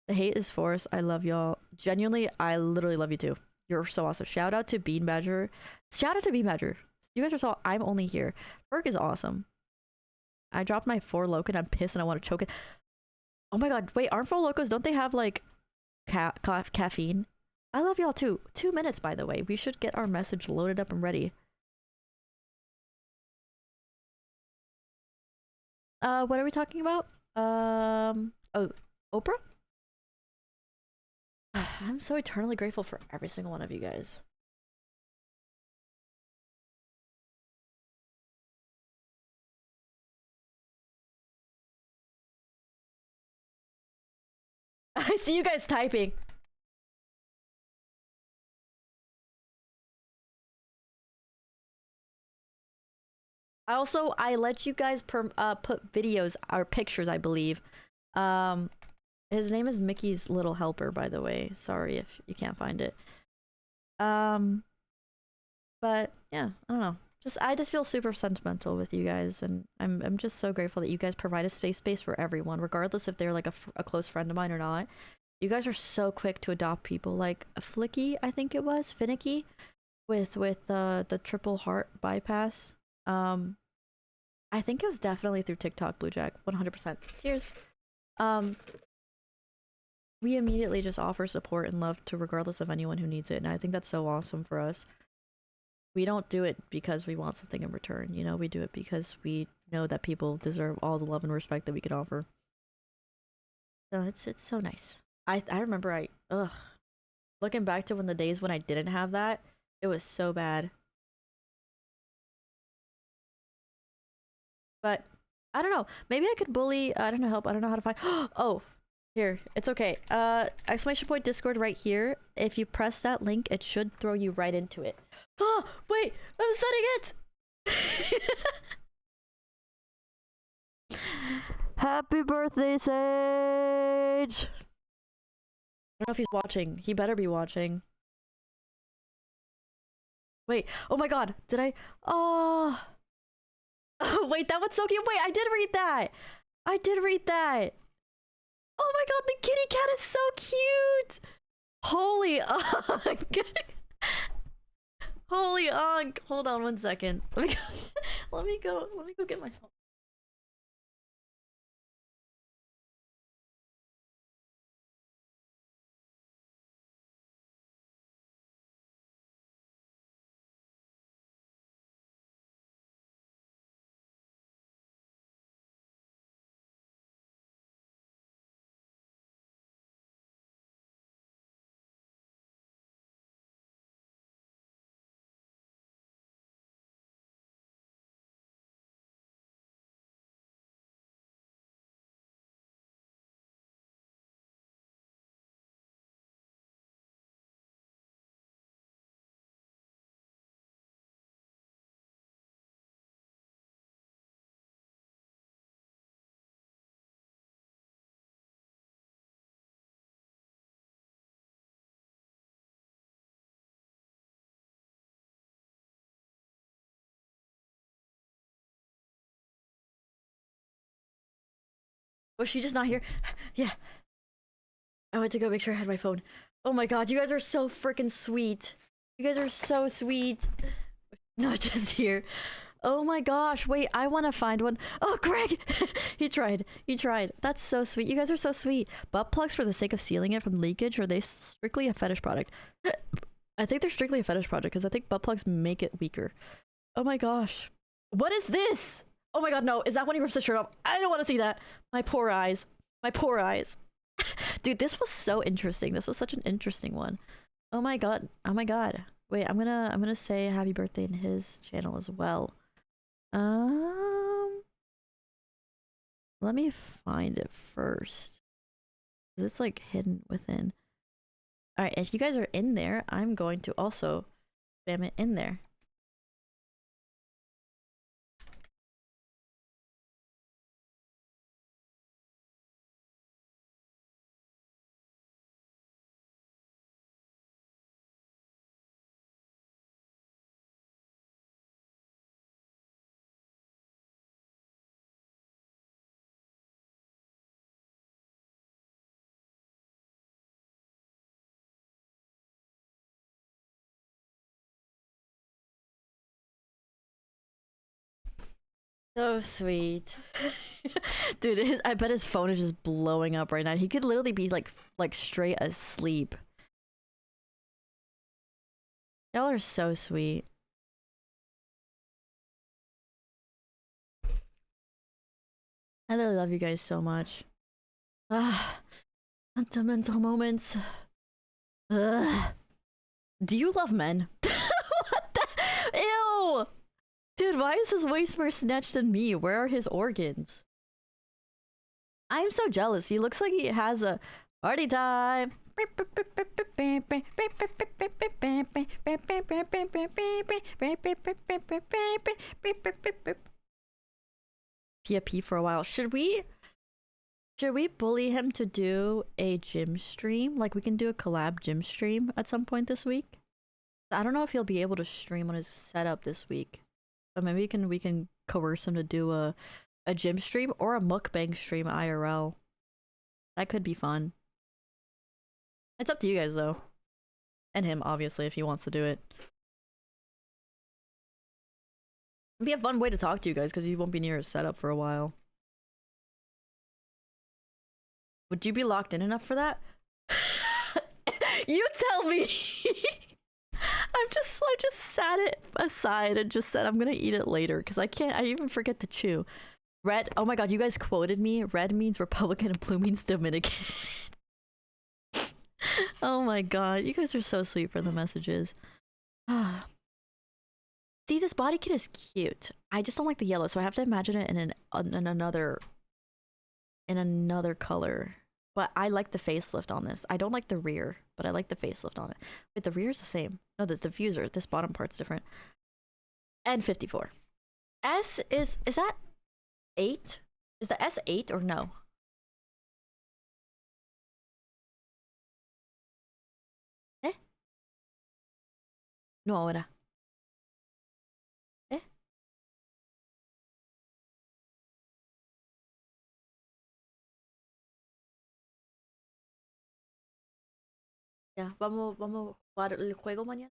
The hate is forced. I love y'all. Genuinely, I literally love you too. You're so awesome. Shout out to Bean Badger. Shout out to Bean Badger. You guys are so. I'm only here. Ferg is awesome. I dropped my Four Loko and I'm pissed and I want to choke it. Oh my god, wait, aren't Four Lokos? Don't they have like caffeine? I love y'all too. 2 minutes, by the way. We should get our message loaded up and ready. What are we talking about? Oh, Oprah? I'm so eternally grateful for every single one of you guys. I see you guys typing. I let you guys put videos or pictures, I believe. His name is Mickey's Little Helper, by the way. Sorry if you can't find it. But yeah, I don't know. I just feel super sentimental with you guys, and I'm just so grateful that you guys provide a safe space for everyone, regardless if they're like a close friend of mine or not. You guys are so quick to adopt people, like Flicky, I think it was Finicky, with the triple heart bypass. I think it was definitely through TikTok, Bluejack, 100%. Cheers. We immediately just offer support and love to regardless of anyone who needs it, and I think that's so awesome for us. We don't do it because we want something in return, you know? We do it because we know that people deserve all the love and respect that we can offer. So it's so nice. I remember looking back to when the days when I didn't have that, it was so bad. But I don't know. Maybe I could bully. I don't know. Help. I don't know how to find. Oh, here. It's okay. Exclamation point Discord right here. If you press that link, it should throw you right into it. Oh, wait. I'm setting it. Happy birthday, Sage. I don't know if he's watching. He better be watching. Wait. Oh my god. Did I? Oh. Oh, wait, that was so cute. Wait, I did read that. I did read that. Oh my god, the kitty cat is so cute. Holy unk. Holy unk. Hold on 1 second. Let me go get my phone. Was she just not here? Yeah. I went to go make sure I had my phone. Oh my god, you guys are so freaking sweet. You guys are so sweet. Not just here. Oh my gosh, wait, I want to find one. Oh, Greg! He tried. That's so sweet. You guys are so sweet. Butt plugs for the sake of sealing it from leakage, or are they strictly a fetish product? I think they're strictly a fetish project because I think butt plugs make it weaker. Oh my gosh. What is this? Oh my god, no. Is that when he rips the shirt off? I don't want to see that. My poor eyes. My poor eyes. Dude, this was so interesting. This was such an interesting one. Oh my god. Oh my god. Wait, I'm gonna say happy birthday in his channel as well. Let me find it first. 'Cause it's like hidden within. Alright, if you guys are in there, I'm going to also spam it in there. So sweet. Dude, I bet his phone is just blowing up right now. He could literally be like straight asleep. Y'all are so sweet. I literally love you guys so much. Ah, sentimental moments. Ugh. Do you love men? What the? Ew! Dude, why is his waist more snatched than me? Where are his organs? I am so jealous. He looks like he has a party time. PFP for a while. Should we bully him to do a gym stream? Like we can do a collab gym stream at some point this week. I don't know if he'll be able to stream on his setup this week, but maybe we can coerce him to do a gym stream or a mukbang stream IRL. That could be fun. It's up to you guys though, and him obviously if he wants to do it. It'd be a fun way to talk to you guys because you won't be near his setup for a while. Would you be locked in enough for that? You tell me. I just sat it aside and just said I'm gonna eat it later because I even forget to chew. Red, oh my god, you guys quoted me. Red means Republican and blue means Dominican. Oh my god, you guys are so sweet for the messages. See, this body kit is cute. I just don't like the yellow, so I have to imagine it in another color. But I like the facelift on this. I don't like the rear, but I like the facelift on it. Wait, the rear is the same. No, the diffuser. This bottom part's different. N54. S is that 8? Is the S 8 or no? Eh? No ahora. Eh? Ya, vamos a jugar el juego mañana.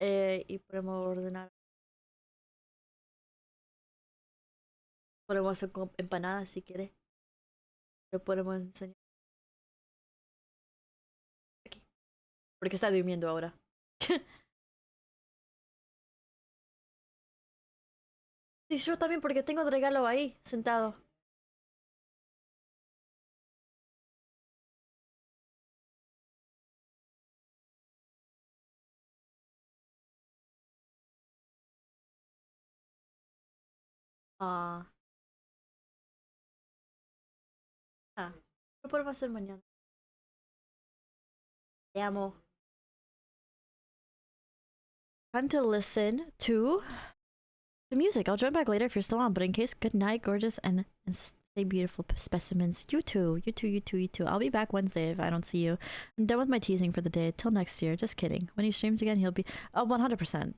Y podemos ordenar. Podemos hacer con empanadas si quieres. Lo podemos enseñar aquí. Porque está durmiendo ahora. Sí, yo también porque tengo el regalo ahí, sentado. Ah. Lo podemos hacer mañana. Te amo. Time to listen to the music. I'll join back later if you're still on, but in case, good night, gorgeous, and stay beautiful specimens. You too. You too, you too, you too. I'll be back Wednesday if I don't see you. I'm done with my teasing for the day. Till next year. Just kidding. When he streams again, he'll be... Oh, 100%.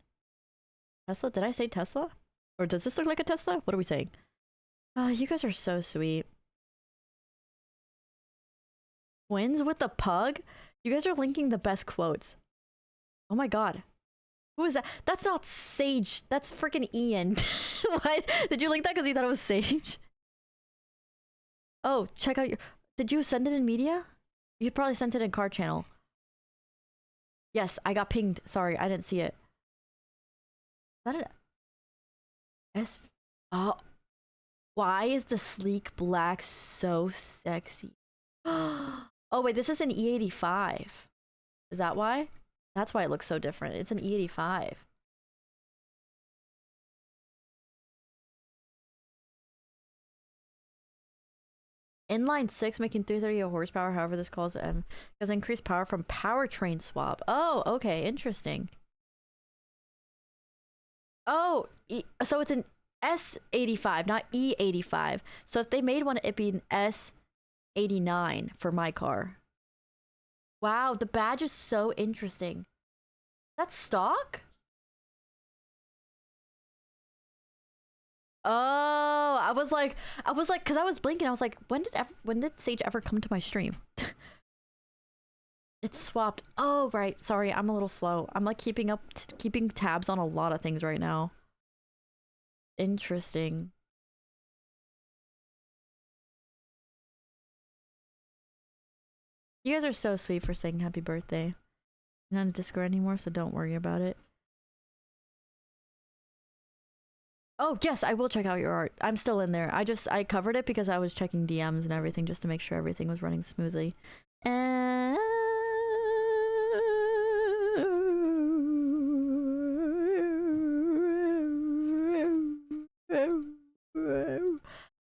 Tesla? Did I say Tesla? Or does this look like a Tesla? What are we saying? Oh, you guys are so sweet. Twins with the pug? You guys are linking the best quotes. Oh my god. Who is that? That's not Sage. That's freaking Ian. What? Did you link that because you thought it was Sage? Oh, check out your... Did you send it in media? You probably sent it in card channel. Yes, I got pinged. Sorry, I didn't see it. Is that it? S... Oh. Why is the sleek black so sexy? Oh wait, this is an E85. Is that why? That's why it looks so different. It's an E85. Inline 6 making 330 horsepower, however this calls it, has increased power from powertrain swap. Oh, okay, interesting. Oh, so it's an S85, not E85. So if they made one, it'd be an S89 for my car. Wow, the badge is so interesting. That's stock? Oh, I was like, because I was blinking. I was like, when did Sage ever come to my stream? It's swapped. Oh, right. Sorry, I'm a little slow. I'm like keeping tabs on a lot of things right now. interesting. You guys are so sweet for saying happy birthday. I'm not on Discord anymore, so don't worry about it. Oh, yes, I will check out your art. I'm still in there. I covered it because I was checking DMs and everything just to make sure everything was running smoothly. And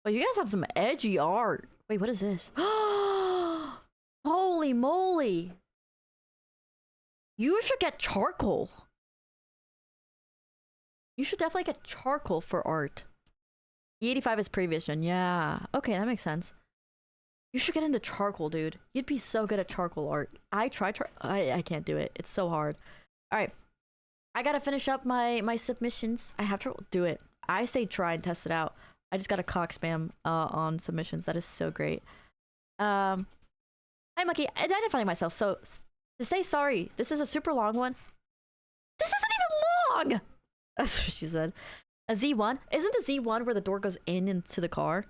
well, you guys have some edgy art. Wait, what is this? Holy moly! You should get charcoal. You should definitely get charcoal for art. E85 is previous gen. Yeah. Okay, that makes sense. You should get into charcoal, dude. You'd be so good at charcoal art. I can't do it. It's so hard. All right. I gotta finish up my submissions. I have to do it. I say try and test it out. I just got a cock spam on submissions. That is so great. Hi, Monkey. Identifying myself. So to say sorry, this is a super long one. This isn't even long. That's what she said. A Z1? Isn't the Z1 where the door goes into the car?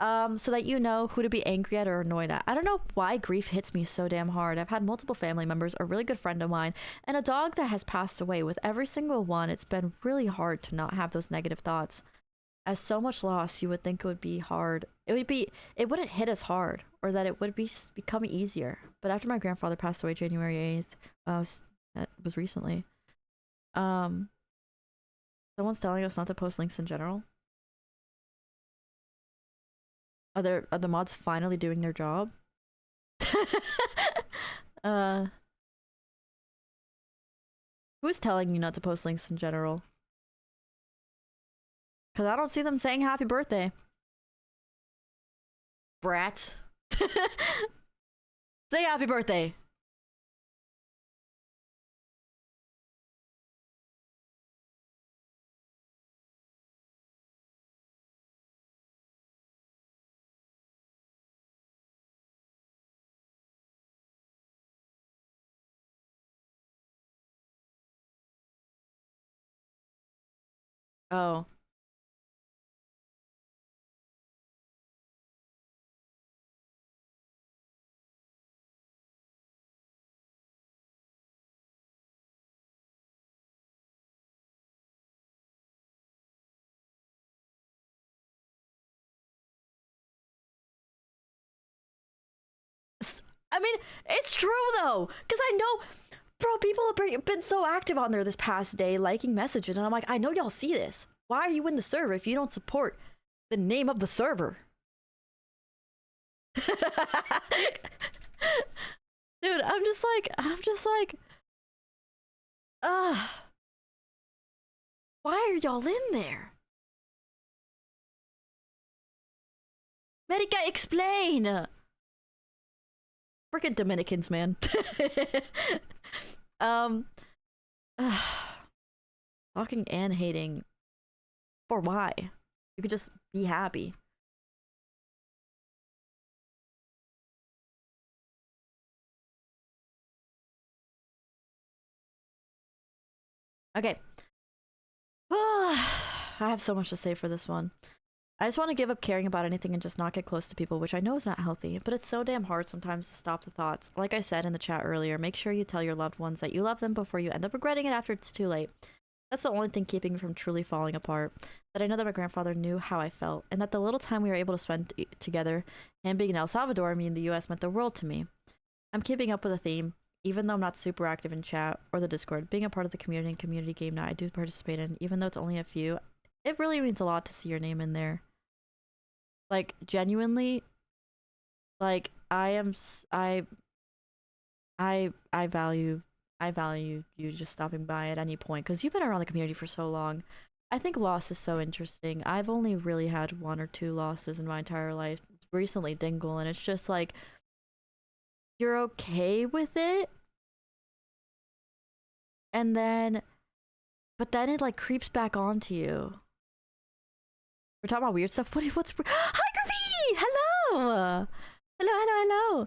So that you know who to be angry at or annoyed at. I don't know why grief hits me so damn hard. I've had multiple family members, a really good friend of mine, and a dog that has passed away. With every single one, it's been really hard to not have those negative thoughts. As so much loss, you would think it would be hard. It wouldn't hit as hard, or that it would become easier. But after my grandfather passed away January 8th, that was recently. Someone's telling us not to post links in general. Are the mods finally doing their job? Who's telling you not to post links in general? Because I don't see them saying happy birthday. Brats. Say happy birthday. Oh. I mean, it's true though, because I know, bro, people have been so active on there this past day, liking messages, and I'm like, I know y'all see this. Why are you in the server if you don't support the name of the server? Dude, I'm just like, why are y'all in there? Medica, explain! Freaking Dominicans, man. Talking and hating. For why? You could just be happy. Okay. I have so much to say for this one. I just want to give up caring about anything and just not get close to people, which I know is not healthy, but it's so damn hard sometimes to stop the thoughts. Like I said in the chat earlier, make sure you tell your loved ones that you love them before you end up regretting it after it's too late. That's the only thing keeping me from truly falling apart. That I know that my grandfather knew how I felt, and that the little time we were able to spend together, him being in El Salvador, me in the US, meant the world to me. I'm keeping up with the theme, even though I'm not super active in chat or the Discord. Being a part of the community and community game night I do participate in, even though it's only a few, it really means a lot to see your name in there. Like, genuinely, like, I value you just stopping by at any point, because you've been around the community for so long. I think loss is so interesting. I've only really had 1 or 2 losses in my entire life. Recently, Dingle, and it's just like, you're okay with it, and then, but then it like creeps back onto you. We're talking about weird stuff. What's hi, Gravy? Hello, hello.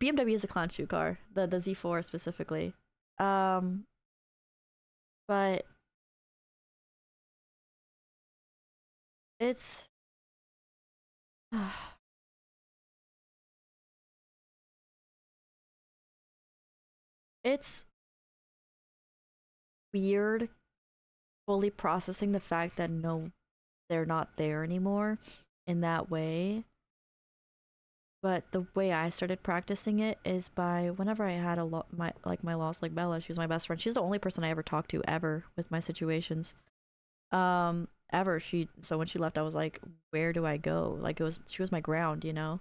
BMW is a clown shoe car. The Z4 specifically. But It's it's weird fully processing the fact that no, they're not there anymore in that way. But the way I started practicing it is by whenever I had a lot my loss, like Bella, she was my best friend. She's the only person I ever talked to ever with my situations. Ever. So when she left, I was like, where do I go? Like she was my ground, you know?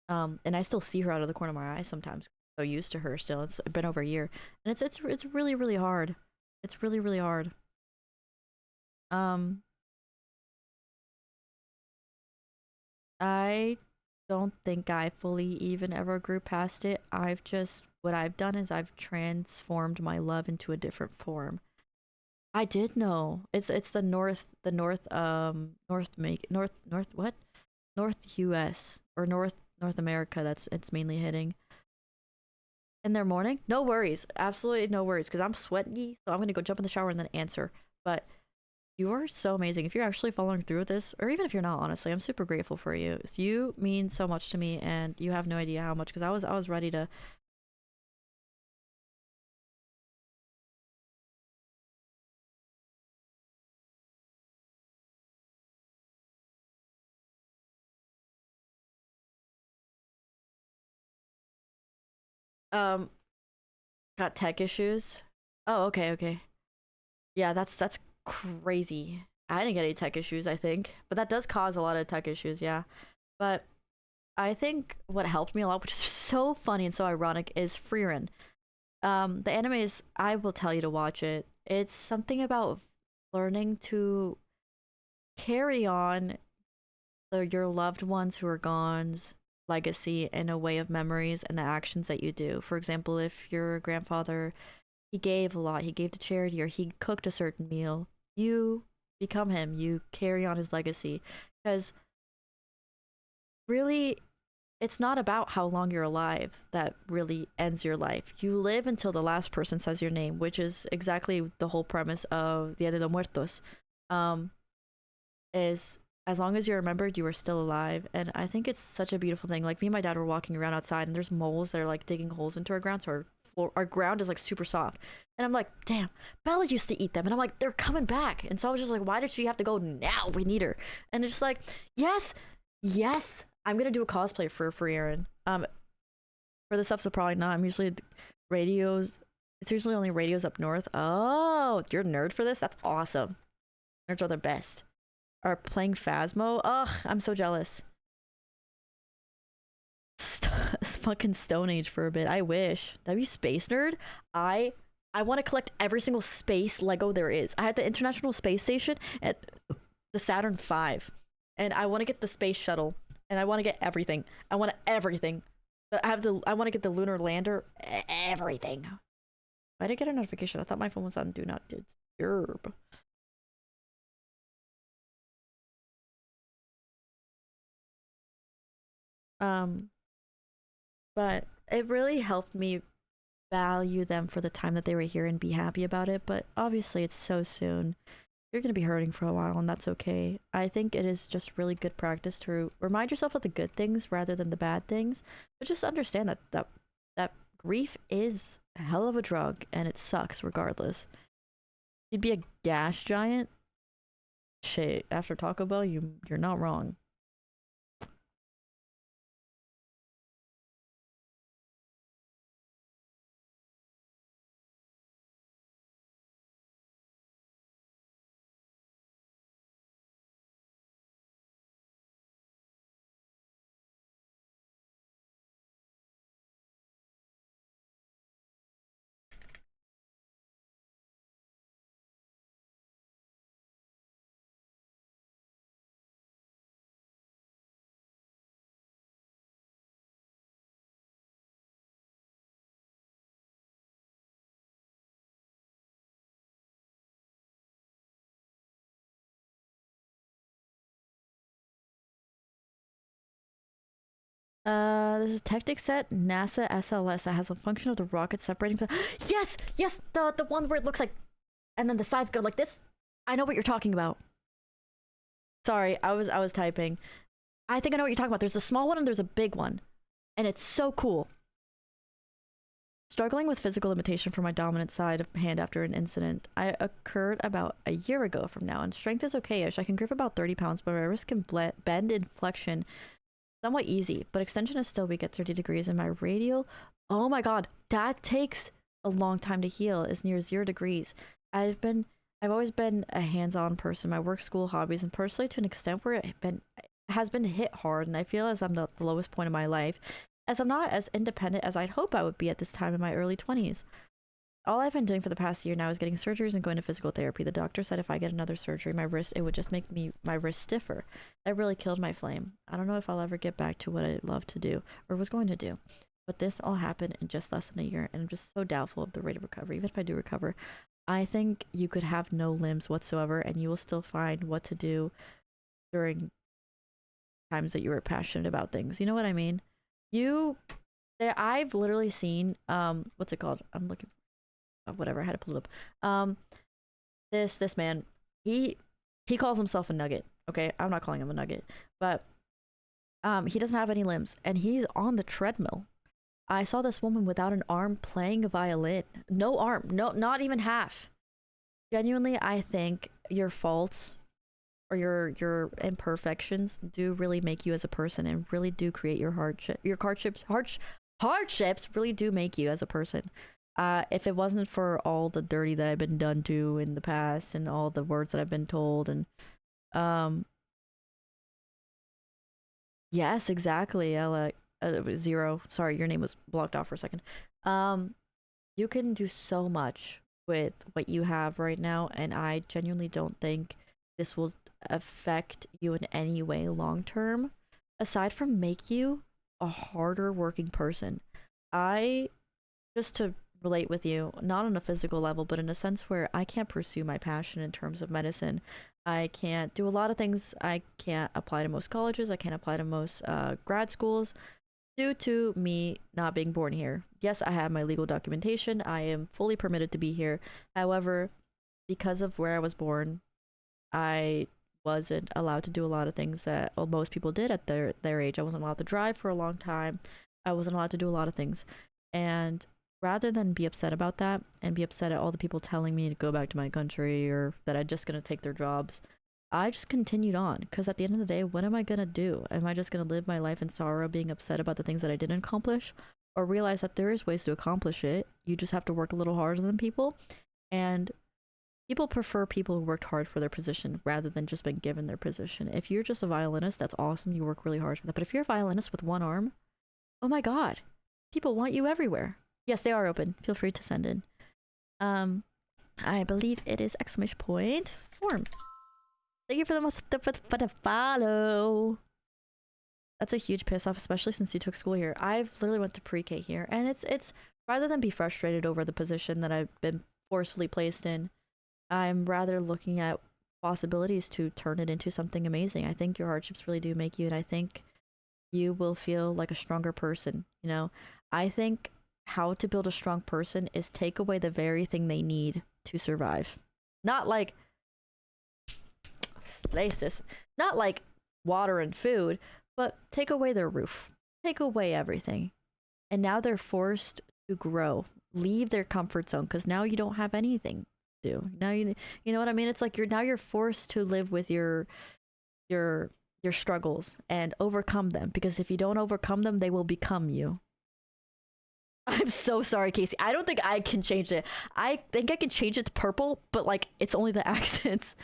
And I still see her out of the corner of my eye sometimes. So used to her still. It's been over a year. And it's really, really hard. It's really, really hard. Um I don't think I fully even ever grew past it. What I've done is I've transformed my love into a different form. I did know. It's the north what? North US or North America that's it's mainly hitting. In their morning? No worries. Absolutely no worries because I'm sweaty, so I'm going to go jump in the shower and then answer. But you are so amazing. If you're actually following through with this, or even if you're not, honestly, I'm super grateful for you. You mean so much to me, and you have no idea how much. Because I was ready to. Um, got tech issues. Oh, okay, okay. Yeah, that's crazy. I didn't get any tech issues, I think, but that does cause a lot of tech issues. Yeah, but I think what helped me a lot, which is so funny and so ironic, is Frieren. The anime is. I will tell you to watch it. It's something about learning to carry on your loved ones who are gone's legacy in a way of memories and the actions that you do. For example, if your grandfather, he gave a lot, he gave to charity, or he cooked a certain meal, you become him. You carry on his legacy. Because really, it's not about how long you're alive that really ends your life. You live until the last person says your name, which is exactly the whole premise of Dia de los Muertos. Um, is as long as you're remembered, you are still alive. And I think it's such a beautiful thing. Like me and my dad were walking around outside and there's moles that are like digging holes into our ground, so our ground is like super soft. And I'm like, damn, Bella used to eat them. And I'm like, they're coming back. And so I was just like, why did she have to go now? We need her. And it's just like, yes, yes. I'm gonna do a cosplay for Aaron. For the stuff, so probably not. I'm usually radios. It's usually only radios up north. Oh, you're a nerd for this? That's awesome. Nerds are the best. Are playing Phasmo. Ugh, I'm so jealous. Fucking Stone Age for a bit. I wish. That'd be Space Nerd. I want to collect every single space Lego there is. I had the International Space Station at the Saturn V, and I want to get the space shuttle, and I want to get everything. I want everything. I want to get the lunar lander. Everything. Why did I get a notification? I thought my phone was on Do Not Disturb. Um, but it really helped me value them for the time that they were here and be happy about it. But obviously, it's so soon. You're going to be hurting for a while, and that's okay. I think it is just really good practice to remind yourself of the good things rather than the bad things. But just understand that grief is a hell of a drug, and it sucks regardless. You'd be a gas giant. Shit, after Taco Bell, you're not wrong. There's a tactic set, NASA SLS, that has a function of the rocket separating from. Yes, yes, the one where it looks like, and then the sides go like this. I know what you're talking about. Sorry, I was typing. I think I know what you're talking about. There's a small one and there's a big one, and it's so cool. Struggling with physical limitation for my dominant side of hand after an incident. I occurred about a year ago from now, and strength is okay-ish. I can grip about 30 pounds, but my wrist can bend in flexion somewhat easy, but extension is still weak at 30 degrees, and my radial, oh my god, that takes a long time to heal, is near 0 degrees. I've always been a hands-on person, my work, school, hobbies, and personally to an extent where has been hit hard, and I feel as I'm the lowest point of my life, as I'm not as independent as I'd hope I would be at this time in my early 20s. All I've been doing for the past year now is getting surgeries and going to physical therapy. The doctor said if I get another surgery, it would just make my wrist stiffer. That really killed my flame. I don't know if I'll ever get back to what I love to do, or was going to do. But this all happened in just less than a year, and I'm just so doubtful of the rate of recovery. Even if I do recover, I think you could have no limbs whatsoever, and you will still find what to do during times that you were passionate about things. You know what I mean? I've literally seen what's it called? I'm looking for whatever, I had to pull it up. This man, he calls himself a nugget. Okay, I'm not calling him a nugget, but he doesn't have any limbs, and he's on the treadmill. I saw this woman without an arm playing a violin. No arm, no, not even half. Genuinely, I think your faults or your imperfections do really make you as a person, and really do create your hardships really do make you as a person. If it wasn't for all the dirty that I've been done to in the past, and all the words that I've been told, and yes, exactly, Ella. Zero. Sorry, your name was blocked off for a second. You can do so much with what you have right now, and I genuinely don't think this will affect you in any way long term, aside from make you a harder working person. I just to relate with you, not on a physical level, but in a sense where I can't pursue my passion in terms of medicine. I can't do a lot of things. I can't apply to most colleges. I can't apply to most grad schools due to me not being born here. Yes, I have my legal documentation. I am fully permitted to be here. However, because of where I was born, I wasn't allowed to do a lot of things that most people did at their age. I wasn't allowed to drive for a long time. I wasn't allowed to do a lot of things. And rather than be upset about that and be upset at all the people telling me to go back to my country or that I'm just going to take their jobs, I just continued on, because at the end of the day, what am I going to do? Am I just going to live my life in sorrow, being upset about the things that I didn't accomplish? Or realize that there is ways to accomplish it. You just have to work a little harder than people. And people prefer people who worked hard for their position rather than just been given their position. If you're just a violinist, that's awesome. You work really hard for that. But if you're a violinist with one arm, oh my god, people want you everywhere. Yes, they are open. Feel free to send in. I believe it is exclamation point form. Thank you for the follow. That's a huge piss off, especially since you took school here. I've literally went to pre-K here, and it's rather than be frustrated over the position that I've been forcefully placed in, I'm rather looking at possibilities to turn it into something amazing. I think your hardships really do make you, and I think you will feel like a stronger person. You know, I think how to build a strong person is take away the very thing they need to survive. Not like places, not like water and food, but take away their roof, take away everything, and now they're forced to grow, leave their comfort zone, because now you don't have anything to do. Now you know what I mean. It's like you're forced to live with your struggles and overcome them, because if you don't overcome them, they will become you. I'm so sorry, Casey. I don't think I can change it. I think I can change it to purple, but like it's only the accents.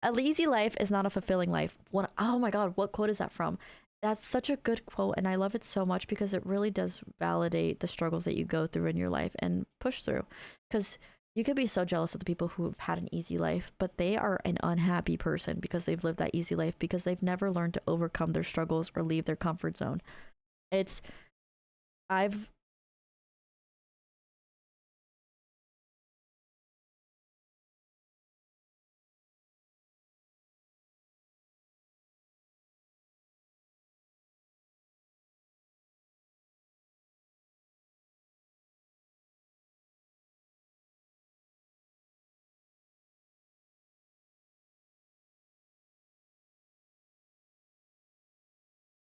A lazy life is not a fulfilling life. Oh my god, what quote is that from? That's such a good quote, and I love it so much because it really does validate the struggles that you go through in your life and push through. Because you could be so jealous of the people who've had an easy life, but they are an unhappy person because they've lived that easy life, because they've never learned to overcome their struggles or leave their comfort zone. I've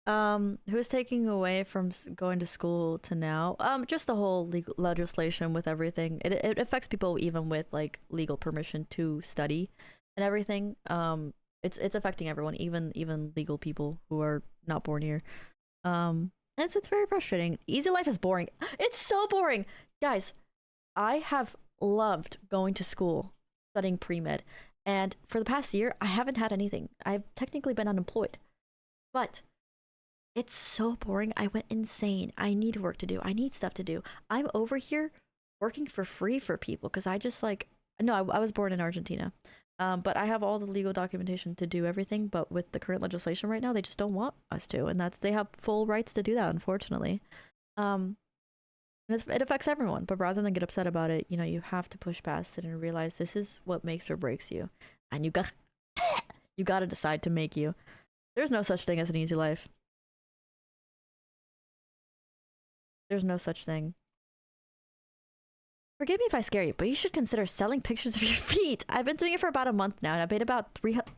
Who's taking away from going to school to now? Just the whole legal legislation with everything. It affects people even with like legal permission to study and everything. It's affecting everyone, even legal people who are not born here. It's very frustrating. Easy life is boring. It's so boring, guys. I have loved going to school, studying pre-med, and for the past year, I haven't had anything. I've technically been unemployed, but it's so boring. I went insane. I need work to do. I need stuff to do. I'm over here working for free for people because I just like no, I was born in Argentina. But I have all the legal documentation to do everything, but with the current legislation right now, they just don't want us to, and that's they have full rights to do that, unfortunately. Um, and it affects everyone, but rather than get upset about it, you know, you have to push past it and realize this is what makes or breaks you, and you got to decide to make you. There's no such thing as an easy life. There's no such thing. Forgive me if I scare you, but you should consider selling pictures of your feet. I've been doing it for about a month now, and I've made about 300.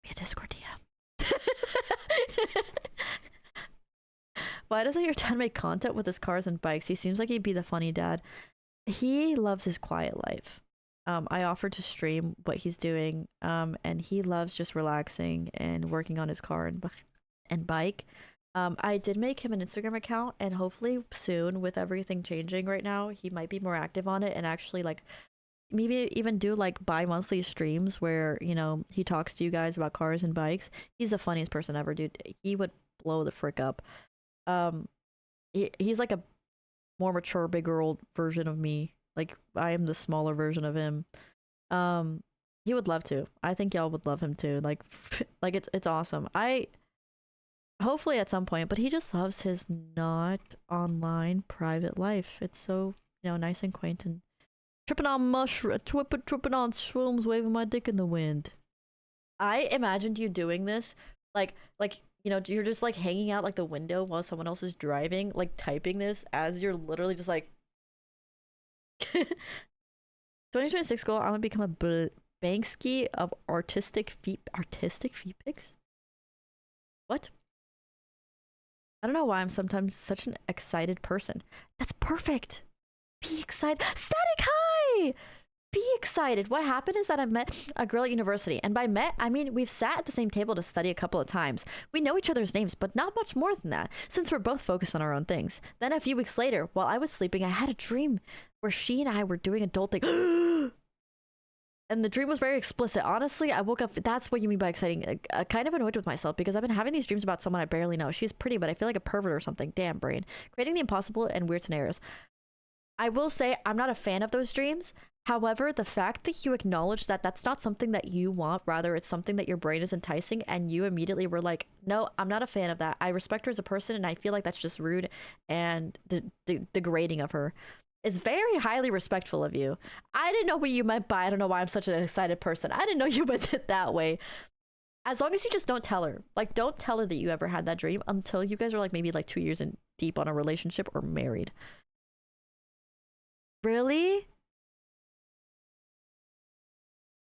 Be a Discord DM. Why doesn't your dad make content with his cars and bikes? He seems like he'd be the funny dad. He loves his quiet life. I offered to stream what he's doing, and he loves just relaxing and working on his car and bike. I did make him an Instagram account, and hopefully soon, with everything changing right now, he might be more active on it and actually like maybe even do like bi-monthly streams where you know he talks to you guys about cars and bikes. He's the funniest person ever, dude. He would blow the frick up. Um, he's like a more mature, bigger old version of me. Like I am the smaller version of him. Um, he would love to. I think y'all would love him too. Like, like it's awesome. I hopefully at some point, but he just loves his not online private life. It's so nice and quaint and tripping on tripping on shrooms, waving my dick in the wind. I imagined you doing this, like you're just like hanging out like the window while someone else is driving, like typing this as you're literally just like 2026 goal, I'm gonna become a Banksy of artistic feet pics. What? I don't know why I'm sometimes such an excited person. That's perfect. Be excited. Static hi! Be excited. What happened is that I met a girl at university, and by met, I mean we've sat at the same table to study a couple of times. We know each other's names, but not much more than that, since we're both focused on our own things. Then a few weeks later, while I was sleeping, I had a dream where she and I were doing adult things. And the dream was very explicit. Honestly, I woke up. That's what you mean by exciting. Kind of annoyed with myself because I've been having these dreams about someone I barely know. She's pretty, but I feel like a pervert or something. Damn, brain. Creating the impossible and weird scenarios. I will say I'm not a fan of those dreams. However, the fact that you acknowledge that that's not something that you want, rather it's something that your brain is enticing, and you immediately were like, no, I'm not a fan of that. I respect her as a person, and I feel like that's just rude and degrading of her. It's very highly respectful of you. I didn't know what you meant by I don't know why I'm such an excited person. I didn't know you meant it that way. As long as you just don't tell her. Like, don't tell her that you ever had that dream until you guys are like maybe like 2 years in deep on a relationship or married. Really?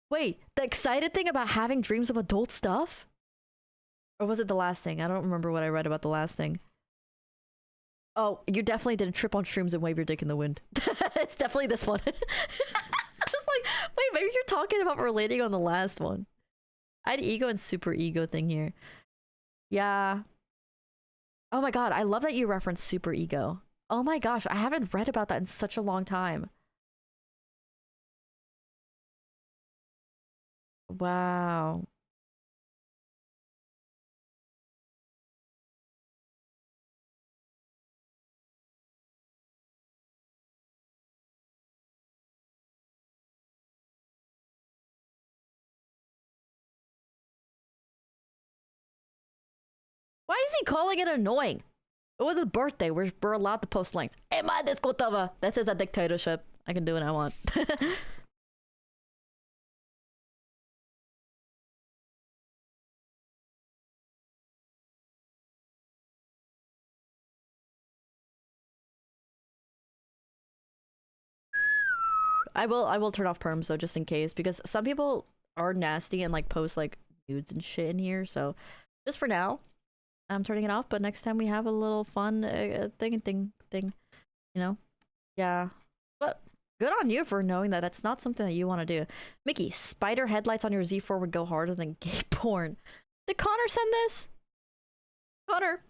Wait, the excited thing about having dreams of adult stuff? Or was it the last thing? I don't remember what I read about the last thing. Oh, you definitely didn't trip on shrooms and wave your dick in the wind. It's definitely this one. I was like, wait, maybe you're talking about relating on the last one. I had ego and super ego thing here. Yeah. Oh my god, I love that you referenced super ego. Oh my gosh, I haven't read about that in such a long time. Wow. Why is he calling it annoying? It was his birthday. We're allowed to post links. Hey, man, this is a dictatorship. I can do what I want. I will turn off perms though, just in case, because some people are nasty and like post like nudes and shit in here. So just for now, I'm turning it off. But next time we have a little fun thing, you know, yeah. But good on you for knowing that it's not something that you want to do. Mickey, spider headlights on your Z4 would go harder than gay porn. Did Connor send this? Connor,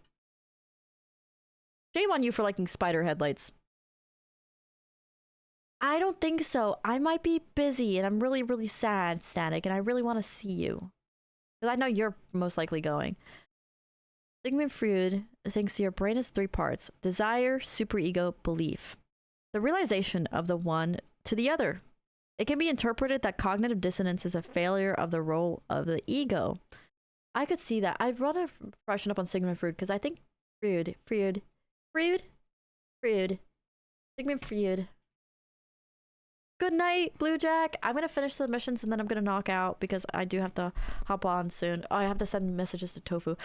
shame on you for liking spider headlights. I don't think so. I might be busy and I'm really, really sad, Static, and I really want to see you. Because I know you're most likely going. Sigmund Freud thinks your brain has 3 parts: desire, superego, belief. The realization of the one to the other. It can be interpreted that cognitive dissonance is a failure of the role of the ego. I could see that. I want to freshen up on Sigmund Freud because I think Freud. Sigmund Freud. Good night, Blue Jack. I'm going to finish the missions and then I'm going to knock out because I do have to hop on soon. Oh, I have to send messages to Tofu.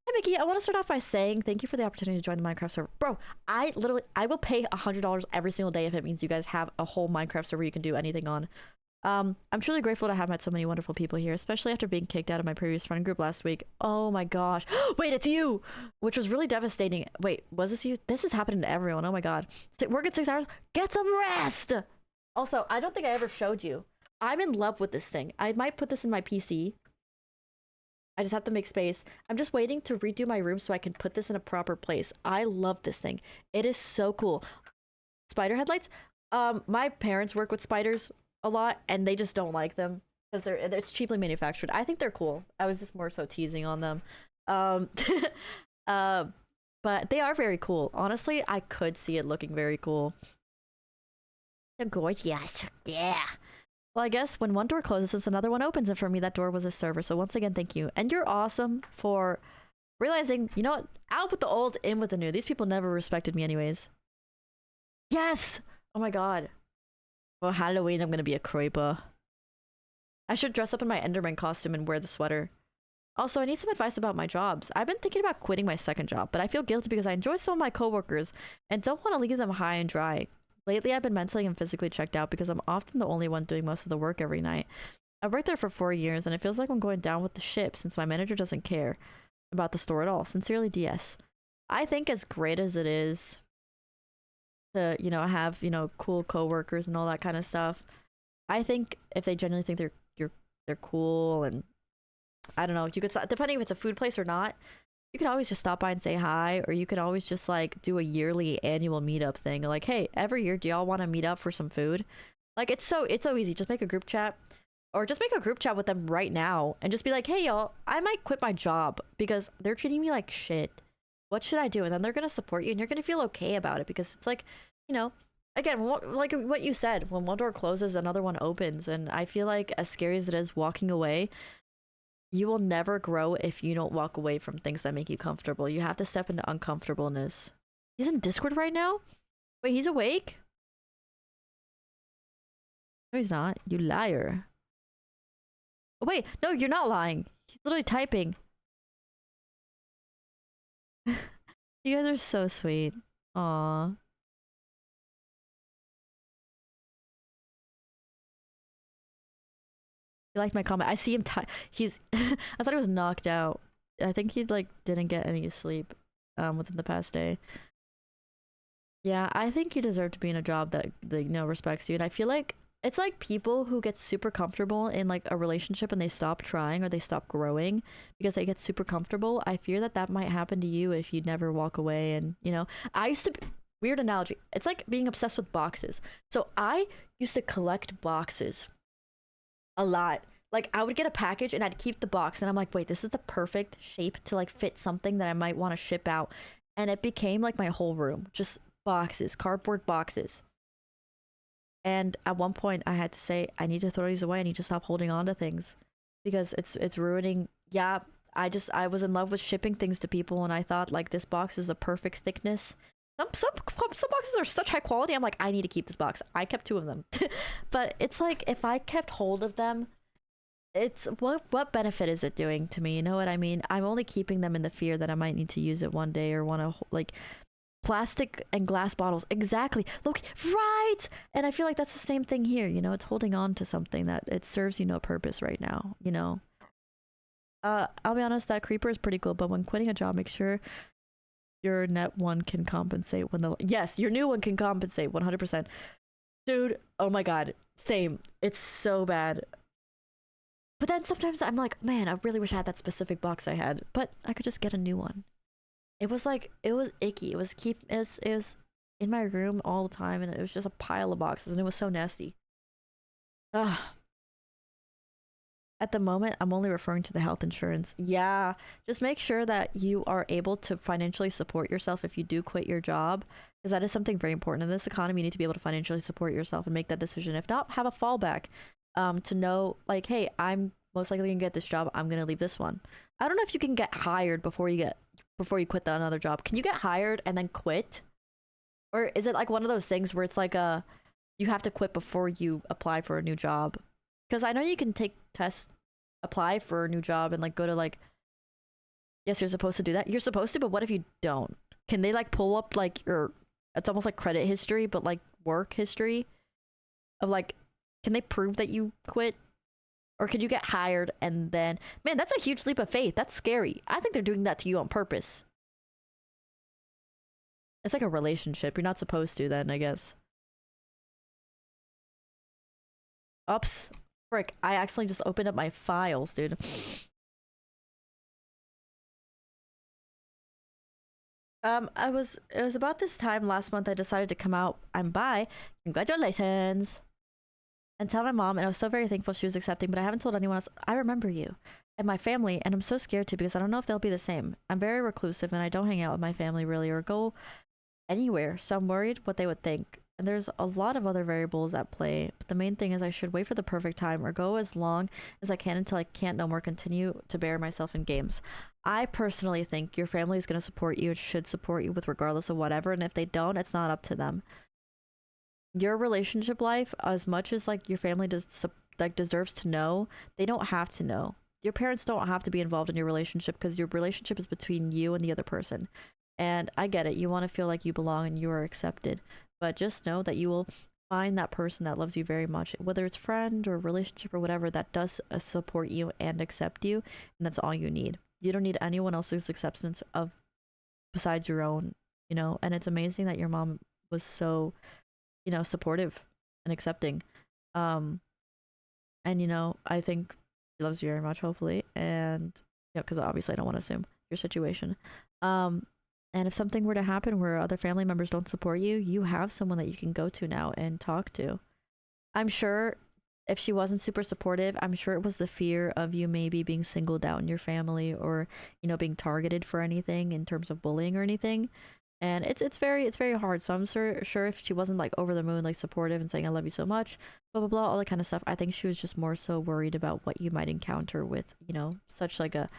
Hey, Mickey, I want to start off by saying thank you for the opportunity to join the Minecraft server. Bro, I will pay $100 every single day if it means you guys have a whole Minecraft server you can do anything on. I'm truly grateful to have met so many wonderful people here, especially after being kicked out of my previous friend group last week. Oh my gosh. Wait, it's you! Which was really devastating. Wait, was this you? This is happening to everyone. Oh my god. Work at 6 hours? Get some rest! Also, I don't think I ever showed you. I'm in love with this thing. I might put this in my PC. I just have to make space. I'm just waiting to redo my room so I can put this in a proper place. I love this thing. It is so cool. Spider headlights? My parents work with spiders a lot and they just don't like them because it's cheaply manufactured. I think they're cool. I was just more so teasing on them. But they are very cool. Honestly, I could see it looking very cool. They're gorgeous. Yeah. Well, I guess when one door closes, another one opens, and for me, that door was a server. So once again, thank you. And you're awesome for realizing, you know what? Out with the old, in with the new. These people never respected me anyways. Yes! Oh my god. For Halloween, I'm gonna be a creeper. I should dress up in my Enderman costume and wear the sweater. Also, I need some advice about my jobs. I've been thinking about quitting my second job, but I feel guilty because I enjoy some of my coworkers and don't want to leave them high and dry. Lately, I've been mentally and physically checked out because I'm often the only one doing most of the work every night. I've worked there for 4 years, and it feels like I'm going down with the ship since my manager doesn't care about the store at all. Sincerely, DS. I think as great as it is to, you know, have, you know, cool coworkers and all that kind of stuff, I think if they genuinely think they're cool, and I don't know, you could, depending if it's a food place or not, you can always just stop by and say hi, or you can always just like do a yearly annual meetup thing. Like, hey, every year, do y'all want to meet up for some food? Like, it's so easy. Just make a group chat, or just make a group chat with them right now and just be like, hey, y'all, I might quit my job because they're treating me like shit. What should I do? And then they're going to support you and you're going to feel okay about it because it's like, you know, again, like what you said, when one door closes, another one opens. And I feel like as scary as it is walking away, you will never grow if you don't walk away from things that make you comfortable. You have to step into uncomfortableness. He's in Discord right now? Wait, he's awake? No, he's not. You liar. Oh, wait, no, you're not lying. He's literally typing. You guys are so sweet. Aww. You liked my comment. I see him he's I thought he was knocked out. I think he like didn't get any sleep within the past day. Yeah, I think you deserve to be in a job that you know respects you. And I feel like it's like people who get super comfortable in like a relationship and they stop trying or they stop growing because they get super comfortable. I fear that that might happen to you if you never walk away. And you know, I used to weird analogy. It's like being obsessed with boxes. So I used to collect boxes a lot. Like I would get a package and I'd keep the box and I'm like, wait, this is the perfect shape to like fit something that I might want to ship out. And it became like my whole room, just boxes, cardboard boxes. And at one point I had to say, I need to throw these away. I need to stop holding on to things because it's ruining. Yeah, I was in love with shipping things to people and I thought like this box is a perfect thickness. Some boxes are such high quality. I'm like, I need to keep this box. I kept 2 of them. But it's like if I kept hold of them, it's what benefit is it doing to me? You know what I mean? I'm only keeping them in the fear that I might need to use it one day or want to like plastic and glass bottles. Exactly. Look, right. And I feel like that's the same thing here. You know, it's holding on to something that it serves you no purpose right now. You know. I'll be honest. That creeper is pretty cool, but when quitting a job, make sure your net one can compensate when the yes, your new one can compensate 100%. Dude, oh my god, same. It's so bad. But then sometimes I'm like, man, I really wish I had that specific box I had, but I could just get a new one. It was like, it was icky. It was in my room all the time, and it was just a pile of boxes, and it was so nasty. Ugh. At the moment, I'm only referring to the health insurance. Yeah, just make sure that you are able to financially support yourself if you do quit your job, because that is something very important in this economy. You need to be able to financially support yourself and make that decision. If not, have a fallback, to know like, hey, I'm most likely gonna get this job. I'm gonna leave this one. I don't know if you can get hired before you quit the another job. Can you get hired and then quit, or is it like one of those things where it's like you have to quit before you apply for a new job? Because I know you can take tests, apply for a new job, and like go to like, yes, you're supposed to do that. You're supposed to, but what if you don't? Can they like pull up like your, it's almost like credit history, but like work history of like, can they prove that you quit? Or could you get hired and then, man, that's a huge leap of faith. That's scary. I think they're doing that to you on purpose. It's like a relationship. You're not supposed to then, I guess. Oops. Frick, I accidentally just opened up my files, dude. It was about this time last month I decided to come out. I'm bi. Congratulations. And tell my mom, and I was so very thankful she was accepting, but I haven't told anyone else. I remember you and my family, and I'm so scared to because I don't know if they'll be the same. I'm very reclusive and I don't hang out with my family really or go anywhere, so I'm worried what they would think. And there's a lot of other variables at play, but the main thing is I should wait for the perfect time or go as long as I can until I can't no more continue to bear myself in games. I personally think your family is going to support you and should support you with regardless of whatever, and if they don't, it's not up to them. Your relationship life, as much as like your family deserves to know, they don't have to know. Your parents don't have to be involved in your relationship because your relationship is between you and the other person. And I get it, you want to feel like you belong and you are accepted, but just know that you will find that person that loves you very much, whether it's friend or relationship or whatever, that does support you and accept you, and that's all you need. You don't need anyone else's acceptance of besides your own, you know. And it's amazing that your mom was so, you know, supportive and accepting. And you know, I think she loves you very much, hopefully. And yeah, because obviously I don't want to assume your situation. And if something were to happen where other family members don't support you, you have someone that you can go to now and talk to. I'm sure if she wasn't super supportive, I'm sure it was the fear of you maybe being singled out in your family, or, you know, being targeted for anything in terms of bullying or anything. And it's very hard. So I'm sure if she wasn't like over the moon, like supportive and saying I love you so much, blah blah blah, all that kind of stuff, I think she was just more so worried about what you might encounter with, you know, such like a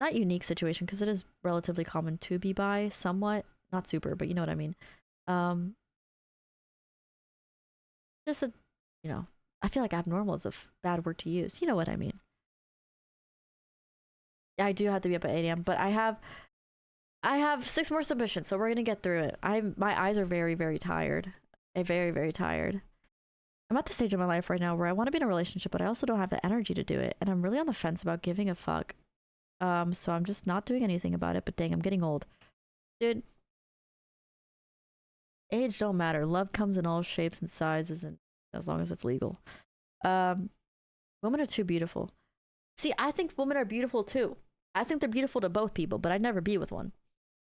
not unique situation, because it is relatively common to be bi, somewhat, not super, but you know what I mean. Just a, you know, I feel like abnormal is a bad word to use. You know what I mean. Yeah, I do have to be up at 8 a.m., but I have 6 more submissions, so we're gonna get through it. My eyes are very tired. Very tired. I'm at the stage of my life right now where I want to be in a relationship, but I also don't have the energy to do it, and I'm really on the fence about giving a fuck. So I'm just not doing anything about it. But dang, I'm getting old, dude. Age don't matter. Love comes in all shapes and sizes, and as long as it's legal. Women are too beautiful. See, I think women are beautiful too. I think they're beautiful to both people, but I'd never be with one.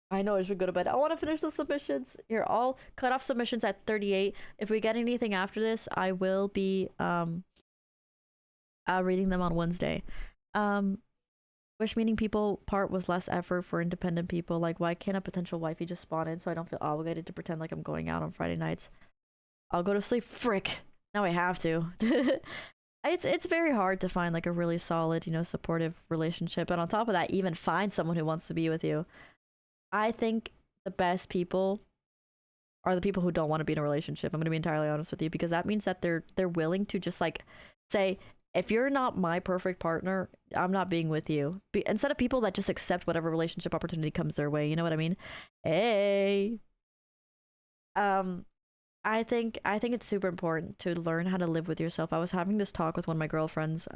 I know I should go to bed. I want to finish the submissions. Here, I'll cut off submissions at 38. If we get anything after this, I will be reading them on Wednesday. Wish meeting people part was less effort for independent people. Like, why can't a potential wifey just spawn in so I don't feel obligated to pretend like I'm going out on Friday nights? I'll go to sleep. Frick. Now I have to. It's very hard to find like a really solid, you know, supportive relationship. And on top of that, even find someone who wants to be with you. I think the best people are the people who don't want to be in a relationship. I'm going to be entirely honest with you, because that means that they're willing to just like say, if you're not my perfect partner, I'm not being with you. Instead of people that just accept whatever relationship opportunity comes their way, you know what I mean? Hey. I think it's super important to learn how to live with yourself. I was having this talk with one of my girlfriends.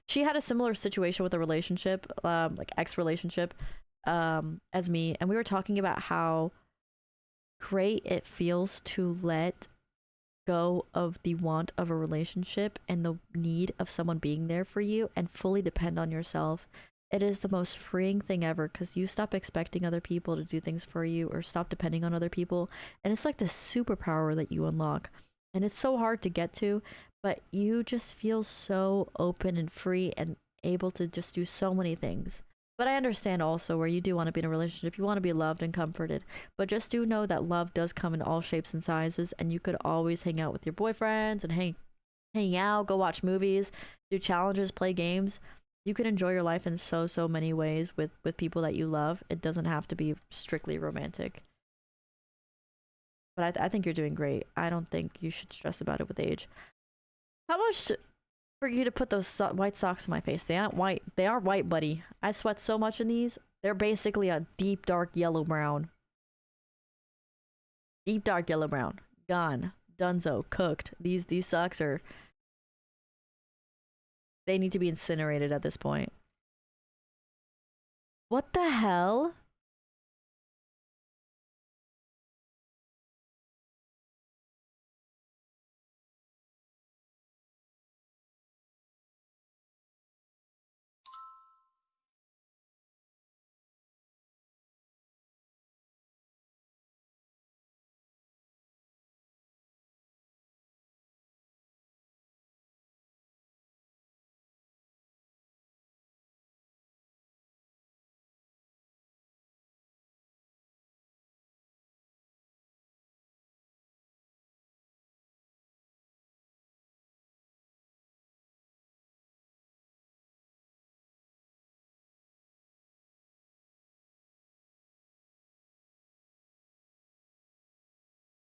She had a similar situation with a relationship, like ex relationship, as me, and we were talking about how great it feels to let go of the want of a relationship and the need of someone being there for you and fully depend on yourself. It is the most freeing thing ever because you stop expecting other people to do things for you or stop depending on other people. And it's like this superpower that you unlock. And it's so hard to get to, but you just feel so open and free and able to just do so many things. But I understand also where you do want to be in a relationship, you want to be loved and comforted. But just do know that love does come in all shapes and sizes, and you could always hang out with your boyfriends and hang out, go watch movies, do challenges, play games. You can enjoy your life in so many ways with people that you love. It doesn't have to be strictly romantic. But I think you're doing great. I don't think you should stress about it with age. How much for you to put those white socks in my face? They aren't white. They are white, buddy. I sweat so much in these. They're basically a deep dark yellow brown. Deep dark yellow brown. Gone. Dunzo. Cooked. These socks are... They need to be incinerated at this point. What the hell?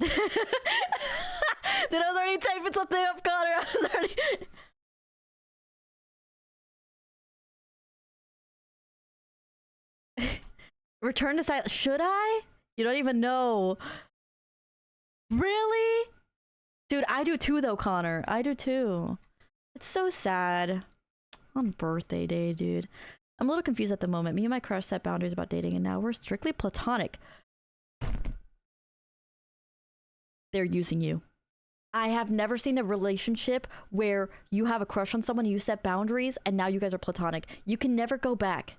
Dude, I was already typing something up, Connor. I was already... Return to silence. Should I? You don't even know. Really? Dude, I do too, though, Connor. I do too. It's so sad. On birthday day, dude. I'm a little confused at the moment. Me and my crush set boundaries about dating, and now we're strictly platonic. They're using you. I have never seen a relationship where you have a crush on someone, you set boundaries, and now you guys are platonic. You can never go back.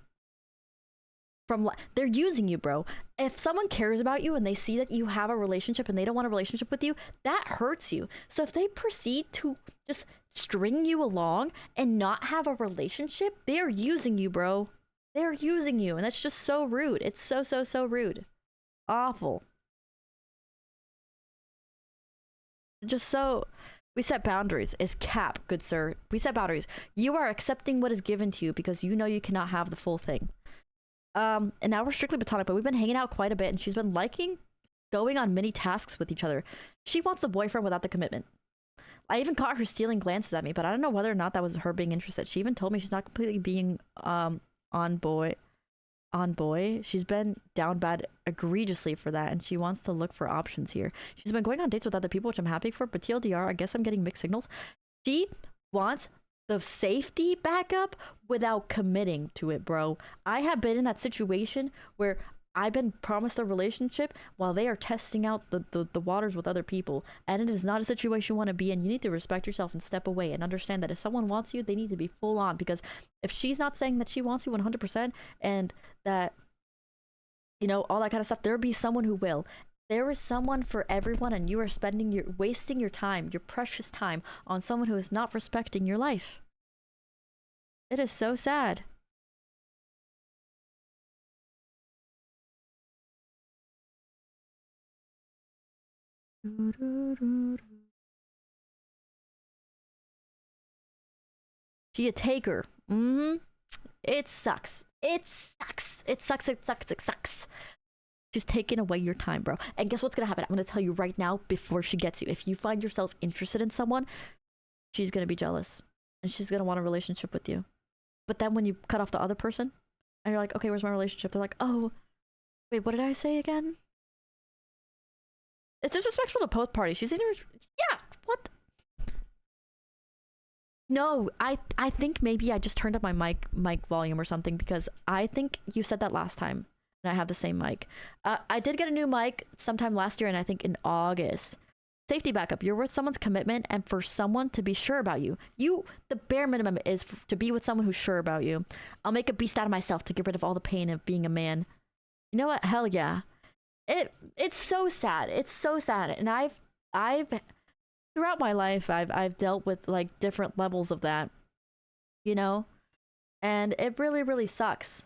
They're using you, bro. If someone cares about you and they see that you have a relationship and they don't want a relationship with you, that hurts you. So if they proceed to just string you along and not have a relationship, they're using you, bro. They're using you, and that's just so rude. It's so rude. Awful. Just so... We set boundaries. Is cap, good sir. We set boundaries. You are accepting what is given to you because you know you cannot have the full thing. And now we're strictly platonic, but we've been hanging out quite a bit, and she's been liking going on mini tasks with each other. She wants the boyfriend without the commitment. I even caught her stealing glances at me, but I don't know whether or not that was her being interested. She even told me she's not completely being on boy. She's been down bad egregiously for that, and she wants to look for options here. She's been going on dates with other people, which I'm happy for, but TLDR, I guess I'm getting mixed signals. She wants the safety backup without committing to it, bro. I have been in that situation where I've been promised a relationship while they are testing out the waters with other people, and it is not a situation you want to be in. You need to respect yourself and step away and understand that if someone wants you, they need to be full on, because if she's not saying that she wants you 100% and that, you know, all that kind of stuff, there'll be someone who will. There is someone for everyone, and you are wasting your time, your precious time, on someone who is not respecting your life. It is so sad. She a taker. It sucks. It sucks. It sucks. It sucks. It sucks. She's taking away your time, bro. And guess what's gonna happen? I'm gonna tell you right now before she gets you. If you find yourself interested in someone, she's gonna be jealous. and she's gonna want a relationship with you. But then when you cut off the other person, and you're like, okay, where's my relationship? They're like, oh, wait, what did I say again? It's disrespectful to both parties. She's in her. Yeah, what? No, I think maybe I just turned up my mic volume or something because I think you said that last time, and I have the same mic. I did get a new mic sometime last year, and I think in August. Safety backup. You're worth someone's commitment, and for someone to be sure about you. The bare minimum is to be with someone who's sure about you. I'll make a beast out of myself to get rid of all the pain of being a man. You know what? Hell yeah. It's so sad. It's so sad, and I've throughout my life I've dealt with like different levels of that, you know, and it really really sucks.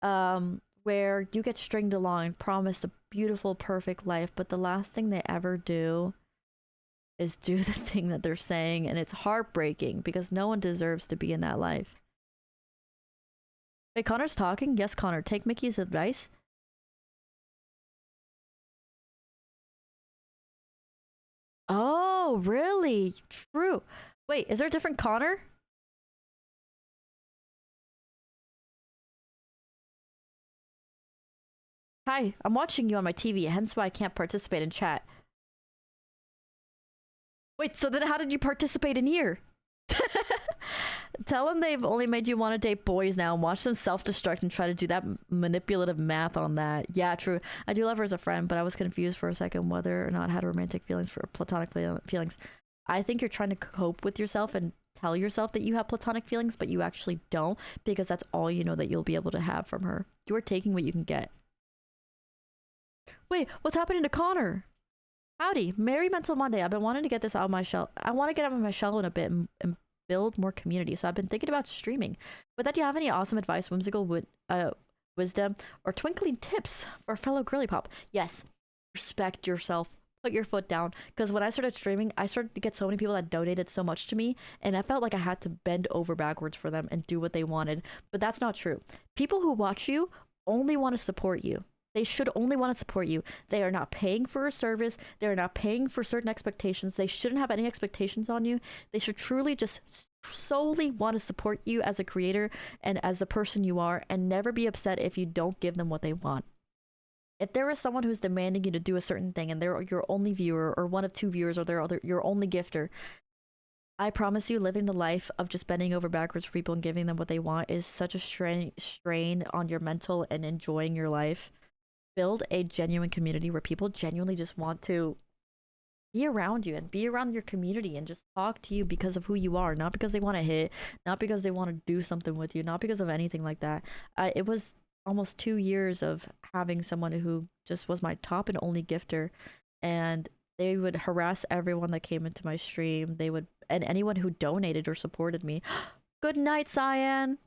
Where you get stringed along, promised a beautiful, perfect life, but the last thing they ever do is do the thing that they're saying, and it's heartbreaking because no one deserves to be in that life. Wait, Connor's talking? Yes, Connor. Take Mickey's advice. Oh, really? True. Wait, is there a different Connor? Hi, I'm watching you on my TV, hence why I can't participate in chat. Wait, so then how did you participate in here? Tell them they've only made you want to date boys now and watch them self-destruct and try to do that manipulative math on that. Yeah, true. I do love her as a friend, but I was confused for a second whether or not I had romantic feelings for platonic feelings. I think you're trying to cope with yourself and tell yourself that you have platonic feelings, but you actually don't because that's all you know that you'll be able to have from her. You are taking what you can get. Wait, what's happening to Connor? Howdy, Merry Mental Monday. I've been wanting to get this out of my shell. I want to get out of my shell in a bit and build more community. So I've been thinking about streaming. With that, do you have any awesome advice, whimsical wisdom, or twinkling tips for a fellow girly pop? Yes, respect yourself. Put your foot down. Because when I started streaming, I started to get so many people that donated so much to me, and I felt like I had to bend over backwards for them and do what they wanted. But that's not true. People who watch you only want to support you. They should only want to support you. They are not paying for a service. They are not paying for certain expectations. They shouldn't have any expectations on you. They should truly just solely want to support you as a creator and as the person you are, and never be upset if you don't give them what they want. If there is someone who's demanding you to do a certain thing and they're your only viewer or one of two viewers or they're your only gifter, I promise you, living the life of just bending over backwards for people and giving them what they want is such a strain on your mental and enjoying your life. Build a genuine community where people genuinely just want to be around you and be around your community and just talk to you because of who you are, not because they want to hit, not because they want to do something with you, not because of anything like that. It was almost 2 years of having someone who just was my top and only gifter, and they would harass everyone that came into my stream. They would, and anyone who donated or supported me. Good night, Cyan.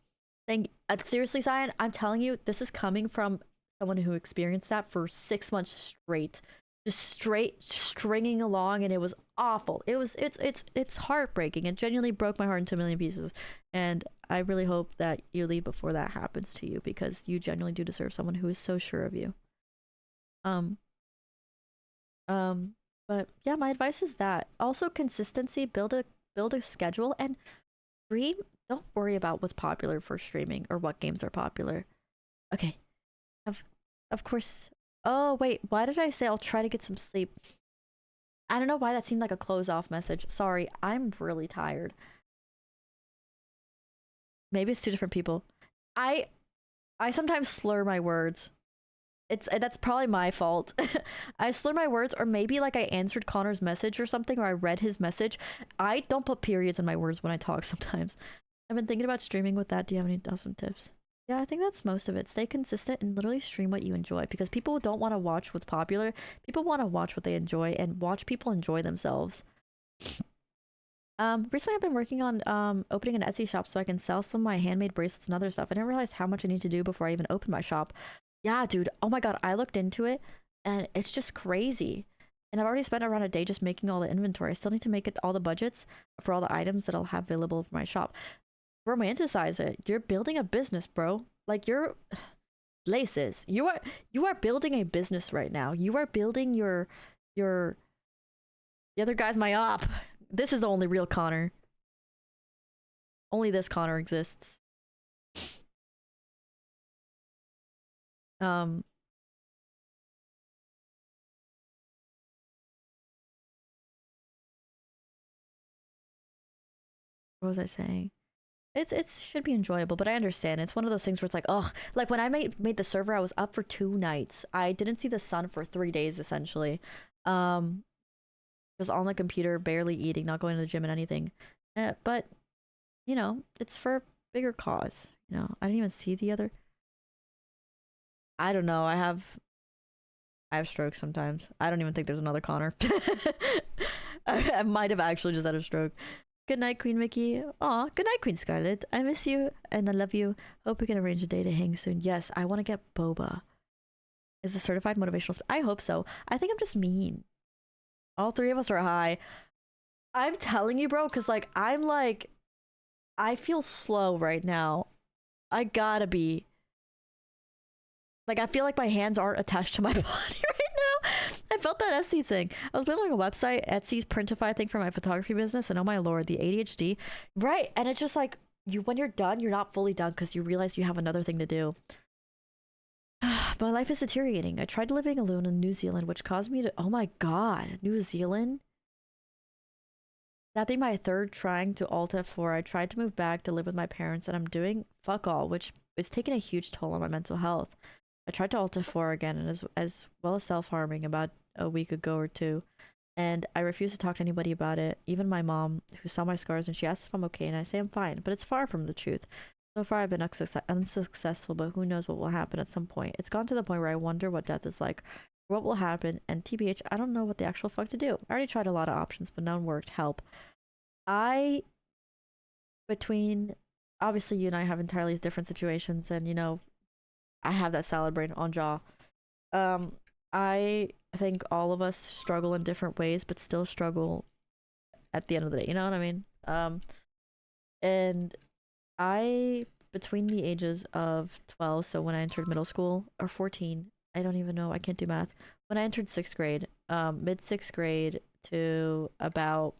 Seriously, Cyan, I'm telling you, this is coming from someone who experienced that for 6 months straight, just straight stringing along, and it was awful. It's heartbreaking. It genuinely broke my heart into a million pieces, and I really hope that you leave before that happens to you, because you genuinely do deserve someone who is so sure of you. But yeah, my advice is that also consistency. Build a schedule and stream. Don't worry about what's popular for streaming or what games are popular. Okay. Of course. Oh, wait. Why did I say I'll try to get some sleep? I don't know why that seemed like a close-off message. Sorry, I'm really tired. Maybe it's two different people. I sometimes slur my words. That's probably my fault. I slur my words, or maybe like I answered Connor's message or something, or I read his message. I don't put periods in my words when I talk sometimes. I've been thinking about streaming with that. Do you have any awesome tips? Yeah, I think that's most of it. Stay consistent and literally stream what you enjoy, because people don't want to watch what's popular. People want to watch what they enjoy and watch people enjoy themselves. Recently I've been working on opening an Etsy shop so I can sell some of my handmade bracelets and other stuff. I didn't realize how much I need to do before I even open my shop. Yeah, dude. Oh my god, I looked into it and it's just crazy. And I've already spent around a day just making all the inventory. I still need to make it all the budgets for all the items that I'll have available for my shop. Romanticize it. You're building a business, bro. Like, you're laces. You are building a business right now. You are building your the other guy's my op. This is the only real Connor. Only this Connor exists. What was I saying? It should be enjoyable, but I understand. It's one of those things where it's like, oh, like when I made the server, I was up for 2 nights. I didn't see the sun for 3 days essentially. Just on the computer, barely eating, not going to the gym and anything. But you know, it's for a bigger cause. You know, I didn't even see the other. I don't know. I have strokes sometimes. I don't even think there's another Connor. I might have actually just had a stroke. Good night, Queen Mickey. Aw, good night, Queen Scarlet. I miss you and I love you. Hope we can arrange a day to hang soon. Yes, I want to get boba. Is a certified motivational I hope so. I think I'm just mean. All three of us are high. I'm telling you, bro, because like I feel slow right now. I gotta be. Like, I feel like my hands aren't attached to my body right now. I felt that Etsy thing. I was building a website, Etsy's Printify thing for my photography business, and oh my lord, the ADHD. Right, and it's just like, when you're done, you're not fully done because you realize you have another thing to do. My life is deteriorating. I tried living alone in New Zealand, which caused me to, oh my god, New Zealand? That being my third trying to Alt F4, I tried to move back to live with my parents, and I'm doing fuck all, which is taking a huge toll on my mental health. I tried to Alt F4 again, and as well as self-harming about a week ago or two, and I refuse to talk to anybody about it, even my mom, who saw my scars, and she asks if I'm okay, and I say I'm fine, but it's far from the truth. So far, I've been unsuccessful, but who knows what will happen at some point. It's gone to the point where I wonder what death is like, what will happen, and TBH, I don't know what the actual fuck to do. I already tried a lot of options, but none worked. Help. Between, obviously, you and I have entirely different situations, and, you know, I have that salad brain on jaw. I think all of us struggle in different ways, but still struggle at the end of the day. You know what I mean? And I, between the ages of 12, so when I entered middle school, or 14, I don't even know, I can't do math. When I entered 6th grade, mid 6th grade to about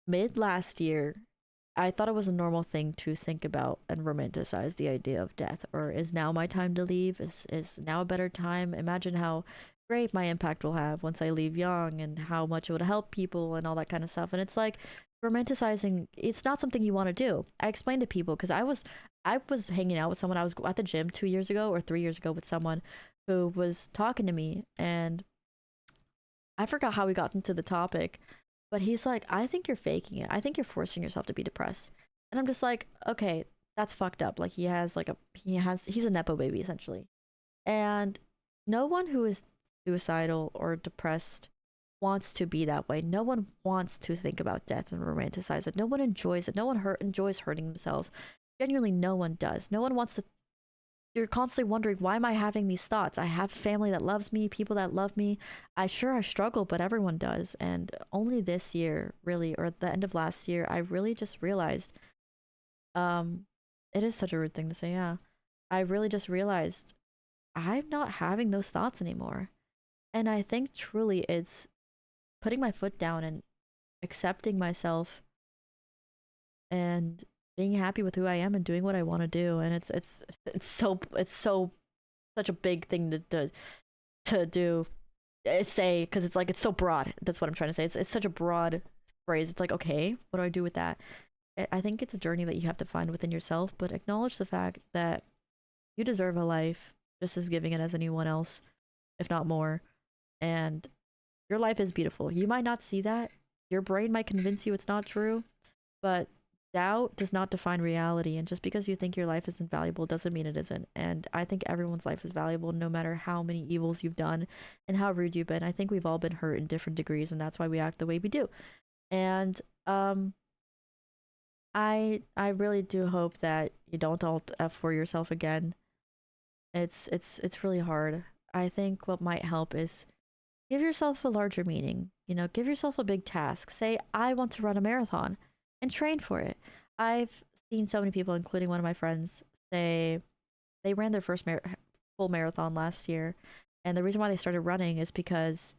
mid last year, I thought it was a normal thing to think about and romanticize the idea of death. Or is now my time to leave? Is now a better time? Imagine how great my impact will have once I leave young and how much it would help people and all that kind of stuff. And it's like romanticizing, it's not something you want to do. I explained to people because I was hanging out with someone. I was at the gym 2 years ago or 3 years ago with someone who was talking to me, and I forgot how we got into the topic, but he's like, I think you're faking it. I think you're forcing yourself to be depressed. And I'm just like, okay, that's fucked up. Like he's a Nepo baby essentially. And no one who is suicidal or depressed wants to be that way. No one wants to think about death and romanticize it. No one enjoys it. No one enjoys hurting themselves. Genuinely, no one does. No one wants to. You're constantly wondering, why am I having these thoughts? I have family that loves me, people that love me. I struggle, but everyone does. And only this year, really, or at the end of last year, I really just realized, it is such a rude thing to say, yeah. I really just realized I'm not having those thoughts anymore. And I think truly it's putting my foot down and accepting myself and being happy with who I am and doing what I want to do. And it's so such a big thing to do. Say, because it's like it's so broad. That's what I'm trying to say. It's such a broad phrase. It's like, okay, what do I do with that? I think it's a journey that you have to find within yourself, but acknowledge the fact that you deserve a life just as giving it as anyone else, if not more. And your life is beautiful. You might not see that. Your brain might convince you it's not true, but doubt does not define reality. And just because you think your life isn't valuable doesn't mean it isn't. And I think everyone's life is valuable no matter how many evils you've done and how rude you've been. I think we've all been hurt in different degrees, and that's why we act the way we do. And I really do hope that you don't alt F for yourself again. It's really hard. I think what might help is give yourself a larger meaning. You know, give yourself a big task. Say, I want to run a marathon and train for it. I've seen so many people, including one of my friends, say they ran their first full marathon last year. And the reason why they started running is because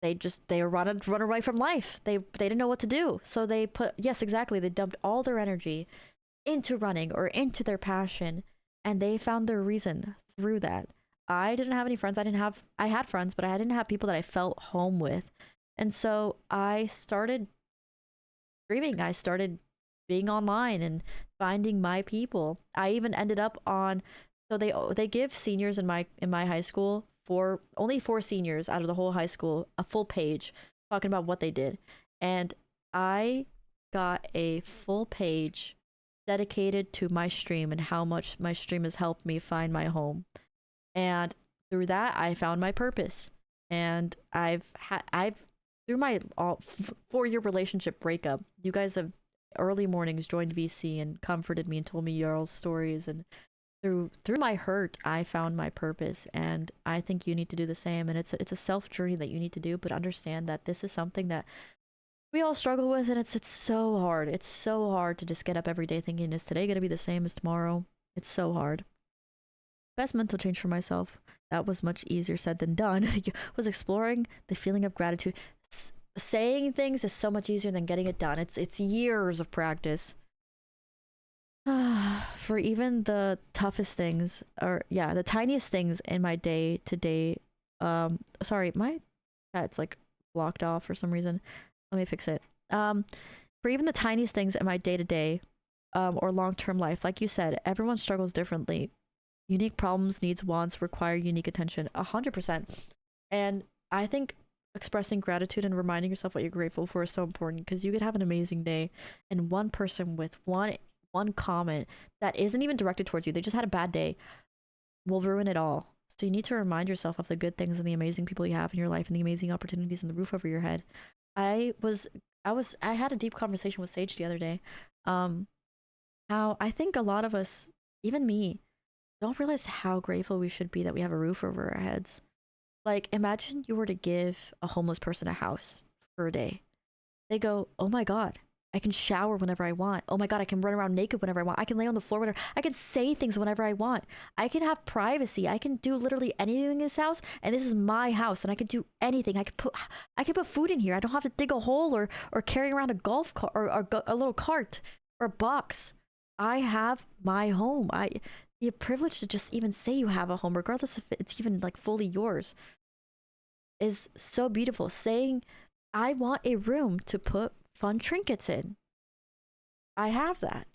they were run away from life. They didn't know what to do. So they put, yes, exactly. They dumped all their energy into running or into their passion, and they found their reason through that. I didn't have any friends. I had friends, but I didn't have people that I felt home with. And so I started streaming. I started being online and finding my people. I even ended up on, so they give seniors in my high school, only 4 seniors out of the whole high school, a full page talking about what they did. And I got a full page dedicated to my stream and how much my stream has helped me find my home. And through that, I found my purpose. And I've through my 4-year relationship breakup, you guys have early mornings joined VC and comforted me and told me your stories, and through my hurt, I found my purpose, and I think you need to do the same. And it's a self journey that you need to do, but understand that this is something that we all struggle with, and it's so hard. It's so hard to just get up every day thinking, is today gonna be the same as tomorrow? It's so hard. Best mental change for myself, that was much easier said than done, was exploring the feeling of gratitude. Saying things is so much easier than getting it done. It's years of practice. For even the toughest things, or yeah, the tiniest things in my day to day. Sorry, my chat's like blocked off for some reason. Let me fix it. For even the tiniest things in my day to day, or long term life, like you said, everyone struggles differently. Unique problems, needs, wants require unique attention. 100%. And I think expressing gratitude and reminding yourself what you're grateful for is so important, because you could have an amazing day, and one person with one comment that isn't even directed towards you, they just had a bad day, will ruin it all. So you need to remind yourself of the good things and the amazing people you have in your life and the amazing opportunities and the roof over your head. I had a deep conversation with Sage the other day. How I think a lot of us, even me, don't realize how grateful we should be that we have a roof over our heads. Like, imagine you were to give a homeless person a house for a day. They go, oh my God, I can shower whenever I want. Oh my God, I can run around naked whenever I want. I can lay on the floor whenever. I can say things whenever I want. I can have privacy. I can do literally anything in this house, and this is my house, and I can do anything. I can put food in here. I don't have to dig a hole or carry around a golf cart or a little cart or a box. I have my home. The privilege to just even say you have a home, regardless if it's even like fully yours, is so beautiful. Saying, I want a room to put fun trinkets in. I have that.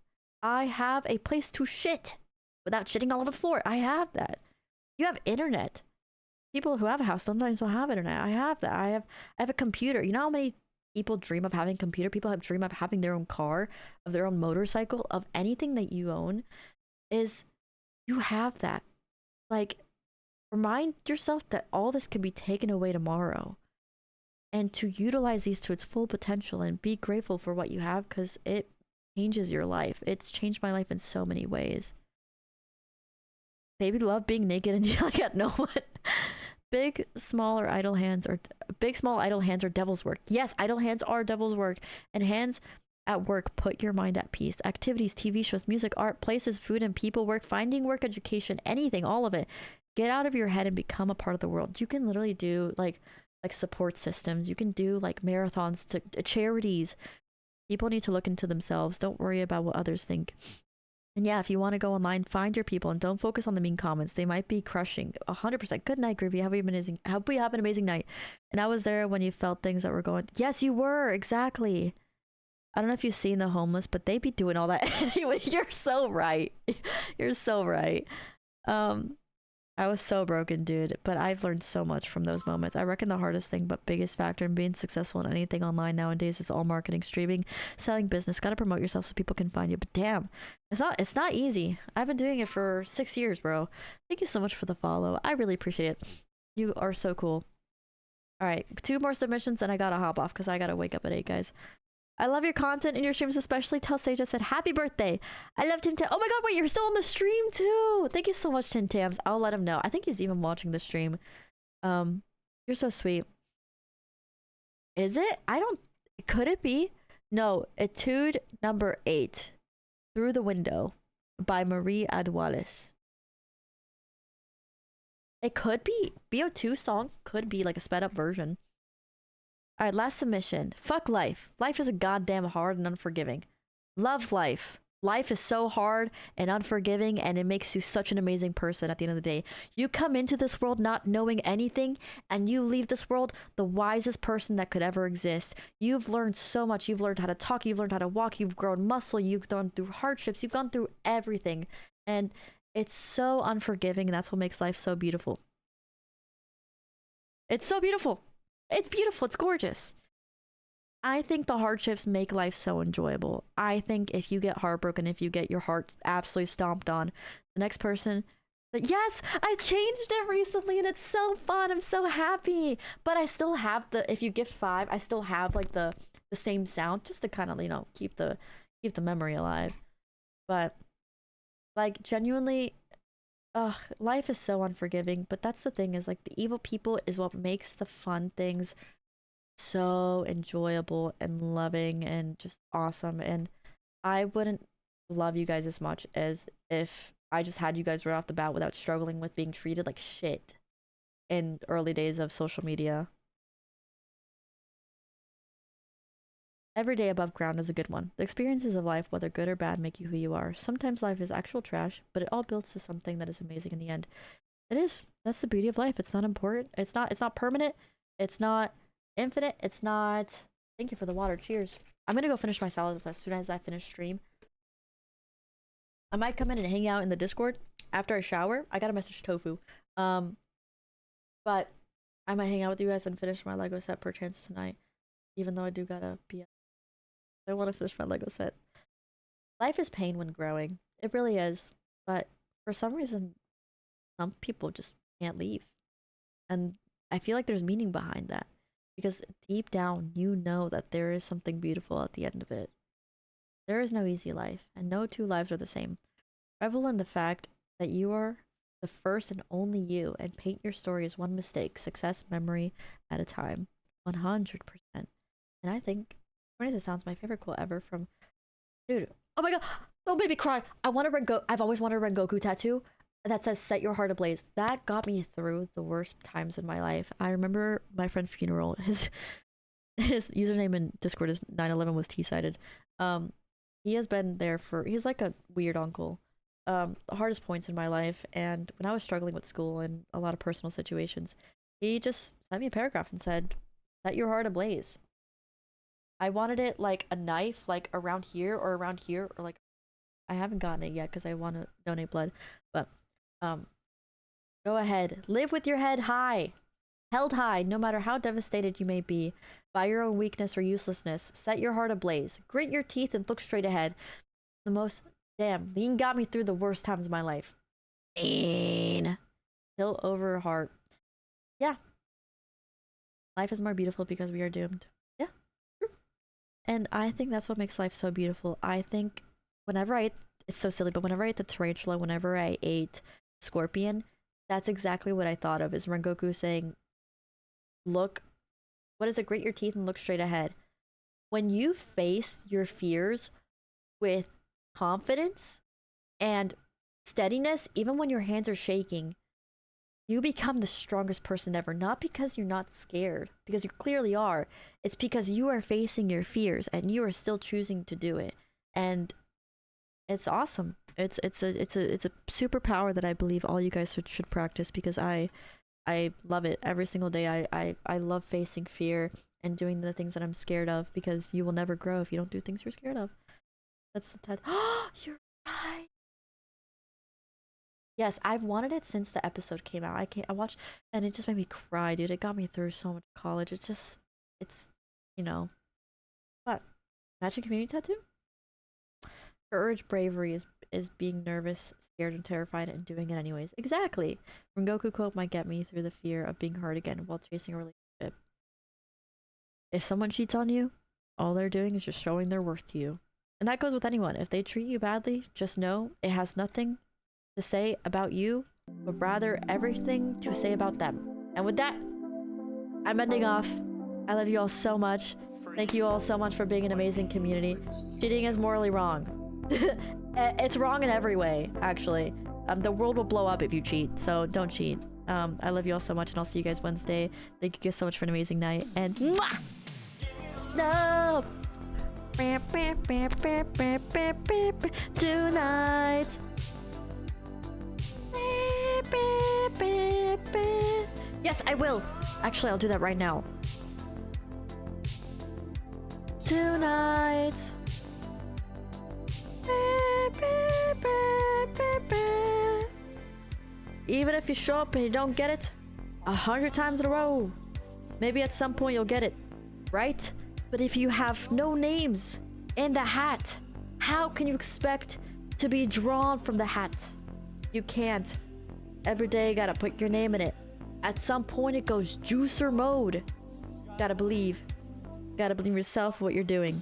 I have a place to shit without shitting all over the floor. I have that. You have internet. People who have a house sometimes don't have internet. I have that. I have a computer. You know how many people dream of having a computer? People have dream of having their own car, of their own motorcycle, of anything that you own. Is you have that. Like, remind yourself that all this can be taken away tomorrow, and to utilize these to its full potential and be grateful for what you have, because it changes your life. It's changed my life in so many ways. Baby love being naked and yelling at no one. Big, small, idle hands are devil's work. Yes, idle hands are devil's work. And hands at work put your mind at peace. Activities, TV shows, music, art, places, food, and people, work, finding work, education, anything, all of it. Get out of your head and become a part of the world. You can literally do like support systems. You can do like marathons to charities. People need to look into themselves. Don't worry about what others think. And yeah, if you want to go online, find your people and don't focus on the mean comments. They might be crushing. 100%. Good night, Groovy. Hope we have an amazing night. And I was there when you felt things that were going. Yes, you were. Exactly. I don't know if you've seen the homeless, but they be doing all that anyway. You're so right. You're so right. I was so broken, dude, but I've learned so much from those moments. I reckon the hardest thing but biggest factor in being successful in anything online nowadays is all marketing, streaming, selling business. Gotta promote yourself so people can find you. But damn, it's not easy. I've been doing it for 6 years, bro. Thank you so much for the follow. I really appreciate it. You are so cool. All right, 2 more submissions and I gotta hop off because I gotta wake up at 8, guys. I love your content and your streams, especially. Tell Sage I said happy birthday. I love Tim Tam. Oh my God, wait, you're still on the stream too. Thank you so much, Tim Tams. I'll let him know. I think he's even watching the stream. You're so sweet. Is it? Could it be? No, Etude number 8, Through the Window by Marie Adwales. It could be. BO2 song could be like a sped up version. All right, last submission. Fuck life. Life is a goddamn hard and unforgiving. Love life. Life is so hard and unforgiving, and it makes you such an amazing person at the end of the day. You come into this world not knowing anything, and you leave this world the wisest person that could ever exist. You've learned so much. You've learned how to talk. You've learned how to walk. You've grown muscle. You've gone through hardships. You've gone through everything. And it's so unforgiving, and that's what makes life so beautiful. It's so beautiful. It's beautiful. It's gorgeous. I think the hardships make life so enjoyable. I think if you get heartbroken, if you get your heart absolutely stomped on, the next person, yes, I changed it recently and it's so fun. I'm so happy. But I still have if you gift 5, I still have like the same sound just to kind of, you know, keep the memory alive. But like genuinely, life is so unforgiving, but that's the thing is like the evil people is what makes the fun things so enjoyable and loving and just awesome. And I wouldn't love you guys as much as if I just had you guys right off the bat without struggling with being treated like shit in early days of social media. Every day above ground is a good one. The experiences of life, whether good or bad, make you who you are. Sometimes life is actual trash, but it all builds to something that is amazing in the end. It is. That's the beauty of life. It's not important. It's not permanent. It's not infinite. It's not. Thank you for the water. Cheers. I'm gonna go finish my salads as soon as I finish stream. I might come in and hang out in the Discord after I shower. I gotta message Tofu. But I might hang out with you guys and finish my Lego set perchance tonight. Even though I do gotta be. I want to finish my Lego set. Life is pain when growing. It really is. But for some reason, some people just can't leave. And I feel like there's meaning behind that. Because deep down, you know that there is something beautiful at the end of it. There is no easy life, and no two lives are the same. Revel in the fact that you are the first and only you, and paint your story as one mistake, success, memory at a time. 100%. And I think, funny this sounds, my favorite quote ever from, dude, oh my god, don't make me cry. I've always wanted a Rengoku tattoo that says set your heart ablaze. That got me through the worst times in my life. I remember my friend's funeral. His username in Discord is 911 was T-sided. He has been there he's like a weird uncle. The hardest points in my life, and when I was struggling with school and a lot of personal situations, he just sent me a paragraph and said, set your heart ablaze. I wanted it like a knife, like around here, or like I haven't gotten it yet because I want to donate blood. But go ahead, live with your head high, held high, no matter how devastated you may be by your own weakness or uselessness. Set your heart ablaze, grit your teeth, and look straight ahead. Damn, Lean got me through the worst times of my life. Lean, hill over heart. Yeah, life is more beautiful because we are doomed. Yeah, true. And I think that's what makes life so beautiful. I think it's so silly, but whenever I ate the tarantula, whenever I ate scorpion, that's exactly what I thought of, is Rengoku saying, look, what is it, grit your teeth and look straight ahead. When you face your fears with confidence and steadiness, even when your hands are shaking, you become the strongest person ever. Not because you're not scared, because you clearly are. It's because you are facing your fears and you are still choosing to do it. And it's awesome. It's a superpower that I believe all you guys should practice, because I love it every single day. I love facing fear and doing the things that I'm scared of, because you will never grow if you don't do things you're scared of. That's the TED. Oh, you're right. Yes, I've wanted it since the episode came out. I watched, and it just made me cry, dude. It got me through so much college. It's what? Matching community tattoo? Courage, bravery is being nervous, scared, and terrified, and doing it anyways. Exactly. Rengoku quote might get me through the fear of being hurt again while chasing a relationship. If someone cheats on you, all they're doing is just showing their worth to you. And that goes with anyone. If they treat you badly, just know it has nothing to say about you, but rather everything to say about them. And with that, I'm ending off. I love you all so much. Thank you all so much for being an amazing community. Cheating is morally wrong. It's wrong in every way, actually. The world will blow up if you cheat, so don't cheat. I love you all so much, and I'll see you guys Wednesday. Thank you guys so much for an amazing night, and mwah! No. Tonight. Yes, I will. Actually, I'll do that right now. Tonight. Even if you show up and you don't get it 100 times in a row, maybe at some point you'll get it, right? But if you have no names in the hat, how can you expect to be drawn from the hat? You can't. Every day you gotta put your name in it. At some point it goes juicer mode. Gotta believe. Gotta believe yourself what you're doing.